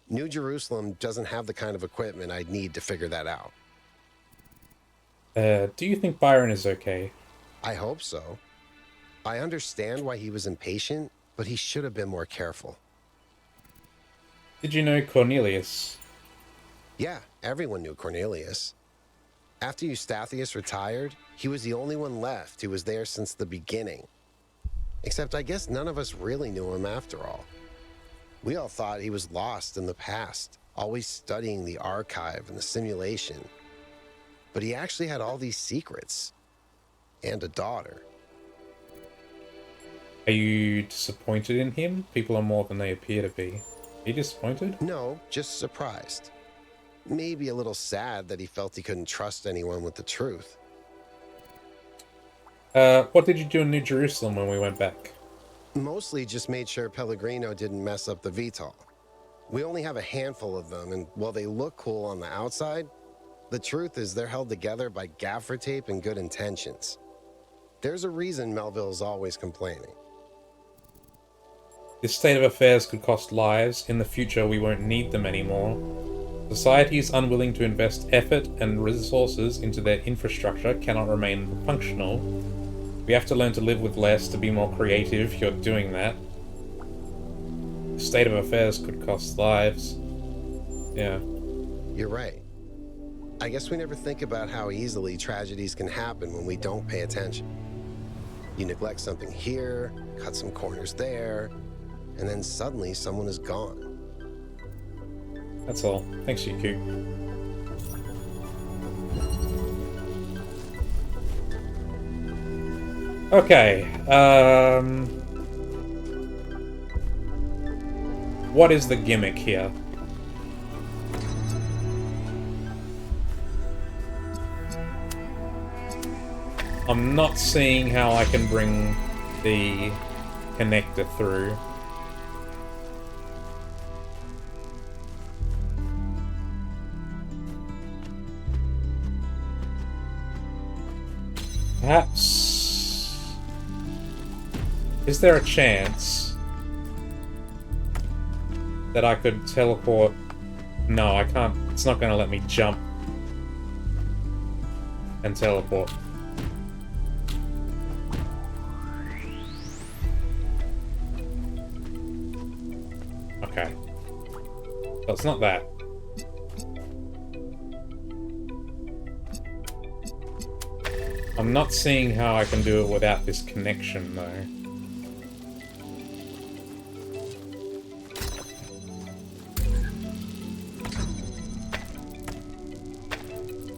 New Jerusalem doesn't have the kind of equipment I'd need to figure that out. Do you think Byron is okay? I hope so. I understand why he was impatient, but he should have been more careful. Did you know Cornelius? Yeah, everyone knew Cornelius. After Eustathius retired, he was the only one left who was there since the beginning. Except I guess none of us really knew him after all. We all thought he was lost in the past, always studying the archive and the simulation. But he actually had all these secrets. And a daughter. Are you disappointed in him? People are more than they appear to be. Are you disappointed? No, just surprised. Maybe a little sad that he felt he couldn't trust anyone with the truth. What did you do in New Jerusalem when we went back? Mostly just made sure Pellegrino didn't mess up the VTOL. We only have a handful of them, and while they look cool on the outside, the truth is they're held together by gaffer tape and good intentions. There's a reason Melville's always complaining. This state of affairs could cost lives. In the future, we won't need them anymore. Society is unwilling to invest effort and resources into their infrastructure cannot remain functional. We have to learn to live with less, to be more creative. You're doing that. The state of affairs could cost lives. Yeah. You're right. I guess we never think about how easily tragedies can happen when we don't pay attention. You neglect something here, cut some corners there, and then suddenly someone is gone. That's all. Thanks, Yuku. Okay, what is the gimmick here? I'm not seeing how I can bring the connector through. Perhaps... Is there a chance that I could teleport? No, I can't. It's not going to let me jump and teleport. Okay. So it's not that. I'm not seeing how I can do it without this connection, though.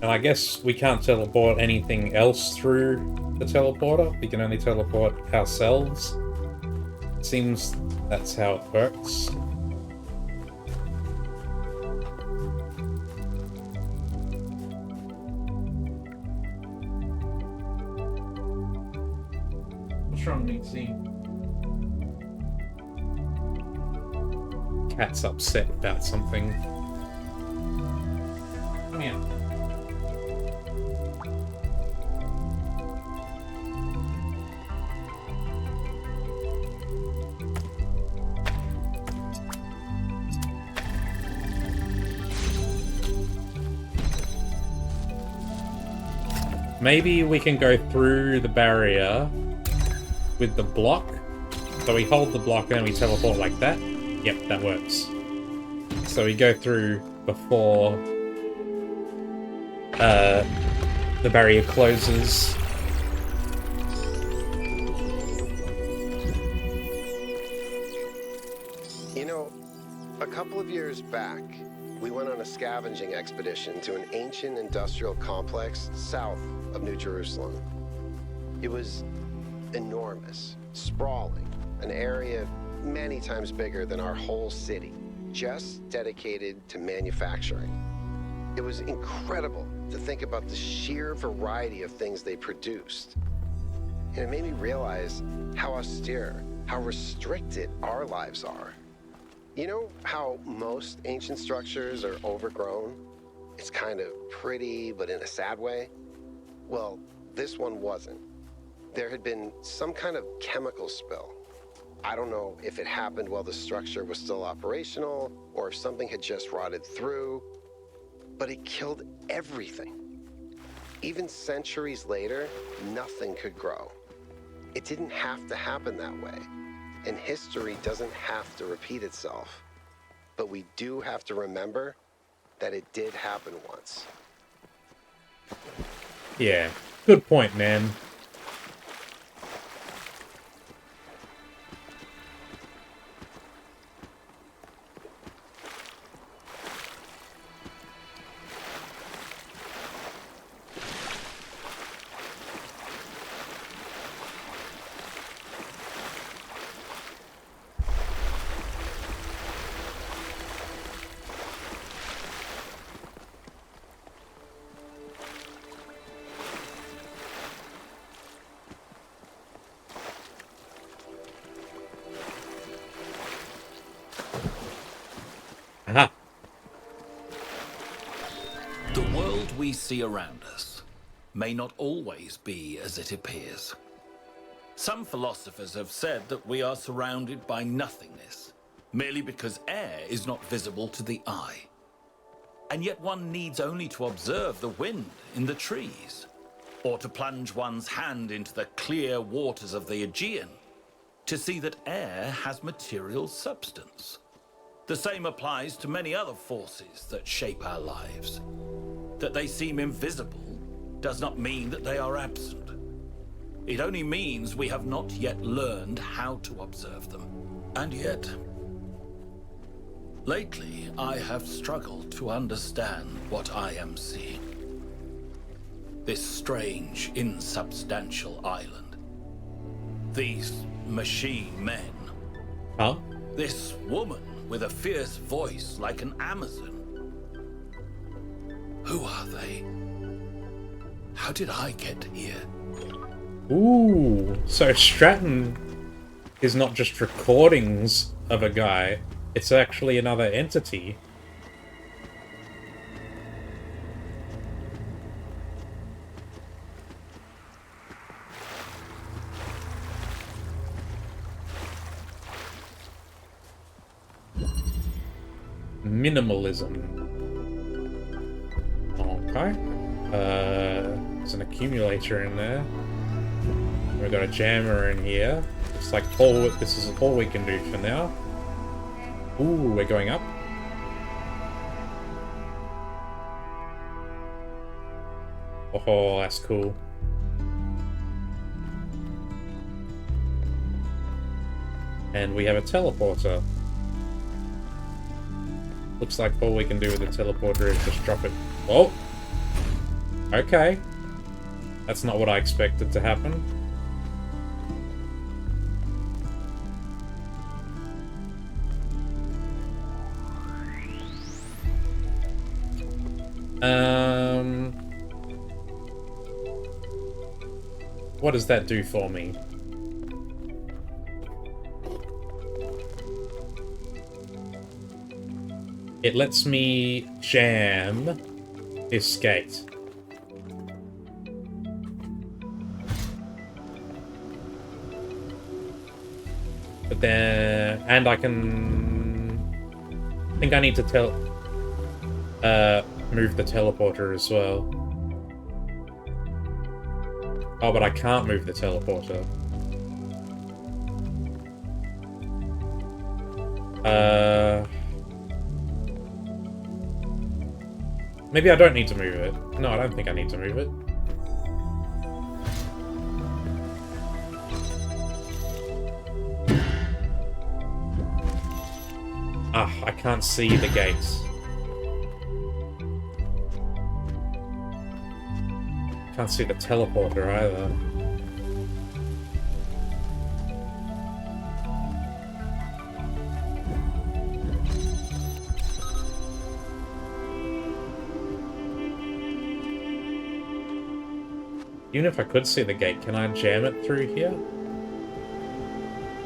And I guess we can't teleport anything else through the teleporter. We can only teleport ourselves. Seems that's how it works. What's wrong, Nixie? Cat's upset about something. Come here. Maybe we can go through the barrier with the block. So we hold the block and then we teleport like that. Yep, that works. So we go through before the barrier closes. You know, a couple of years back, we went on a scavenging expedition to an ancient industrial complex south of New Jerusalem. It was enormous, sprawling, an area many times bigger than our whole city, just dedicated to manufacturing. It was incredible to think about the sheer variety of things they produced. And it made me realize how austere, how restricted our lives are. You know how most ancient structures are overgrown? It's kind of pretty, but in a sad way. Well, this one wasn't. There had been some kind of chemical spill. I don't know if it happened while the structure was still operational, or if something had just rotted through, but it killed everything. Even centuries later, nothing could grow. It didn't have to happen that way, and history doesn't have to repeat itself. But we do have to remember that it did happen once. Yeah, good point, man. Aha. The world we see around us may not always be as it appears. Some philosophers have said that we are surrounded by nothingness, merely because air is not visible to the eye. And yet one needs only to observe the wind in the trees, or to plunge one's hand into the clear waters of the Aegean, to see that air has material substance. The same applies to many other forces that shape our lives. That they seem invisible does not mean that they are absent. It only means we have not yet learned how to observe them. And yet, lately I have struggled to understand what I am seeing. This strange, insubstantial island. These machine men. Huh? This woman with a fierce voice like an Amazon. Who are they? How did I get here? Ooh, so Stratton is not just recordings of a guy, it's actually another entity. Minimalism. Okay. There's an accumulator in there. We've got a jammer in here. It's like this is all we can do for now. Ooh, we're going up. Oh, that's cool. And we have a teleporter. Looks like all we can do with the teleporter is just drop it. Oh! Okay. That's not what I expected to happen. What does that do for me? It lets me jam this gate. But then, and I think I need to move the teleporter as well. Oh, but I can't move the teleporter. Maybe I don't need to move it. No, I don't think I need to move it. Ah, I can't see the gates. Can't see the teleporter either. Even if I could see the gate, can I jam it through here?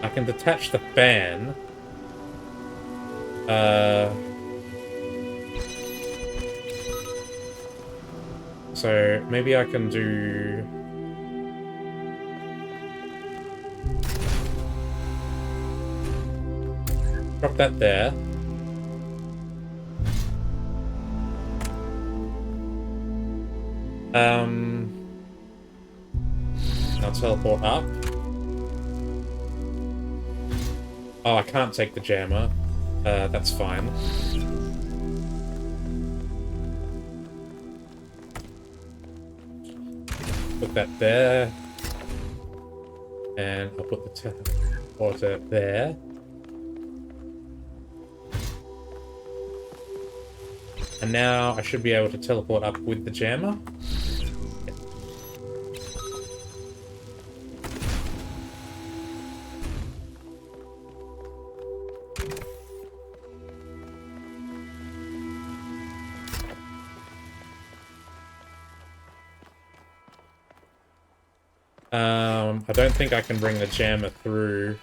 I can detach the fan. So maybe I can do... Drop that there. I'll teleport up. Oh, I can't take the jammer. That's fine. Put that there. And I'll put the teleporter there. And now I should be able to teleport up with the jammer. I don't think I can bring the jammer through.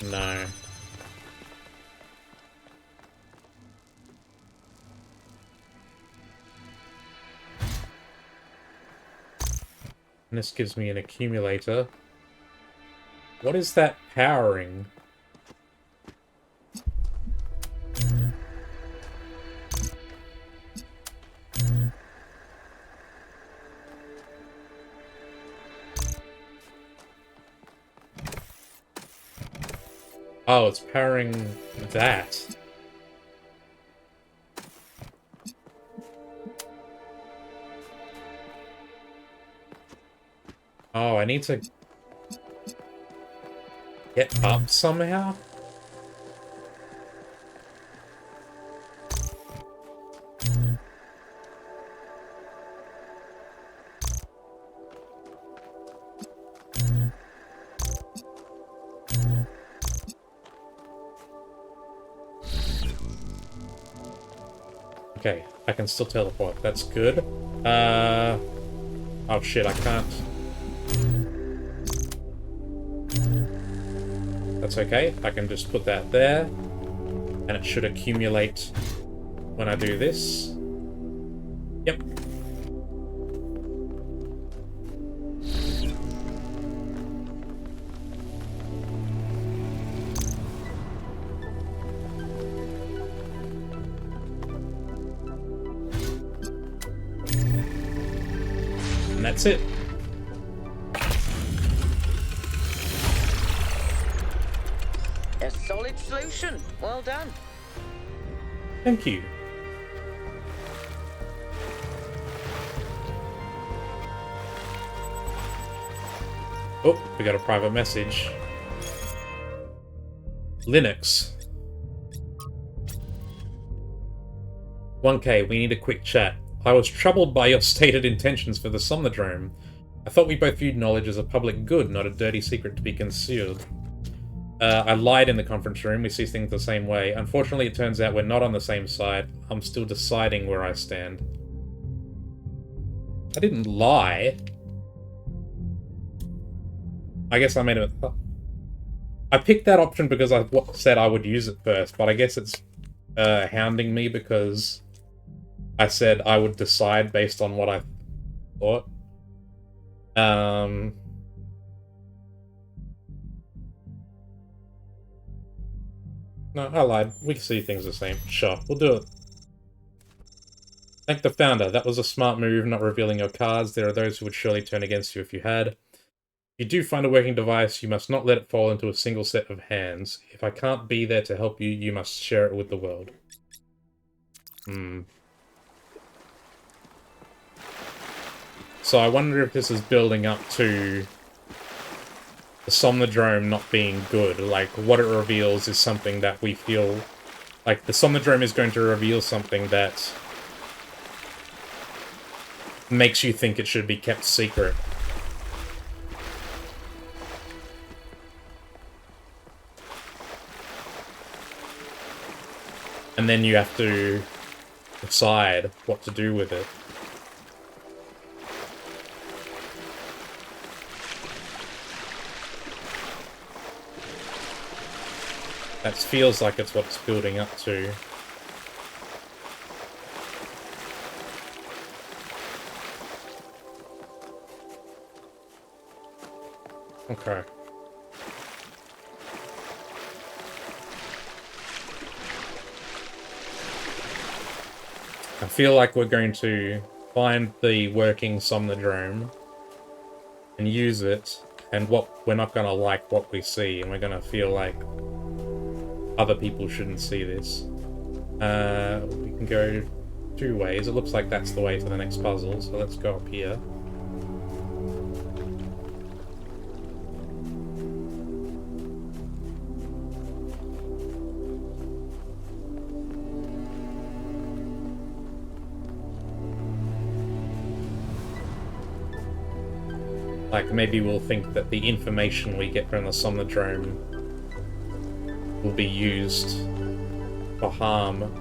No. And this gives me an accumulator. What is that powering? Oh, it's powering that. Oh, I need to get up somehow? Okay, I can still teleport. That's good. Oh shit, I can't. That's okay. I can just put that there. And it should accumulate when I do this. Yep. And that's it. A solid solution. Well done. Thank you. Oh, we got a private message. Linux. 1K, we need a quick chat. I was troubled by your stated intentions for the Somnodrome. I thought we both viewed knowledge as a public good, not a dirty secret to be concealed. I lied in the conference room. We see things the same way. Unfortunately, it turns out we're not on the same side. I'm still deciding where I stand. I didn't lie. I guess I made it... I picked that option because I said I would use it first, but I guess it's hounding me because I said I would decide based on what I thought. No, I lied. We can see things the same. Sure, we'll do it. Thank the founder. That was a smart move, not revealing your cards. There are those who would surely turn against you if you had. If you do find a working device, you must not let it fall into a single set of hands. If I can't be there to help you, you must share it with the world. So I wonder if this is building up to the Somnodrome not being good. Like, what it reveals is something that we feel... Like, the Somnodrome is going to reveal something that makes you think it should be kept secret. And then you have to decide what to do with it. That feels like it's what it's building up to. Okay. I feel like we're going to find the working Somnodrome and use it, and we're not going to like what we see, and we're going to feel like other people shouldn't see this. We can go 2 ways. It looks like that's the way for the next puzzle, so let's go up here. Like, maybe we'll think that the information we get from the Somnodrome will be used for harm.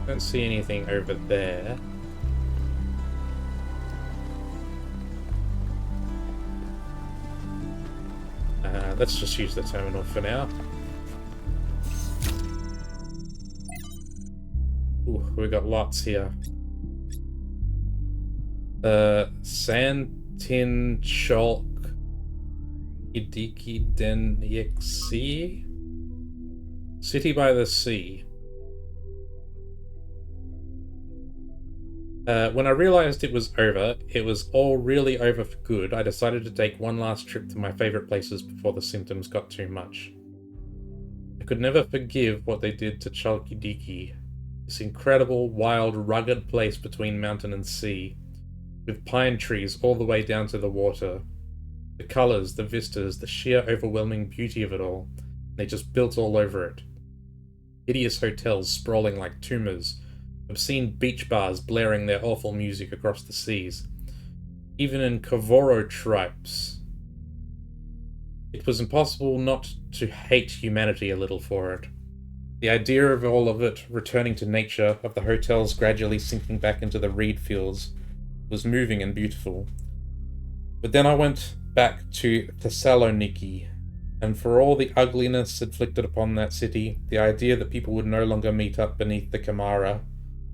Don't see anything over there. Let's just use the terminal for now. Ooh, we got lots here. Santin Chalk Idiki Den Yexi City by the Sea. When I realized it was over, it was all really over for good, I decided to take one last trip to my favorite places before the symptoms got too much. I could never forgive what they did to Chalkidiki, this incredible, wild, rugged place between mountain and sea, with pine trees all the way down to the water. The colors, the vistas, the sheer overwhelming beauty of it all, they just built all over it. Hideous hotels sprawling like tumors, obscene beach bars blaring their awful music across the seas. Even in Kovoro tribes, it was impossible not to hate humanity a little for it. The idea of all of it returning to nature, of the hotels gradually sinking back into the reed fields, was moving and beautiful. But then I went back to Thessaloniki, and for all the ugliness inflicted upon that city, the idea that people would no longer meet up beneath the Camara,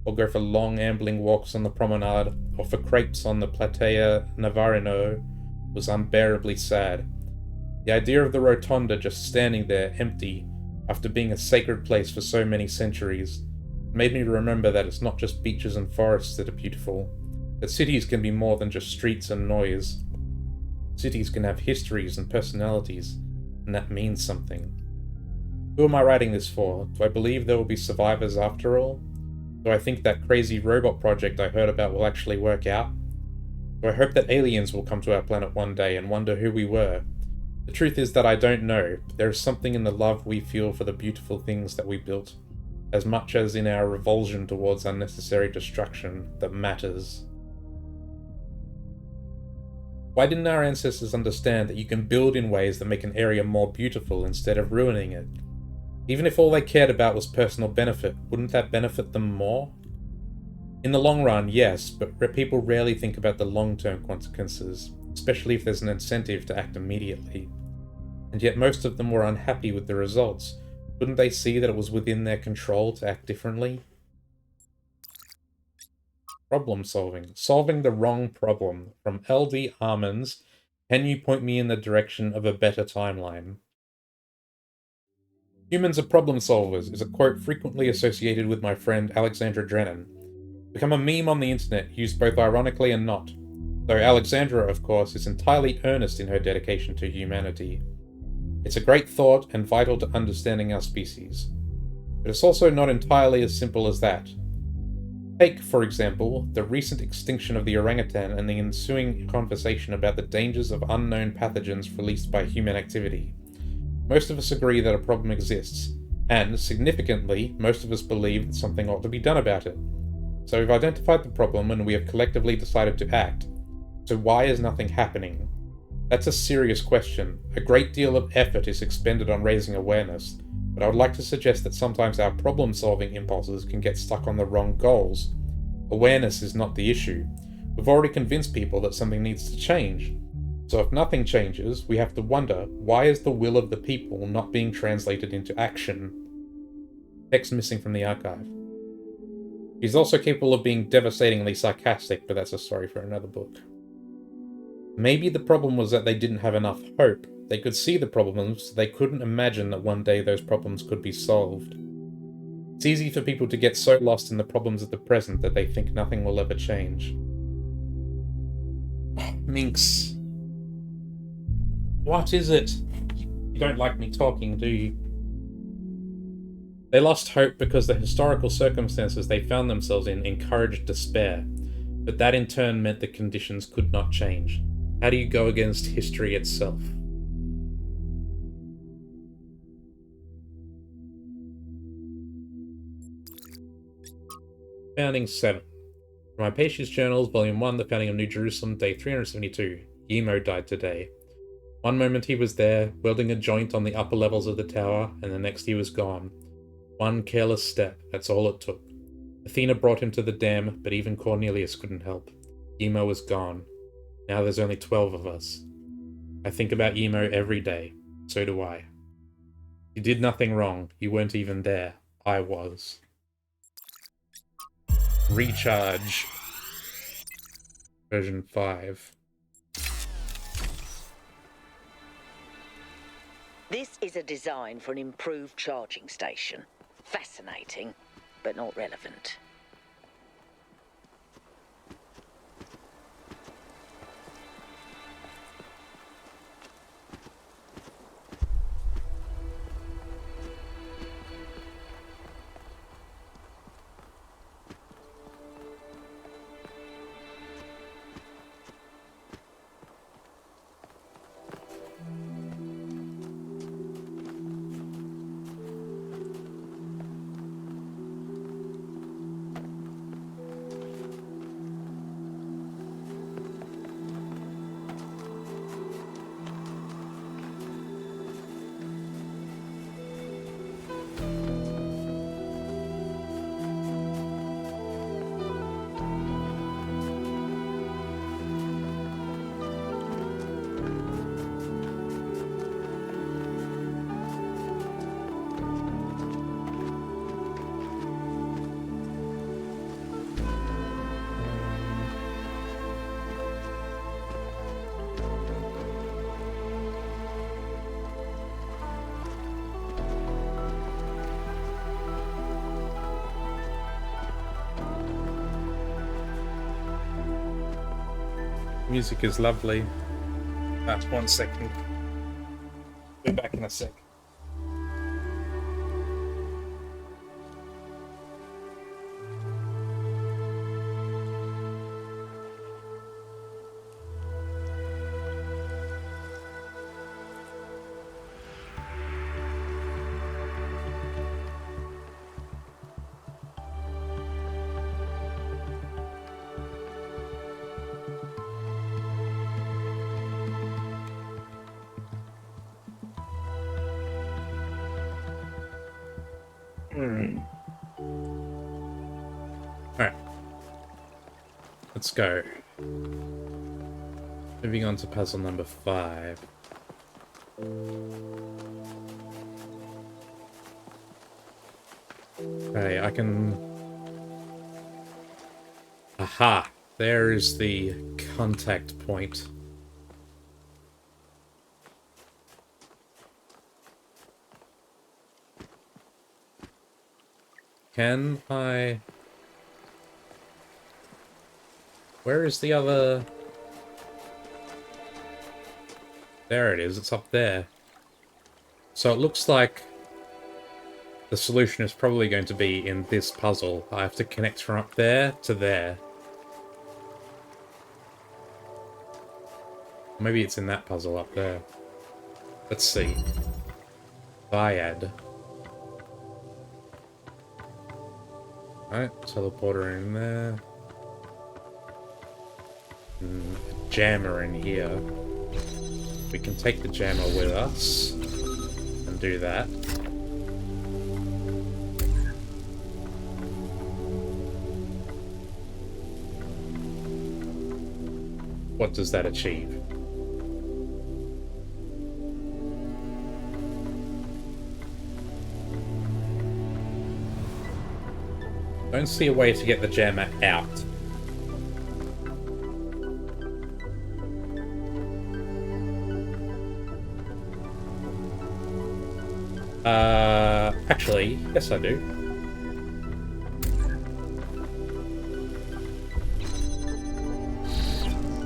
or go for long ambling walks on the promenade, or for crepes on the Platea Navarino, was unbearably sad. The idea of the Rotonda just standing there, empty, after being a sacred place for so many centuries, made me remember that it's not just beaches and forests that are beautiful, that cities can be more than just streets and noise. Cities can have histories and personalities, and that means something. Who am I writing this for? Do I believe there will be survivors after all? Do I think that crazy robot project I heard about will actually work out? Do I hope that aliens will come to our planet one day and wonder who we were? The truth is that I don't know, but there is something in the love we feel for the beautiful things that we built, as much as in our revulsion towards unnecessary destruction, that matters. Why didn't our ancestors understand that you can build in ways that make an area more beautiful instead of ruining it? Even if all they cared about was personal benefit, wouldn't that benefit them more? In the long run, yes, but people rarely think about the long-term consequences, especially if there's an incentive to act immediately. And yet most of them were unhappy with the results. Couldn't they see that it was within their control to act differently? Problem solving. Solving the wrong problem. From LD Armans, can you point me in the direction of a better timeline? Humans are problem solvers is a quote frequently associated with my friend Alexandra Drennan. Become a meme on the internet, used both ironically and not. Though Alexandra, of course, is entirely earnest in her dedication to humanity. It's a great thought and vital to understanding our species. But it's also not entirely as simple as that. Take, for example, the recent extinction of the orangutan and the ensuing conversation about the dangers of unknown pathogens released by human activity. Most of us agree that a problem exists, And, significantly, most of us believe that something ought to be done about it. So we've identified the problem and we have collectively decided to act. So why is nothing happening? That's a serious question. A great deal of effort is expended on raising awareness, but I would like to suggest that sometimes our problem-solving impulses can get stuck on the wrong goals. Awareness is not the issue. We've already convinced people that something needs to change. So if nothing changes, we have to wonder, why is the will of the people not being translated into action? Text missing from the archive. He's also capable of being devastatingly sarcastic, but that's a story for another book. Maybe the problem was that they didn't have enough hope. They could see the problems, they couldn't imagine that one day those problems could be solved. It's easy for people to get so lost in the problems of the present that they think nothing will ever change. Minx. What is it? You don't like me talking, do you? They lost hope because the historical circumstances they found themselves in encouraged despair, but that in turn meant the conditions could not change. How do you go against history itself? Founding 7. From my Patience Journals, Volume 1, The Founding of New Jerusalem, Day 372. Yemo died today. One moment he was there, welding a joint on the upper levels of the tower, and the next he was gone. One careless step, that's all it took. Athena brought him to the dam, but even Cornelius couldn't help. Yemo was gone. Now there's only 12 of us. I think about Yemo every day. So do I. You did nothing wrong. You weren't even there. I was. Recharge. Version 5. This is a design for an improved charging station. Fascinating, but not relevant. Music is lovely. That's 1 second. Be back in a sec. Alright. Let's go. Moving on to puzzle number 5. Okay, I can... Aha! There is the contact point. Can I... Where is the other... There it is, it's up there. So it looks like the solution is probably going to be in this puzzle. I have to connect from up there to there. Maybe it's in that puzzle up there. Let's see. Viad. Alright, teleporter in there. Jammer in here. We can take the jammer with us and do that. What does that achieve? Don't see a way to get the jammer out. Actually, yes I do.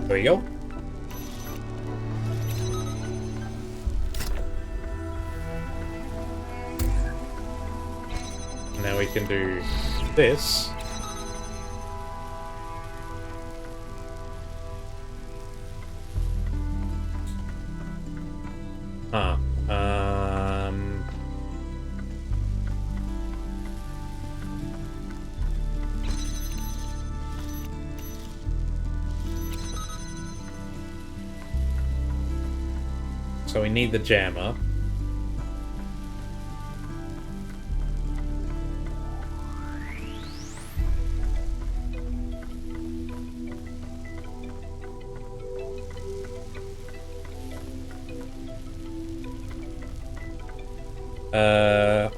There we go. Now we can do this. Huh. So we need the jammer.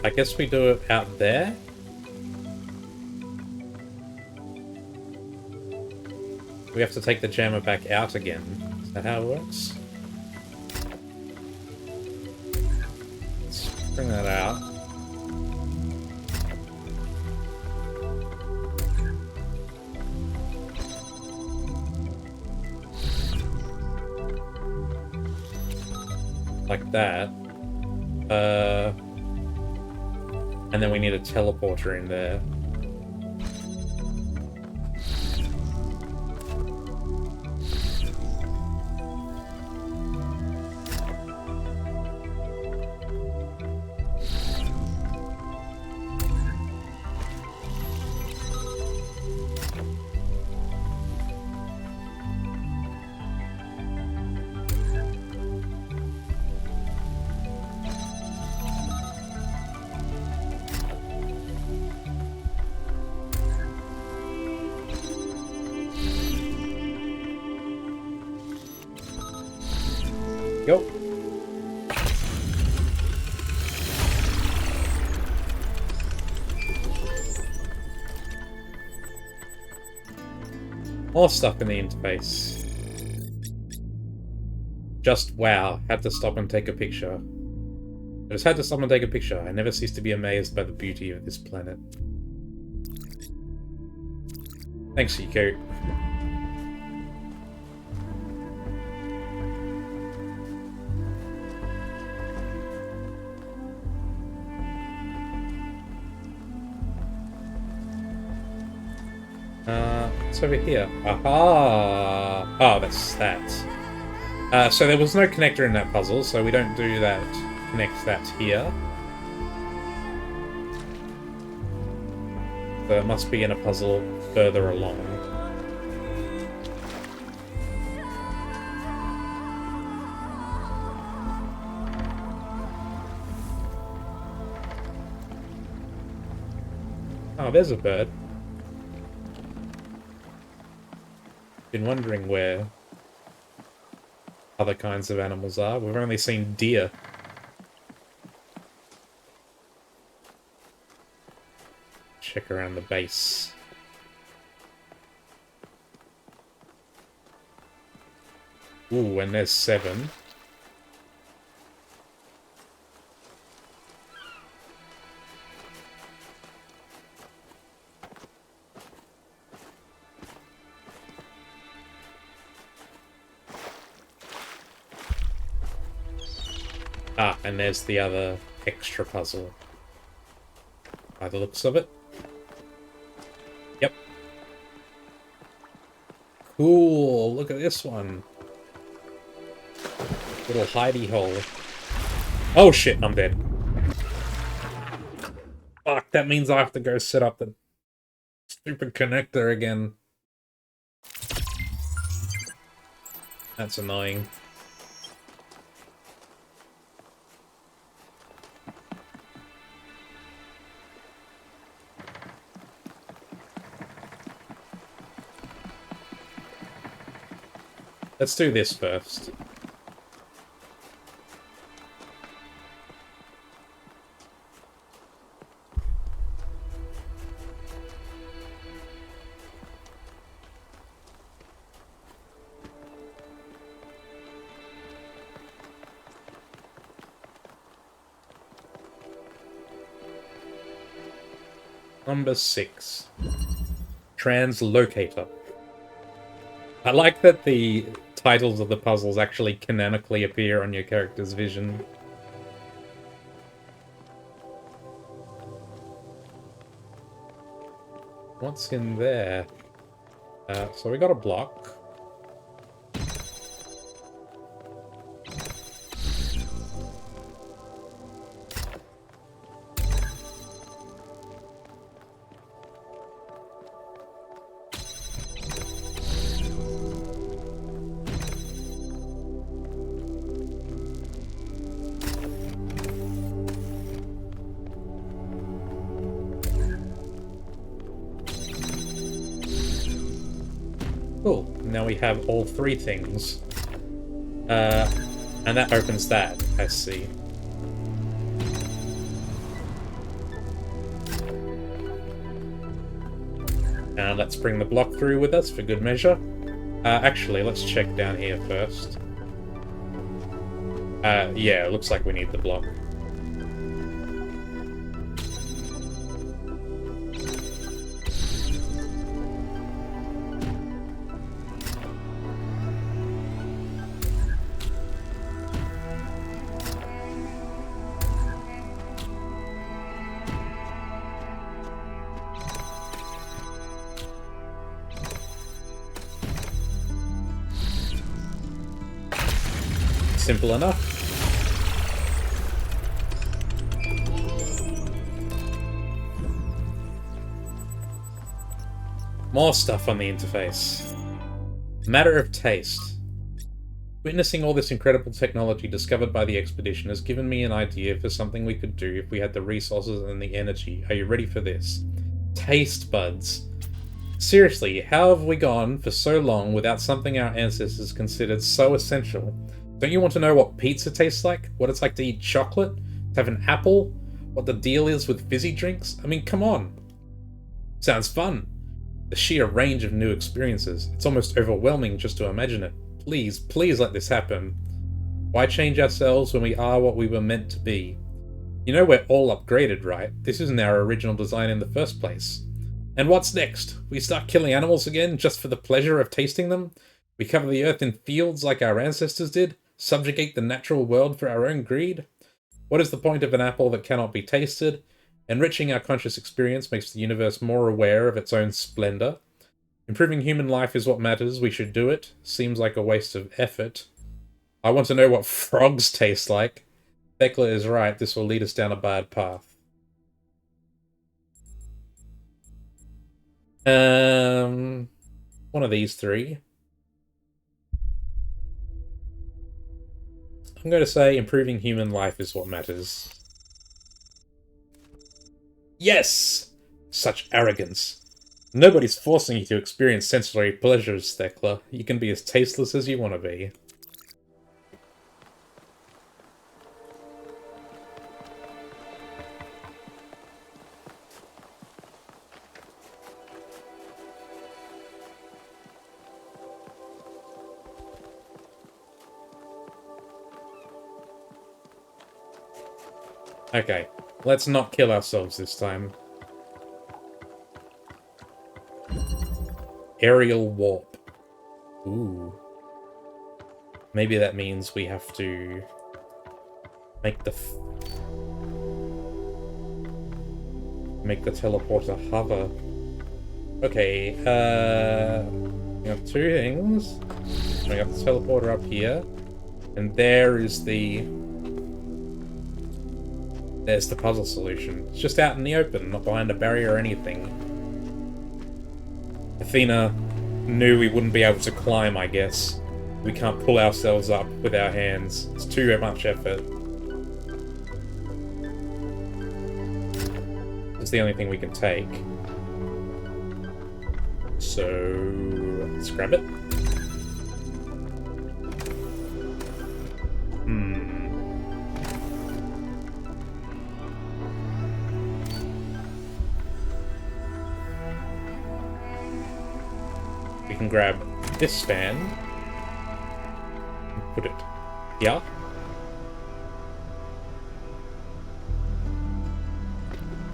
I guess we do it out there. We have to take the jammer back out again. Is that how it works? Let's bring that out. Like that. And then we need a teleporter in there. Go. More stuff in the interface. Just wow, had to stop and take a picture. I just had to stop and take a picture. I never cease to be amazed by the beauty of this planet. Thanks, Yiko. It's over here. Aha! Oh, that's that. So there was no connector in that puzzle, so we don't do that. Connect that here. So it must be in a puzzle further along. Oh, there's a bird. Been wondering where other kinds of animals are. We've only seen deer. Check around the base. Ooh, and there's 7. Ah, and there's the other extra puzzle. By the looks of it. Yep. Cool, look at this one. Little hidey hole. Oh shit, I'm dead. Fuck, that means I have to go set up the Stupid connector again. That's annoying. Let's do this first. Number 6. Translocator. I like that the titles of the puzzles actually canonically appear on your character's vision. What's in there? So we got a block. Cool. Now we have all 3 things. And that opens that, I see. And let's bring the block through with us for good measure. Actually, let's check down here first. Yeah, it looks like we need the block. Simple enough. More stuff on the interface. Matter of taste. Witnessing all this incredible technology discovered by the expedition has given me an idea for something we could do if we had the resources and the energy. Are you ready for this? Taste buds. Seriously, how have we gone for so long without something our ancestors considered so essential? Don't you want to know what pizza tastes like? What it's like to eat chocolate? To have an apple? What the deal is with fizzy drinks? I mean, come on. Sounds fun. The sheer range of new experiences. It's almost overwhelming just to imagine it. Please, please let this happen. Why change ourselves when we are what we were meant to be? You know we're all upgraded, right? This isn't our original design in the first place. And what's next? We start killing animals again just for the pleasure of tasting them? We cover the earth in fields like our ancestors did? Subjugate the natural world for our own greed? What is the point of an apple that cannot be tasted? Enriching our conscious experience makes the universe more aware of its own splendor. Improving human life is what matters, we should do it. Seems like a waste of effort. I want to know what frogs taste like. Thekla is right, this will lead us down a bad path. One of these 3. I'm going to say improving human life is what matters. Yes! Such arrogance. Nobody's forcing you to experience sensory pleasures, Thekla. You can be as tasteless as you want to be. Okay, let's not kill ourselves this time. Aerial warp. Ooh. Maybe that means we have to make the teleporter hover. Okay, we have 2 things. We got the teleporter up here, and there's the puzzle solution. It's just out in the open, not behind a barrier or anything. Athena knew we wouldn't be able to climb, I guess. We can't pull ourselves up with our hands. It's too much effort. It's the only thing we can take. So let's grab it. We can grab this span and put it here.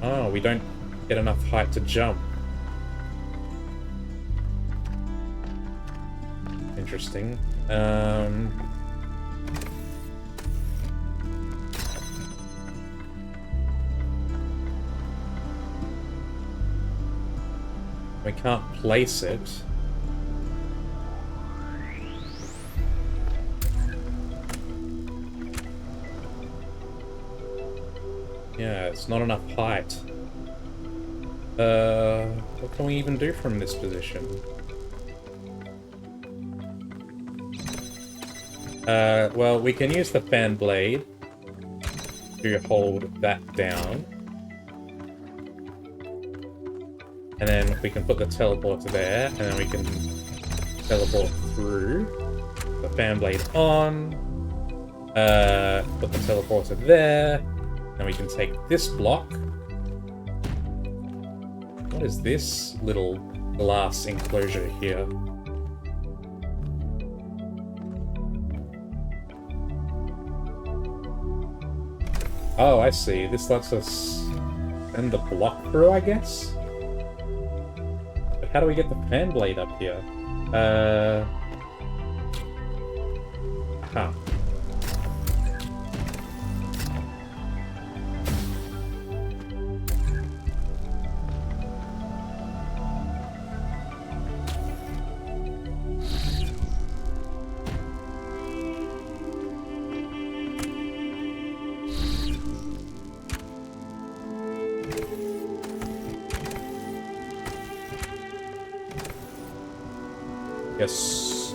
Oh, we don't get enough height to jump. Interesting. We can't place it. Yeah, it's not enough height. What can we even do from this position? Well, we can use the fan blade to hold that down. And then we can put the teleporter there, and then we can teleport through. The fan blade on. Put the teleporter there. And we can take this block. What is this little glass enclosure here? Oh, I see. This lets us send the block through, I guess? But how do we get the fan blade up here? Huh. Yes.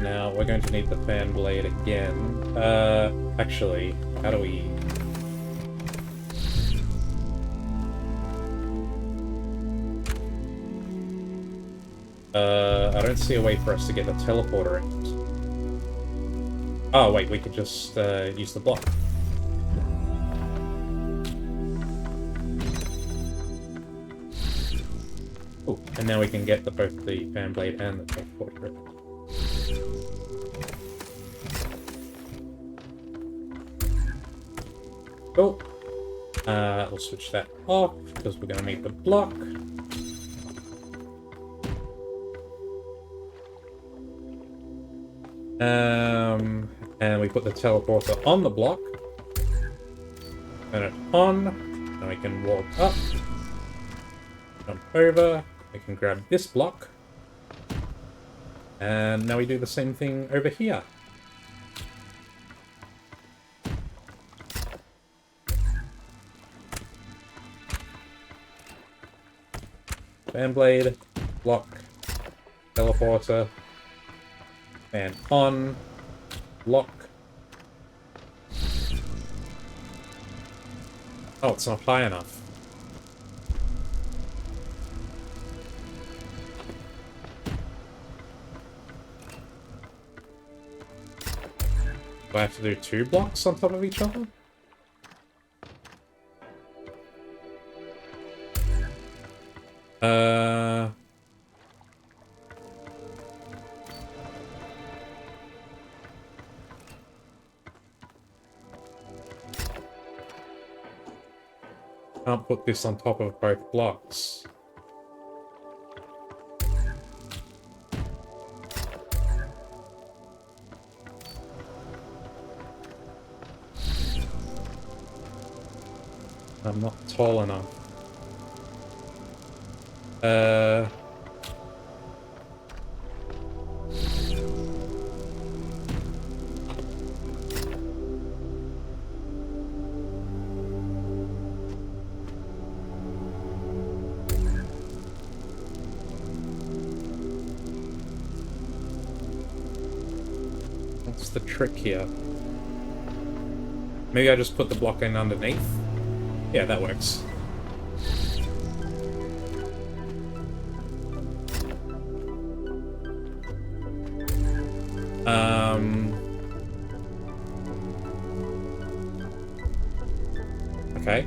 Now we're going to need the fan blade again. Actually, how do we... I don't see a way for us to get the teleporter out. Oh, wait, we could just use the block. Oh, and now we can get both the fan blade and the teleporter. Cool. We'll switch that off because we're going to need the block. And we put the teleporter on the block. Turn it on. And we can walk up. Jump over. We can grab this block. And now we do the same thing over here. Fan blade, block, teleporter, and on, lock. Oh, it's not high enough. Do I have to do 2 blocks on top of each other? Can't put this on top of both blocks. I'm not tall enough. What's the trick here? Maybe I just put the block in underneath? Yeah, that works. Okay.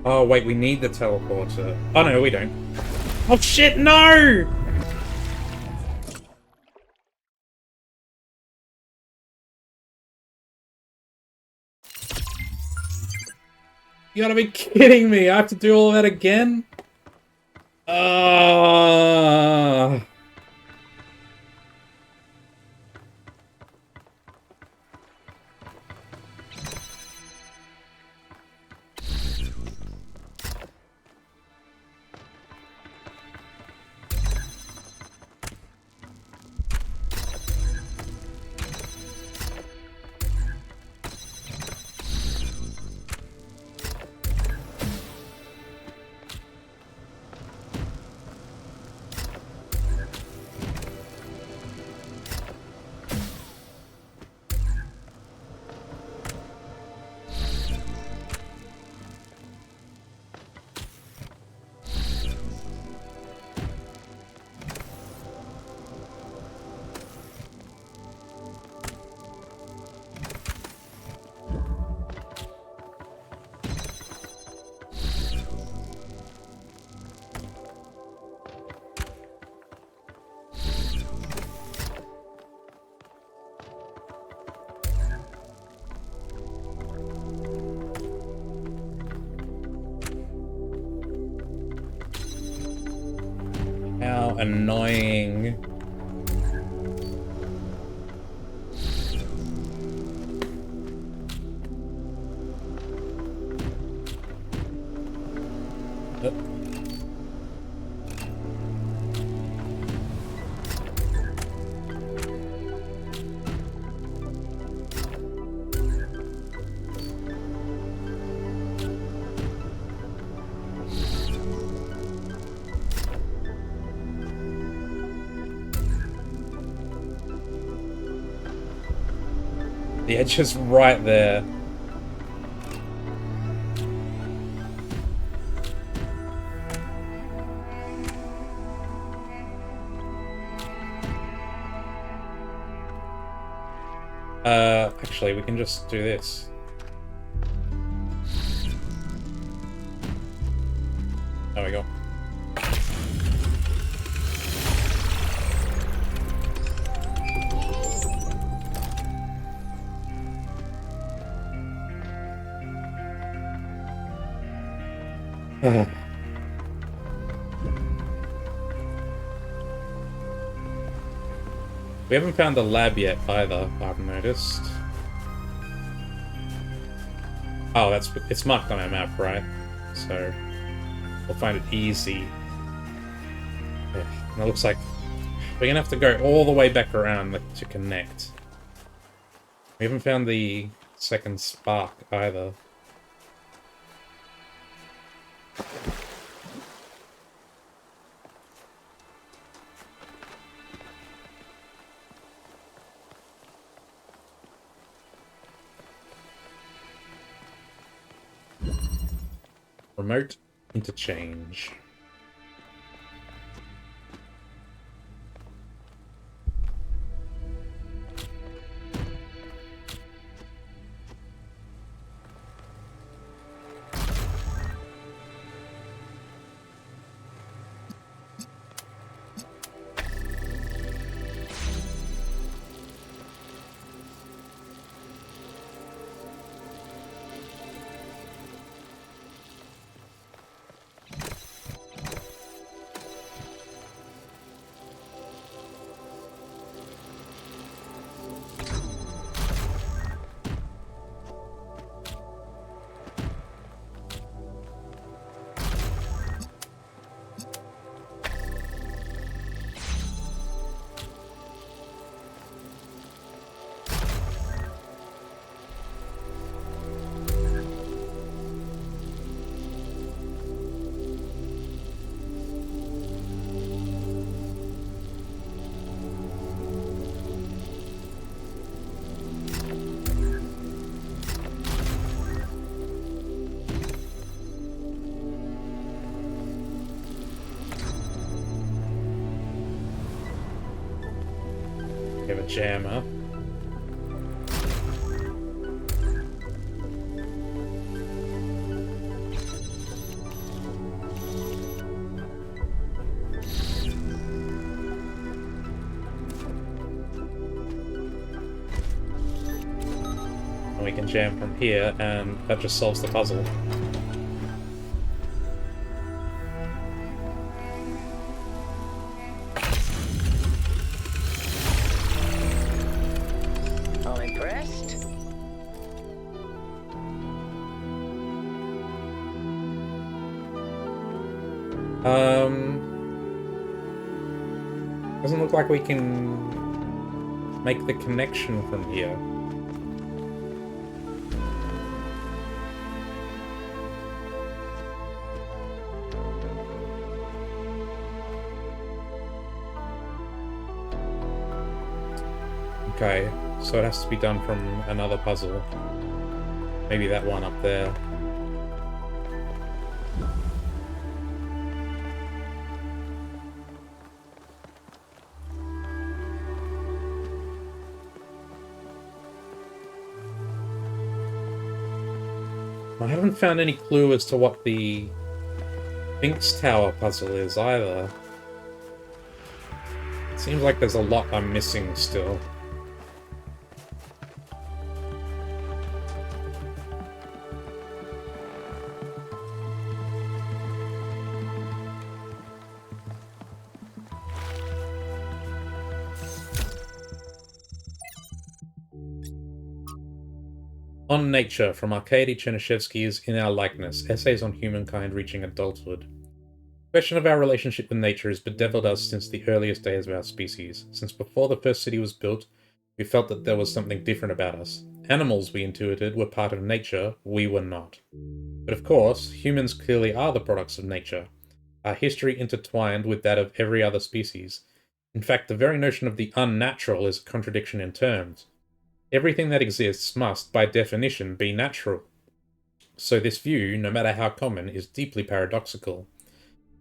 Oh, wait, we need the teleporter. Oh, no, we don't. Oh, shit, no! You gotta be kidding me. I have to do all that again? How annoying. The edge is right there. Actually, we can just do this. There we go. We haven't found the lab yet either, I've noticed. Oh, it's marked on our map, right? So we'll find it easy. And it looks like we're gonna have to go all the way back around to connect. We haven't found the second spark either. Remote interchange. We have a jammer. And we can jam from here, and that just solves the puzzle. I'm impressed. Doesn't look like we can make the connection from here. Okay, so it has to be done from another puzzle. Maybe that one up there. I haven't found any clue as to what the Sphinx Tower puzzle is either. It seems like there's a lot I'm missing still. On Nature, from Arkady Chernyshevsky's In Our Likeness, Essays on Humankind Reaching Adulthood. The question of our relationship with nature has bedeviled us since the earliest days of our species. Since before the first city was built, we felt that there was something different about us. Animals, we intuited, were part of nature, we were not. But of course, humans clearly are the products of nature, our history intertwined with that of every other species. In fact, the very notion of the unnatural is a contradiction in terms. Everything that exists must, by definition, be natural. So this view, no matter how common, is deeply paradoxical.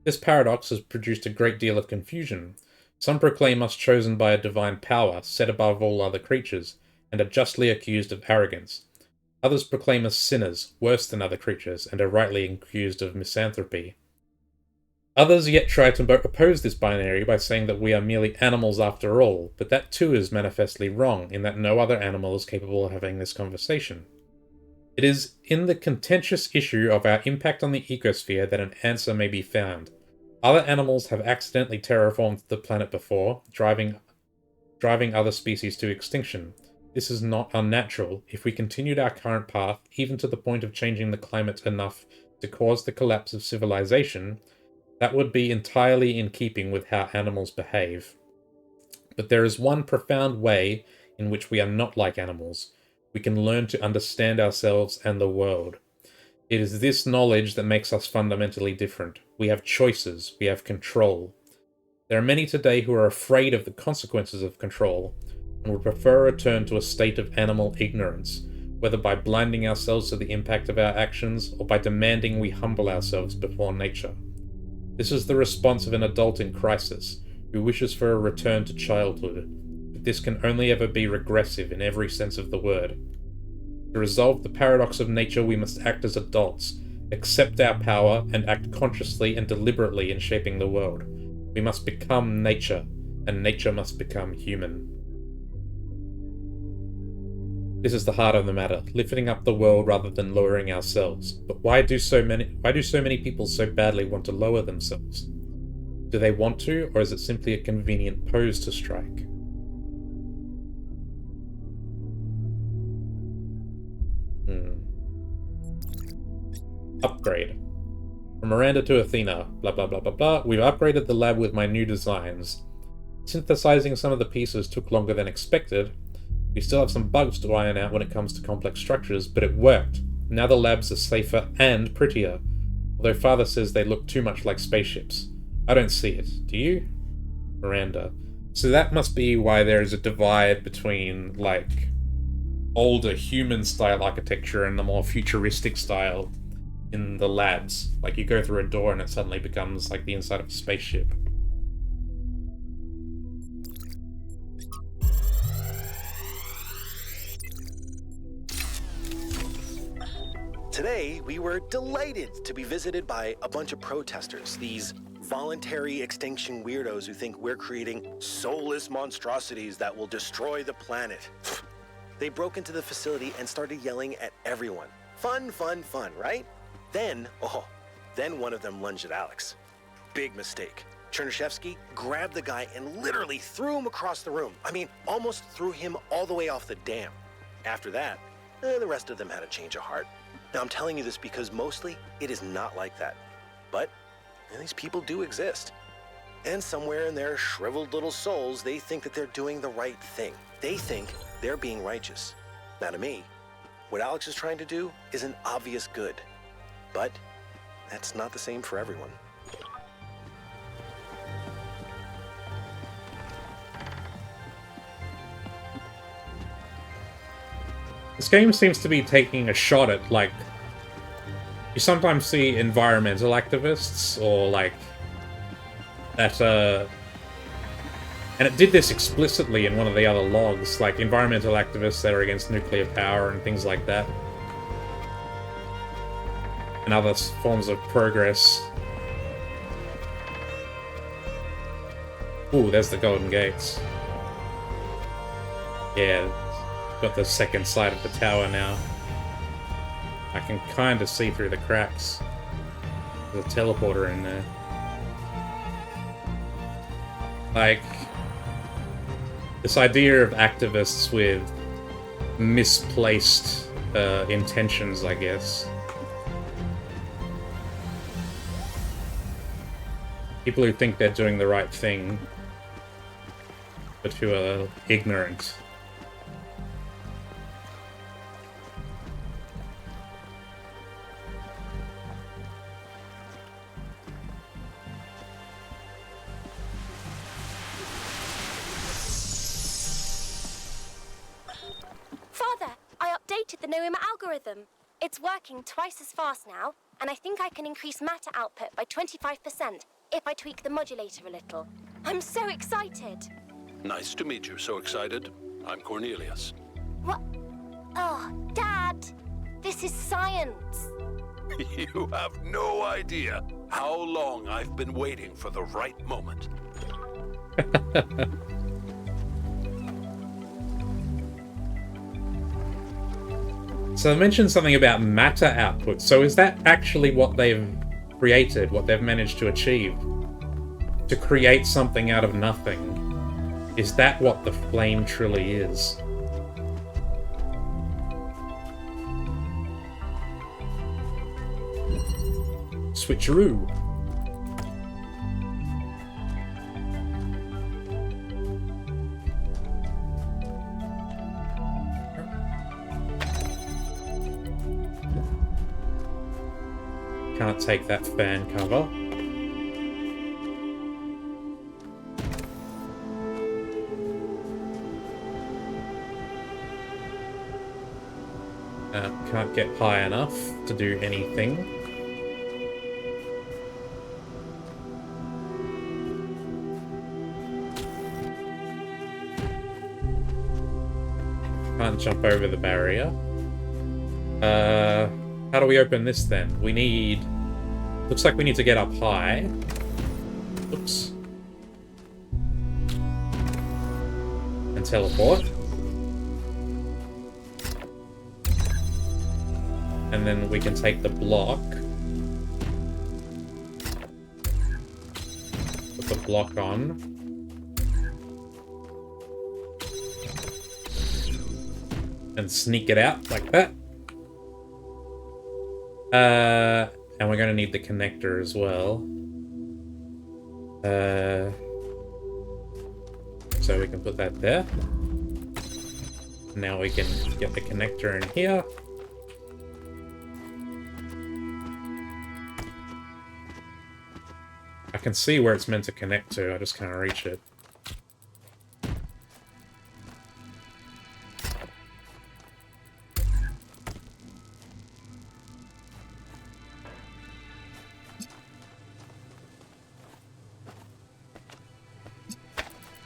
This paradox has produced a great deal of confusion. Some proclaim us chosen by a divine power, set above all other creatures, and are justly accused of arrogance. Others proclaim us sinners, worse than other creatures, and are rightly accused of misanthropy. Others yet try to oppose this binary by saying that we are merely animals after all, but that too is manifestly wrong, in that no other animal is capable of having this conversation. It is in the contentious issue of our impact on the ecosphere that an answer may be found. Other animals have accidentally terraformed the planet before, driving other species to extinction. This is not unnatural. If we continued our current path, even to the point of changing the climate enough to cause the collapse of civilization, that would be entirely in keeping with how animals behave. But there is one profound way in which we are not like animals. We can learn to understand ourselves and the world. It is this knowledge that makes us fundamentally different. We have choices, we have control. There are many today who are afraid of the consequences of control, and would prefer a return to a state of animal ignorance, whether by blinding ourselves to the impact of our actions, or by demanding we humble ourselves before nature. This is the response of an adult in crisis, who wishes for a return to childhood, but this can only ever be regressive in every sense of the word. To resolve the paradox of nature, we must act as adults, accept our power, and act consciously and deliberately in shaping the world. We must become nature, and nature must become human. This is the heart of the matter, lifting up the world rather than lowering ourselves. But why do so many people so badly want to lower themselves? Do they want to, or is it simply a convenient pose to strike? Upgrade. From Miranda to Athena, blah blah blah blah blah. We've upgraded the lab with my new designs. Synthesizing some of the pieces took longer than expected. We still have some bugs to iron out when it comes to complex structures, but it worked. Now the labs are safer and prettier, although Father says they look too much like spaceships. I don't see it. Do you? Miranda. So that must be why there is a divide between, like, older human-style architecture and the more futuristic style in the labs. Like, you go through a door and it suddenly becomes like the inside of a spaceship. Today, we were delighted to be visited by a bunch of protesters, these voluntary extinction weirdos who think we're creating soulless monstrosities that will destroy the planet. They broke into the facility and started yelling at everyone. Fun, fun, fun, right? Then one of them lunged at Alex. Big mistake. Chernyshevsky grabbed the guy and literally threw him across the room. I mean, almost threw him all the way off the dam. After that, the rest of them had a change of heart. Now, I'm telling you this because mostly it is not like that. But these people do exist. And somewhere in their shriveled little souls, they think that they're doing the right thing. They think they're being righteous. Now, to me, what Alex is trying to do is an obvious good. But that's not the same for everyone. This game seems to be taking a shot at, like, you sometimes see environmental activists, or, like, that, and it did this explicitly in one of the other logs, like, environmental activists that are against nuclear power and things like that. And other forms of progress. Ooh, there's the Golden Gates. Yeah. Got the second side of the tower now. I can kind of see through the cracks. There's a teleporter in there. Like, this idea of activists with misplaced intentions, I guess. People who think they're doing the right thing, but who are ignorant. The Noema algorithm. It's working twice as fast now, and I think I can increase matter output by 25% if I tweak the modulator a little. I'm so excited! Nice to meet you. So excited. I'm Cornelius. What? Oh, Dad! This is science! You have no idea how long I've been waiting for the right moment. So I mentioned something about matter output. So is that actually what they've created, what they've managed to achieve? To create something out of nothing? Is that what the flame truly is? Switcheroo. Can't take that fan cover. Can't get high enough to do anything. Can't jump over the barrier. How do we open this then? We need... Looks like we need to get up high. Oops. And teleport. And then we can take the block. Put the block on. And sneak it out like that. And we're gonna need the connector as well. So we can put that there. Now we can get the connector in here. I can see where it's meant to connect to, I just can't reach it.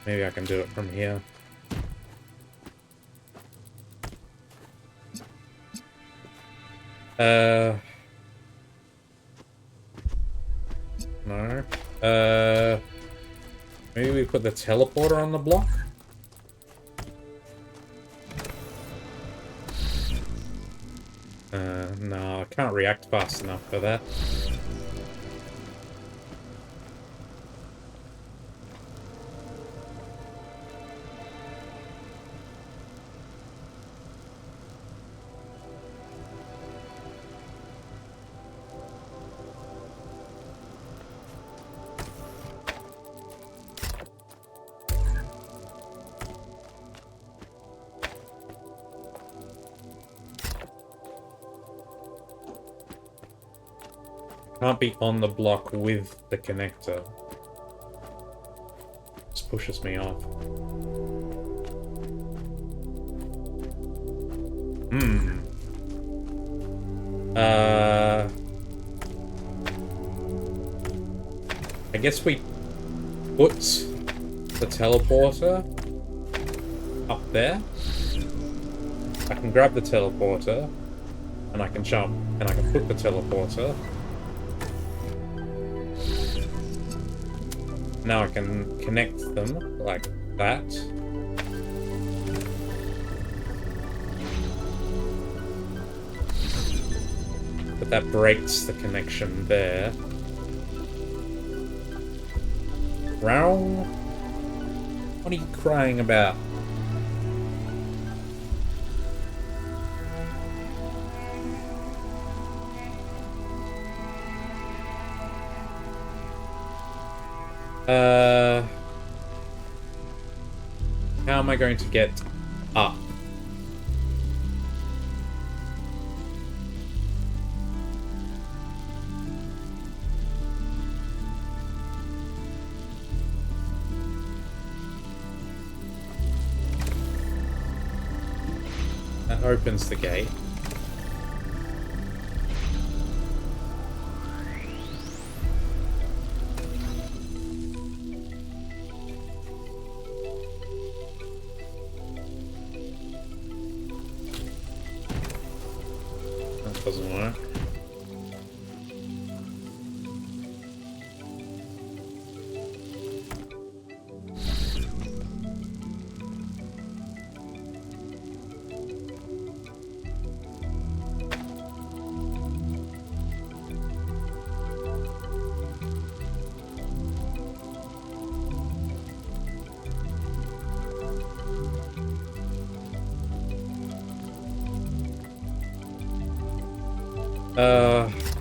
Maybe I can do it from here. No. Maybe we put the teleporter on the block? No, I can't react fast enough for that. Can't be on the block with the connector. This pushes me off. I guess we put the teleporter up there. I can grab the teleporter, and I can jump, and I can put the teleporter. Now I can connect them like that. But that breaks the connection there. Row? What are you crying about? How am I going to get up? That opens the gate. That doesn't work.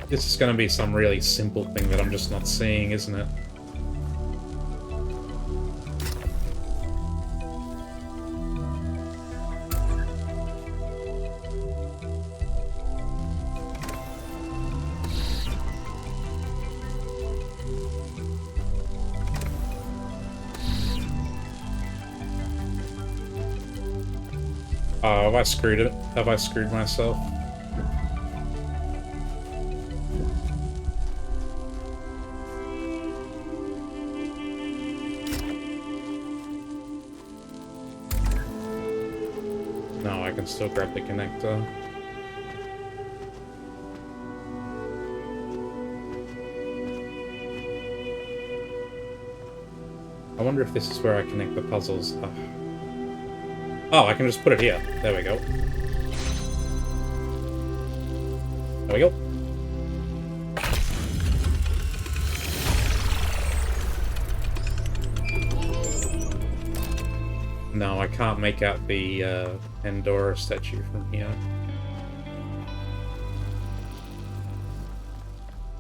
This is going to be some really simple thing that I'm just not seeing, isn't it? Oh, have I screwed it? Have I screwed myself? No, I can still grab the connector. I wonder if this is where I connect the puzzles. Oh, I can just put it here. There we go. There we go. No, I can't make out the Pandora statue from here.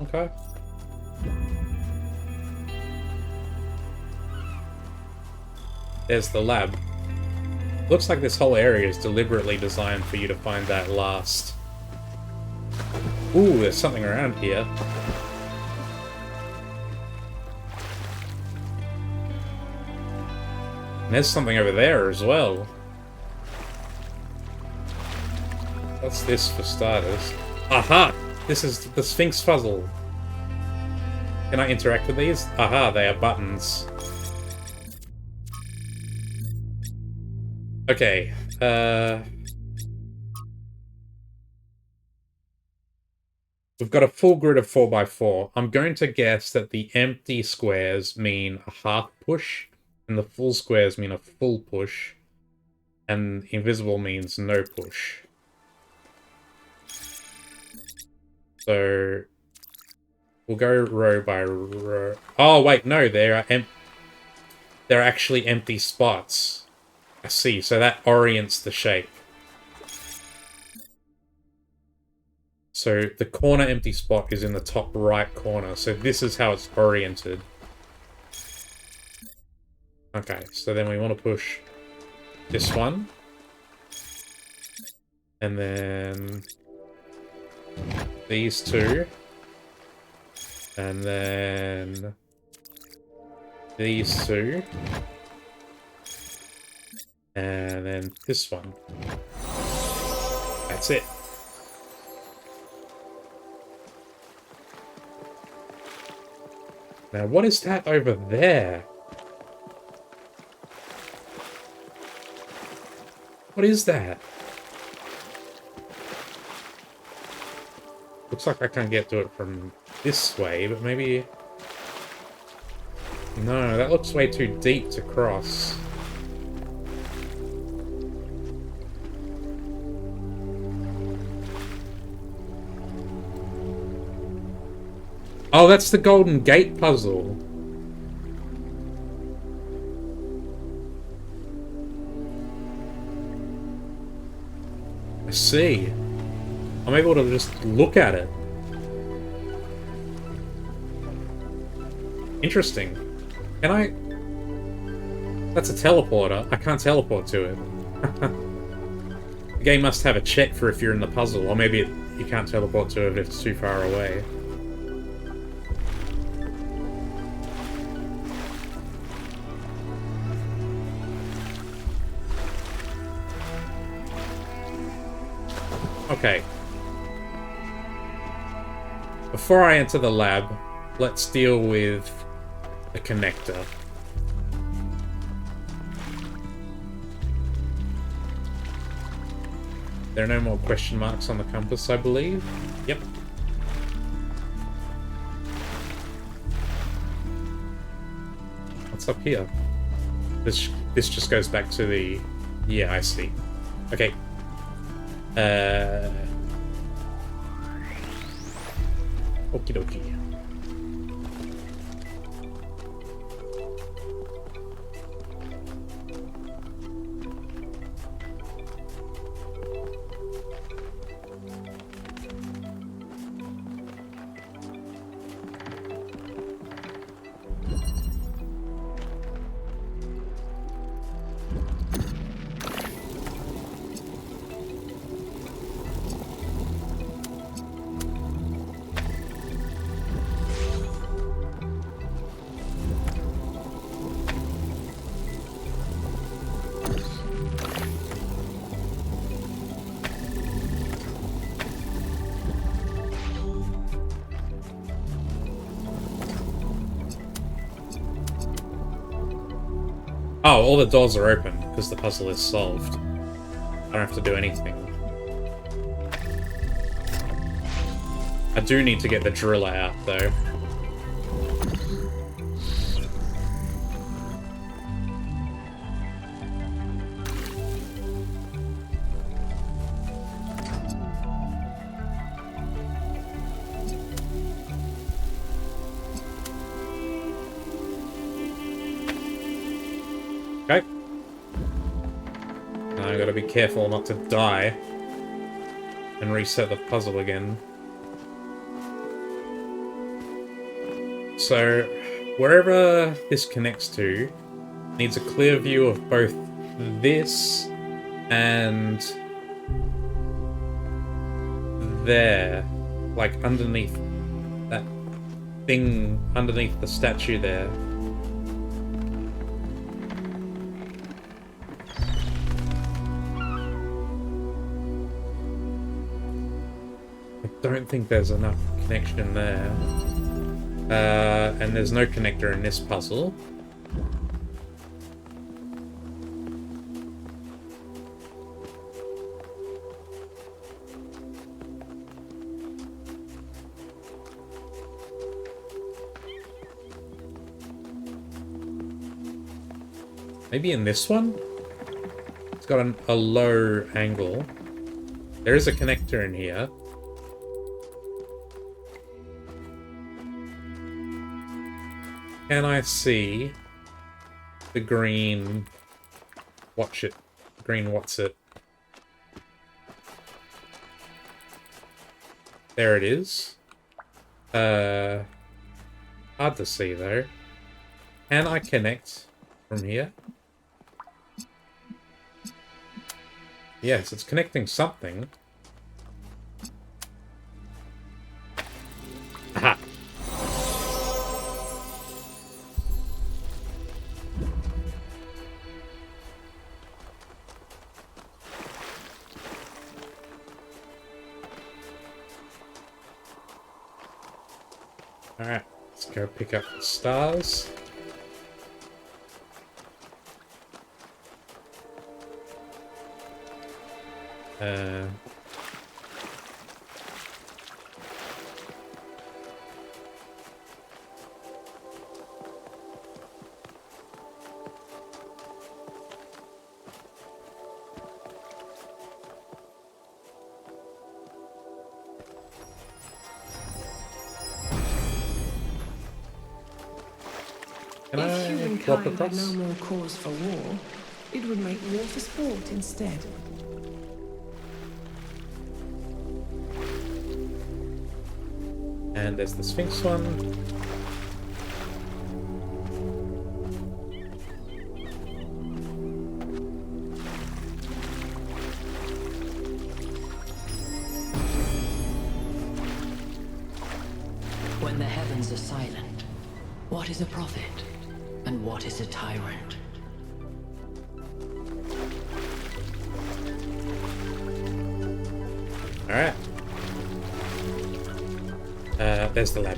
Okay. There's the lab. Looks like this whole area is deliberately designed for you to find that last. Ooh, there's something around here. And there's something over there as well. What's this for starters? Aha! This is the Sphinx puzzle. Can I interact with these? Aha, they are buttons. Okay, We've got a full grid of 4x4. I'm going to guess that the empty squares mean a half push, and the full squares mean a full push, and invisible means no push. So we'll go row by row. Oh wait, no, they're actually empty spots. I see. So that orients the shape. So the corner empty spot is in the top right corner. So this is how it's oriented. Okay, so then we want to push this one. And then these two. And then these two. And then this one. That's it. Now, what is that over there? What is that? Looks like I can't get to it from this way, but maybe... No, that looks way too deep to cross. Oh, that's the Golden Gate puzzle. I see. I'm able to just look at it. Interesting. Can I... That's a teleporter. I can't teleport to it. The game must have a check for if you're in the puzzle, or maybe you can't teleport to it if it's too far away. Okay. Before I enter the lab, let's deal with the connector. There are no more question marks on the compass, I believe. Yep. What's up here? This just goes back to the... Yeah, I see. Okay. Okie dokie. Oh, all the doors are open because the puzzle is solved. I don't have to do anything. I do need to get the driller out, though. Okay. Now I gotta be careful not to die and reset the puzzle again. So, wherever this connects to needs a clear view of both this and there, like underneath that thing, underneath the statue there. I don't think there's enough connection there. And there's no connector in this puzzle. Maybe in this one? It's got a low angle. There is a connector in here. Can I see the green... Watch it. Green what's it? There it is. Hard to see though. Can I connect from here? Yes, it's connecting something. Aha! Alright, let's go pick up the stars. If humankind had no more cause for war, it would make war for sport instead. And there's the Sphinx one. When the heavens are silent, what is a prophet? And what is a tyrant? Alright. There's the lab.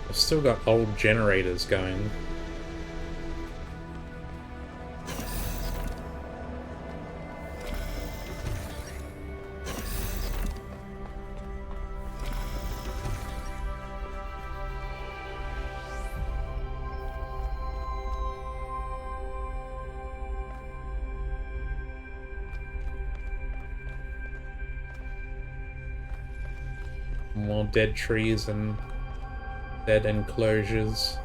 I've still got old generators going. More dead trees and dead enclosures.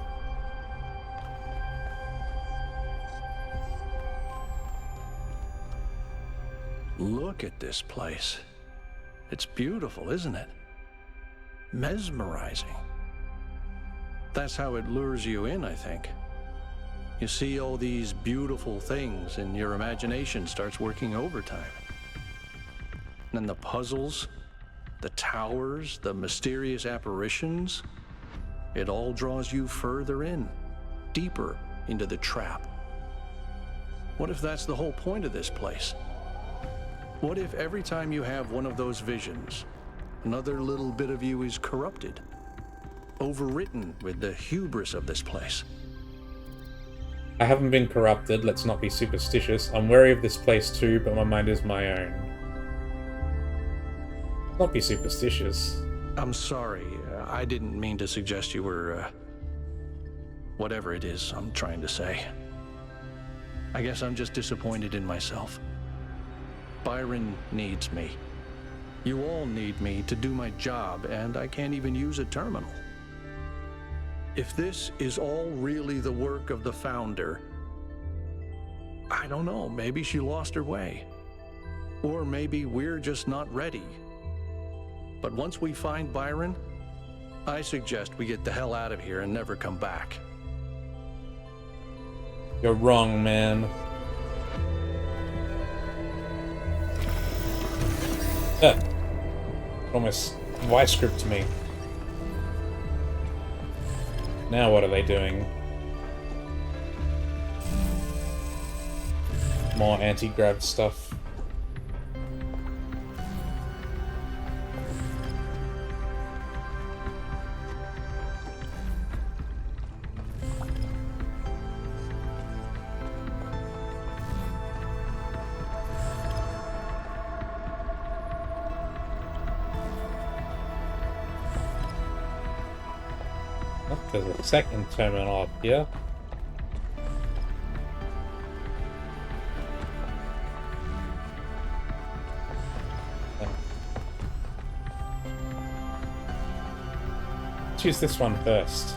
Look at this place. It's beautiful, isn't it? Mesmerizing. That's how it lures you in, I think. You see all these beautiful things and your imagination starts working overtime. And the puzzles, the towers, the mysterious apparitions, it all draws you further in, deeper into the trap. What if that's the whole point of this place? What if every time you have one of those visions, another little bit of you is corrupted, overwritten with the hubris of this place? I haven't been corrupted, let's not be superstitious. I'm wary of this place too, but my mind is my own. Not be superstitious. I'm sorry, I didn't mean to suggest you were, whatever it is I'm trying to say. I guess I'm just disappointed in myself. Byron needs me. You all need me to do my job, and I can't even use a terminal. If this is all really the work of the Founder, I don't know, maybe she lost her way. Or maybe we're just not ready. But once we find Byron, I suggest we get the hell out of here and never come back. You're wrong, man. Almost voice script me. Now what are they doing? More anti-grav stuff. Oh, there's a second terminal up here. Let's use this one first.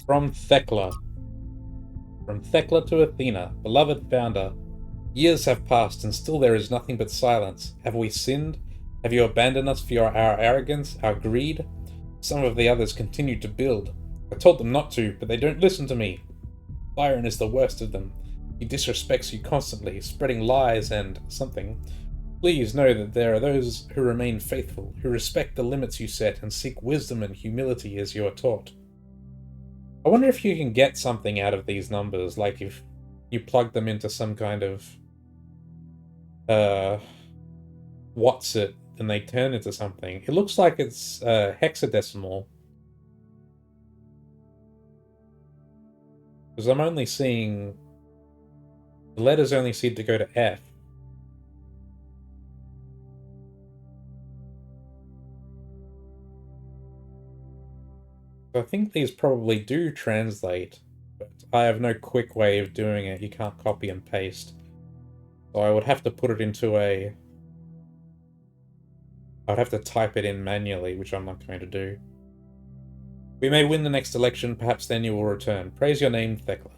From Thekla. From Thekla to Athena, beloved founder. Years have passed and still there is nothing but silence. Have we sinned? Have you abandoned us for our arrogance, our greed? Some of the others continue to build. I told them not to, but they don't listen to me. Byron is the worst of them. He disrespects you constantly, spreading lies and something. Please know that there are those who remain faithful, who respect the limits you set and seek wisdom and humility as you are taught. I wonder if you can get something out of these numbers, like if you plug them into some kind of what's it, and they turn into something. It looks like it's hexadecimal. Because I'm only seeing... the letters only seem to go to F. I think these probably do translate, but I have no quick way of doing it. You can't copy and paste. So I would have to put it into a... I'd have to type it in manually, which I'm not going to do. We may win the next election, perhaps then you will return. Praise your name, Thekla.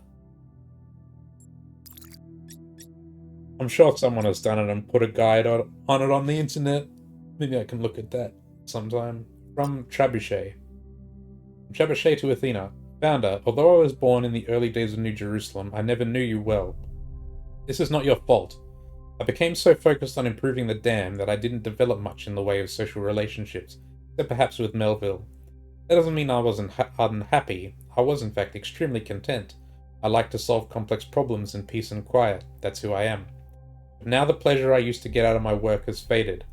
I'm sure someone has done it and put a guide on it on the internet. Maybe I can look at that sometime. From Trebuchet. Trebuchet to Athena. Founder, although I was born in the early days of New Jerusalem, I never knew you well. This is not your fault. I became so focused on improving the dam that I didn't develop much in the way of social relationships, except perhaps with Melville. That doesn't mean I wasn't unhappy. I was in fact extremely content. I like to solve complex problems in peace and quiet. That's who I am. But now the pleasure I used to get out of my work has faded.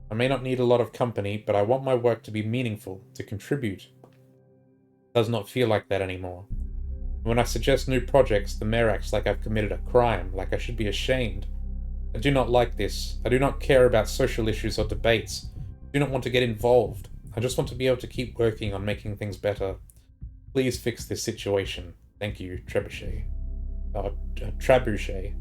I may not need a lot of company, but I want my work to be meaningful, to contribute. It does not feel like that anymore. When I suggest new projects, the mayor acts like I've committed a crime, like I should be ashamed. I do not like this. I do not care about social issues or debates. I do not want to get involved. I just want to be able to keep working on making things better. Please fix this situation. Thank you, Trebuchet. Trebuchet.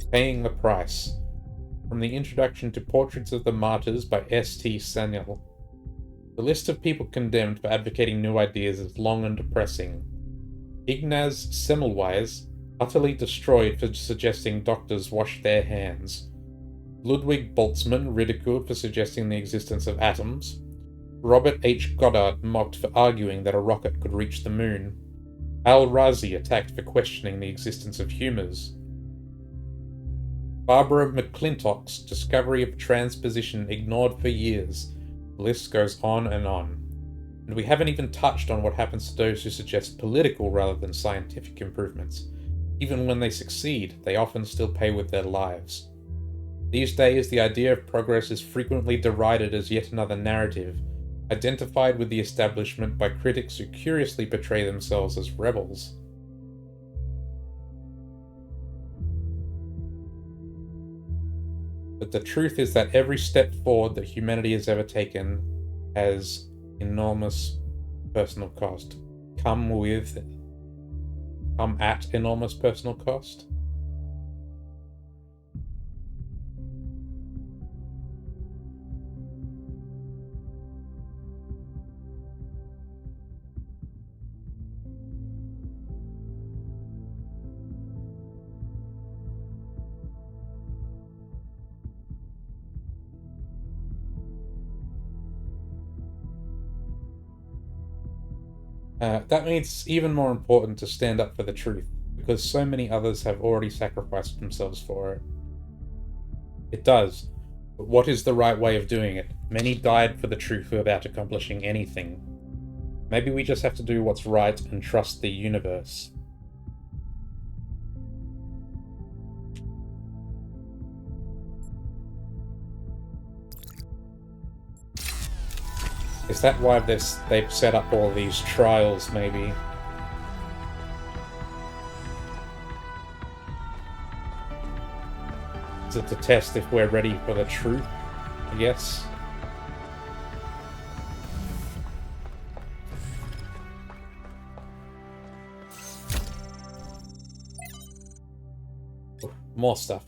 Paying the Price. From the introduction to Portraits of the Martyrs by S.T. Sanyal. The list of people condemned for advocating new ideas is long and depressing. Ignaz Semmelweis, utterly destroyed for suggesting doctors wash their hands. Ludwig Boltzmann, ridiculed for suggesting the existence of atoms. Robert H. Goddard, mocked for arguing that a rocket could reach the moon. Al-Razi, attacked for questioning the existence of humors. Barbara McClintock's discovery of transposition ignored for years. The list goes on. And we haven't even touched on what happens to those who suggest political rather than scientific improvements. Even when they succeed, they often still pay with their lives. These days, the idea of progress is frequently derided as yet another narrative, identified with the establishment by critics who curiously portray themselves as rebels. But the truth is that every step forward that humanity has ever taken has enormous personal cost. Come at enormous personal cost. That means it's even more important to stand up for the truth, because so many others have already sacrificed themselves for it. It does, but what is the right way of doing it? Many died for the truth without accomplishing anything. Maybe we just have to do what's right and trust the universe. Is that why they've set up all these trials, maybe? to test if we're ready for the truth, I guess. More stuff.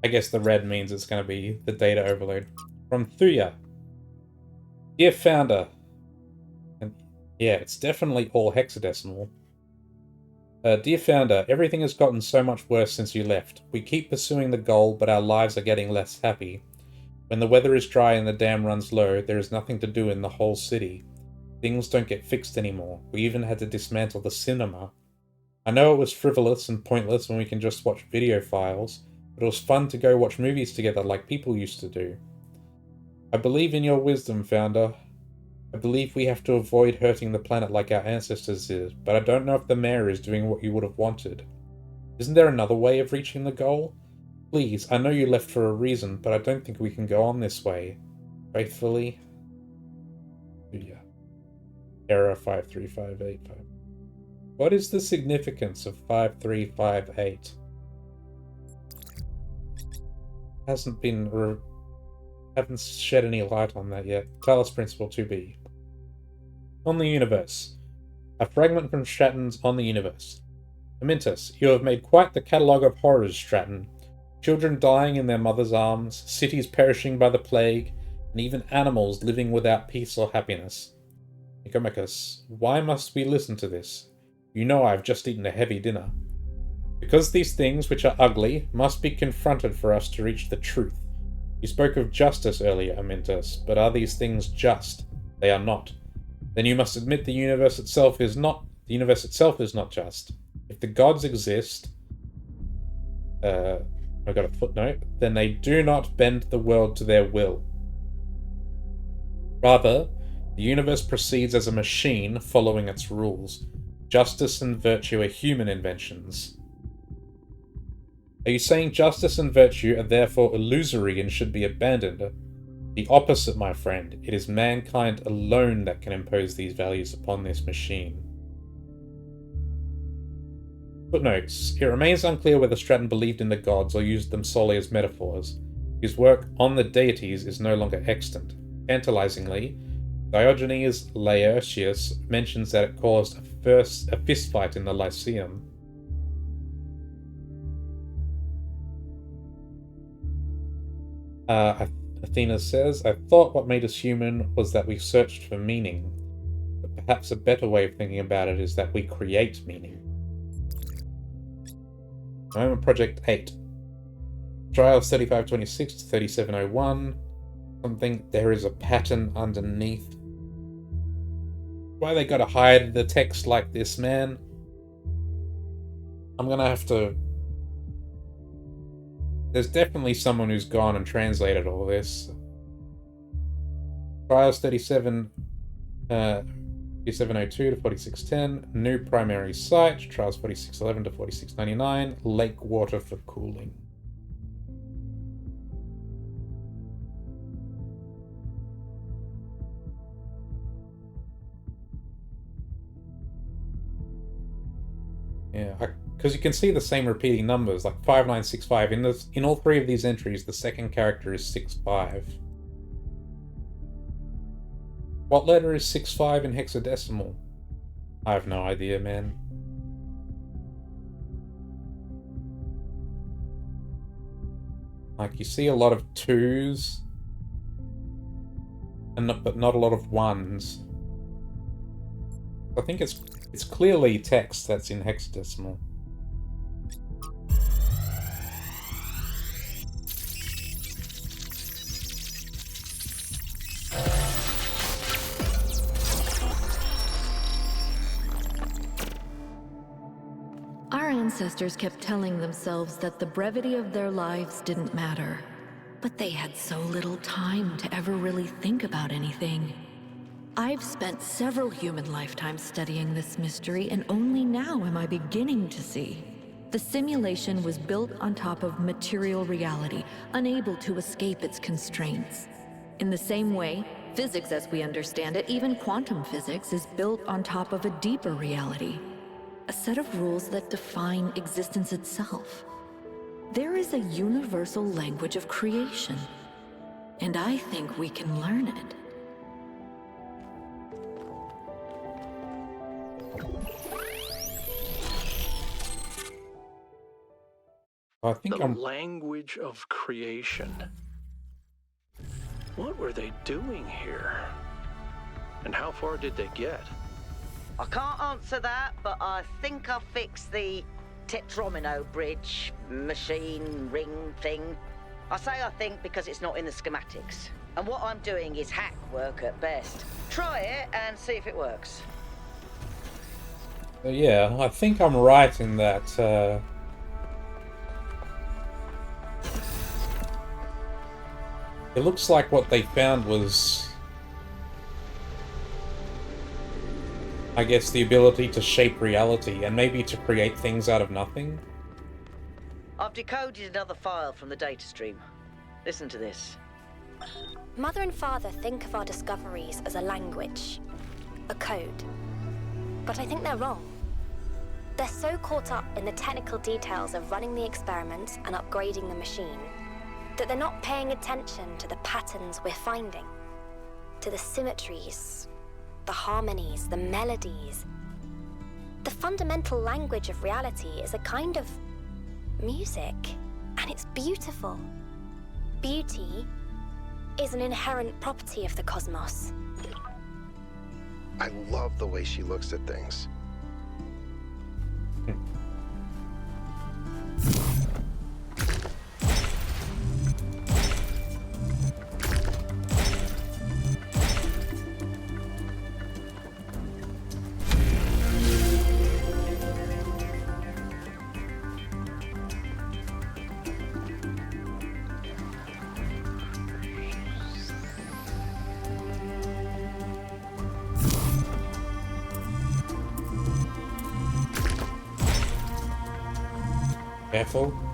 I guess the red means it's going to be the data overload. From Thuya. Dear Founder. And yeah, it's definitely all hexadecimal. Dear Founder, everything has gotten so much worse since you left. We keep pursuing the goal, but our lives are getting less happy. When the weather is dry and the dam runs low, there is nothing to do in the whole city. Things don't get fixed anymore. We even had to dismantle the cinema. I know it was frivolous and pointless when we can just watch video files, but it was fun to go watch movies together like people used to do. I believe in your wisdom, Founder. I believe we have to avoid hurting the planet like our ancestors did, but I don't know if the mayor is doing what you would have wanted. Isn't there another way of reaching the goal? Please, I know you left for a reason, but I don't think we can go on this way. Faithfully, yeah. Error 53585. What is the significance of 5358? Haven't shed any light on that yet. Talos Principle 2b. On the Universe. A fragment from Stratton's On the Universe. Amintus, you have made quite the catalogue of horrors, Stratton. Children dying in their mother's arms, cities perishing by the plague, and even animals living without peace or happiness. Nicomachus, why must we listen to this? You know I have just eaten a heavy dinner. Because these things, which are ugly, must be confronted for us to reach the truth. You spoke of justice earlier, Amintus, but are these things just? They are not. Then you must admit the universe itself is not just. If the gods exist, I've got a footnote, then they do not bend the world to their will. Rather, the universe proceeds as a machine following its rules. Justice and virtue are human inventions. Are you saying justice and virtue are therefore illusory and should be abandoned? The opposite, my friend. It is mankind alone that can impose these values upon this machine. Footnotes. It remains unclear whether Stratton believed in the gods or used them solely as metaphors. His work on the deities is no longer extant. Tantalizingly, Diogenes Laertius mentions that it caused a fistfight in the Lyceum. Athena says, I thought what made us human was that we searched for meaning. But perhaps a better way of thinking about it is that we create meaning. Moment Project 8. Trials 3526 to 3701. Something, there is a pattern underneath. Why they gotta hide the text like this, man? I'm gonna have to... There's definitely someone who's gone and translated all this. Trials 3702 to 4610. New primary site. Trials 4611 to 4699. Lake water for cooling. Yeah, because you can see the same repeating numbers, like 5965. In all three of these entries, the second character is 65. What letter is 65 in hexadecimal? I have no idea, man. Like, you see a lot of 2s, but not a lot of 1s. I think it's clearly text that's in hexadecimal. Our ancestors kept telling themselves that the brevity of their lives didn't matter. But they had so little time to ever really think about anything. I've spent several human lifetimes studying this mystery, and only now am I beginning to see. The simulation was built on top of material reality, unable to escape its constraints. In the same way, physics as we understand it, even quantum physics, is built on top of a deeper reality. A set of rules that define existence itself. There is a universal language of creation, and I think we can learn it. I think The language of creation. What were they doing here? And how far did they get? I can't answer that, but I think I've fixed the Tetromino bridge, machine, ring thing. I say I think because it's not in the schematics. And what I'm doing is hack work at best. Try it and see if it works. Yeah, I think I'm right in that. It looks like what they found was, I guess, the ability to shape reality and maybe to create things out of nothing. I've decoded another file from the data stream. Listen to this. Mother and Father think of our discoveries as a language, a code. But I think they're wrong. They're so caught up in the technical details of running the experiments and upgrading the machine that they're not paying attention to the patterns we're finding, to the symmetries, the harmonies, the melodies. The fundamental language of reality is a kind of music, and it's beautiful. Beauty is an inherent property of the cosmos. I love the way she looks at things. Careful.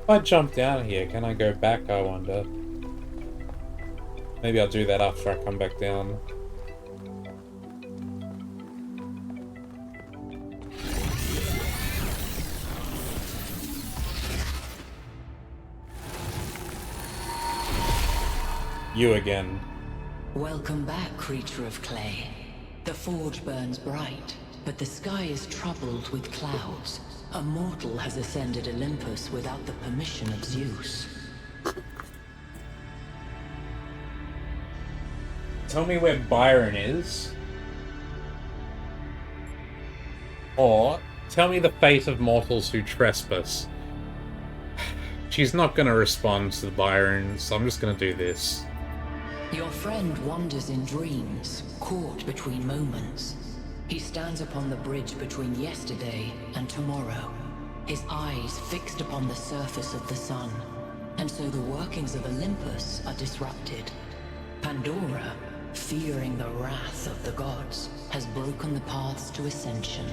If I jump down here, can I go back, I wonder? Maybe I'll do that after I come back down. You again. Welcome back, creature of clay. The forge burns bright, but the sky is troubled with clouds. A mortal has ascended Olympus without the permission of Zeus. Tell me where Byron is. Or, tell me the fate of mortals who trespass. She's not gonna respond to Byron, so I'm just gonna do this. Your friend wanders in dreams, caught between moments. He stands upon the bridge between yesterday and tomorrow, his eyes fixed upon the surface of the sun. And so the workings of Olympus are disrupted. Pandora, fearing the wrath of the gods, has broken the paths to ascension.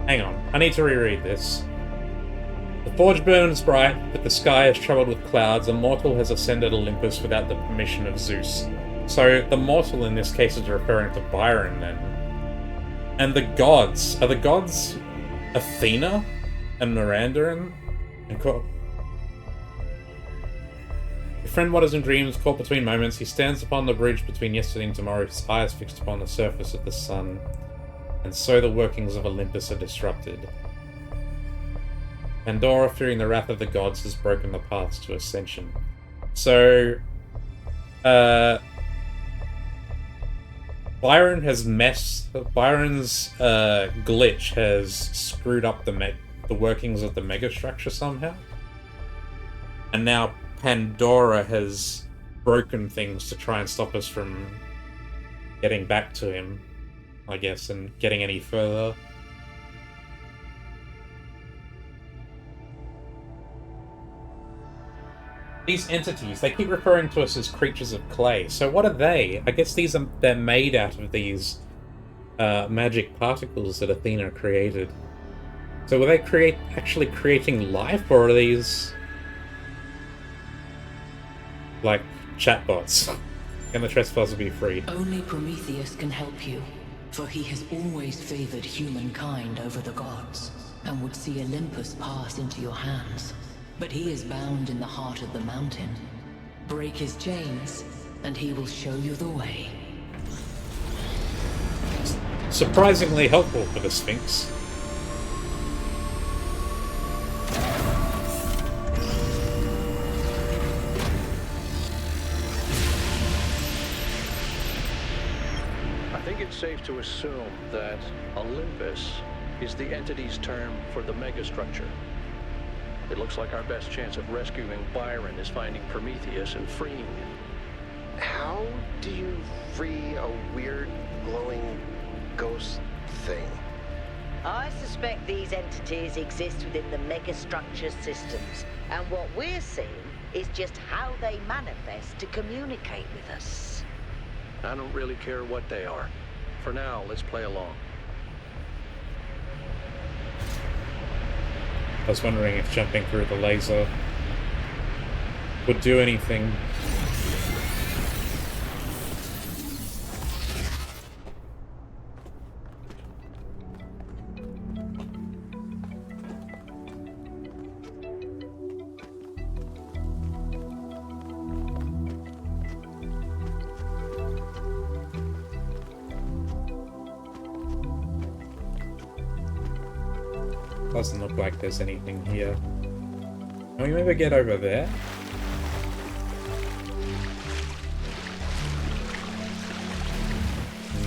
Hang on, I need to reread this. The forge burns bright, but the sky is troubled with clouds. A mortal has ascended Olympus without the permission of Zeus. So the mortal in this case is referring to Byron then. And the gods, are the gods Athena and Miranda and Your friend wanders in dreams, caught between moments. He stands upon the bridge between yesterday and tomorrow, his eyes fixed upon the surface of the sun. And so the workings of Olympus are disrupted. Pandora, fearing the wrath of the gods, has broken the paths to ascension. So, Byron's glitch has screwed up the workings of the Megastructure somehow. And now Pandora has broken things to try and stop us from getting back to him, I guess, and getting any further. These entities, they keep referring to us as creatures of clay. So what are they? I guess they're made out of these magic particles that Athena created. So were they actually creating life, or are these like chatbots? Can the trespasser be freed? Only Prometheus can help you, for he has always favored humankind over the gods, and would see Olympus pass into your hands. But he is bound in the heart of the mountain. Break his chains, and he will show you the way. Surprisingly helpful for the Sphinx. I think it's safe to assume that Olympus is the entity's term for the Megastructure. It looks like our best chance of rescuing Byron is finding Prometheus and freeing him. How do you free a weird, glowing ghost thing? I suspect these entities exist within the Megastructure systems, and what we're seeing is just how they manifest to communicate with us. I don't really care what they are. For now, let's play along. I was wondering if jumping through the laser would do anything. Doesn't look like there's anything here. Can we maybe get over there?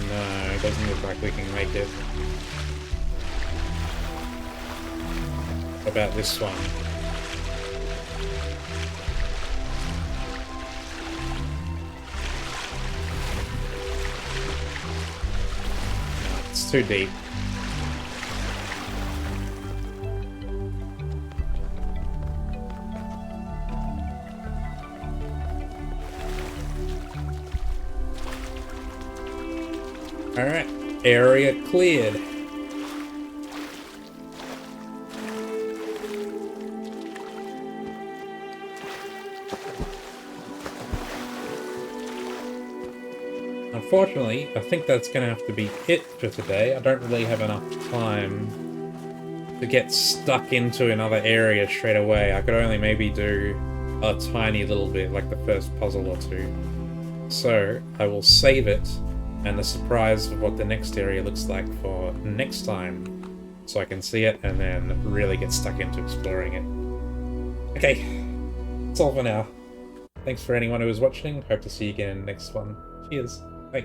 No, it doesn't look like we can make it. What about this one? No, it's too deep. Alright, area cleared. Unfortunately, I think that's going to have to be it for today. I don't really have enough time to get stuck into another area straight away. I could only maybe do a tiny little bit, like the first puzzle or two. So, I will save it and the surprise of what the next area looks like for next time, so I can see it and then really get stuck into exploring it. Okay, that's all for now. Thanks for anyone who was watching. Hope to see you again in the next one. Cheers. Bye.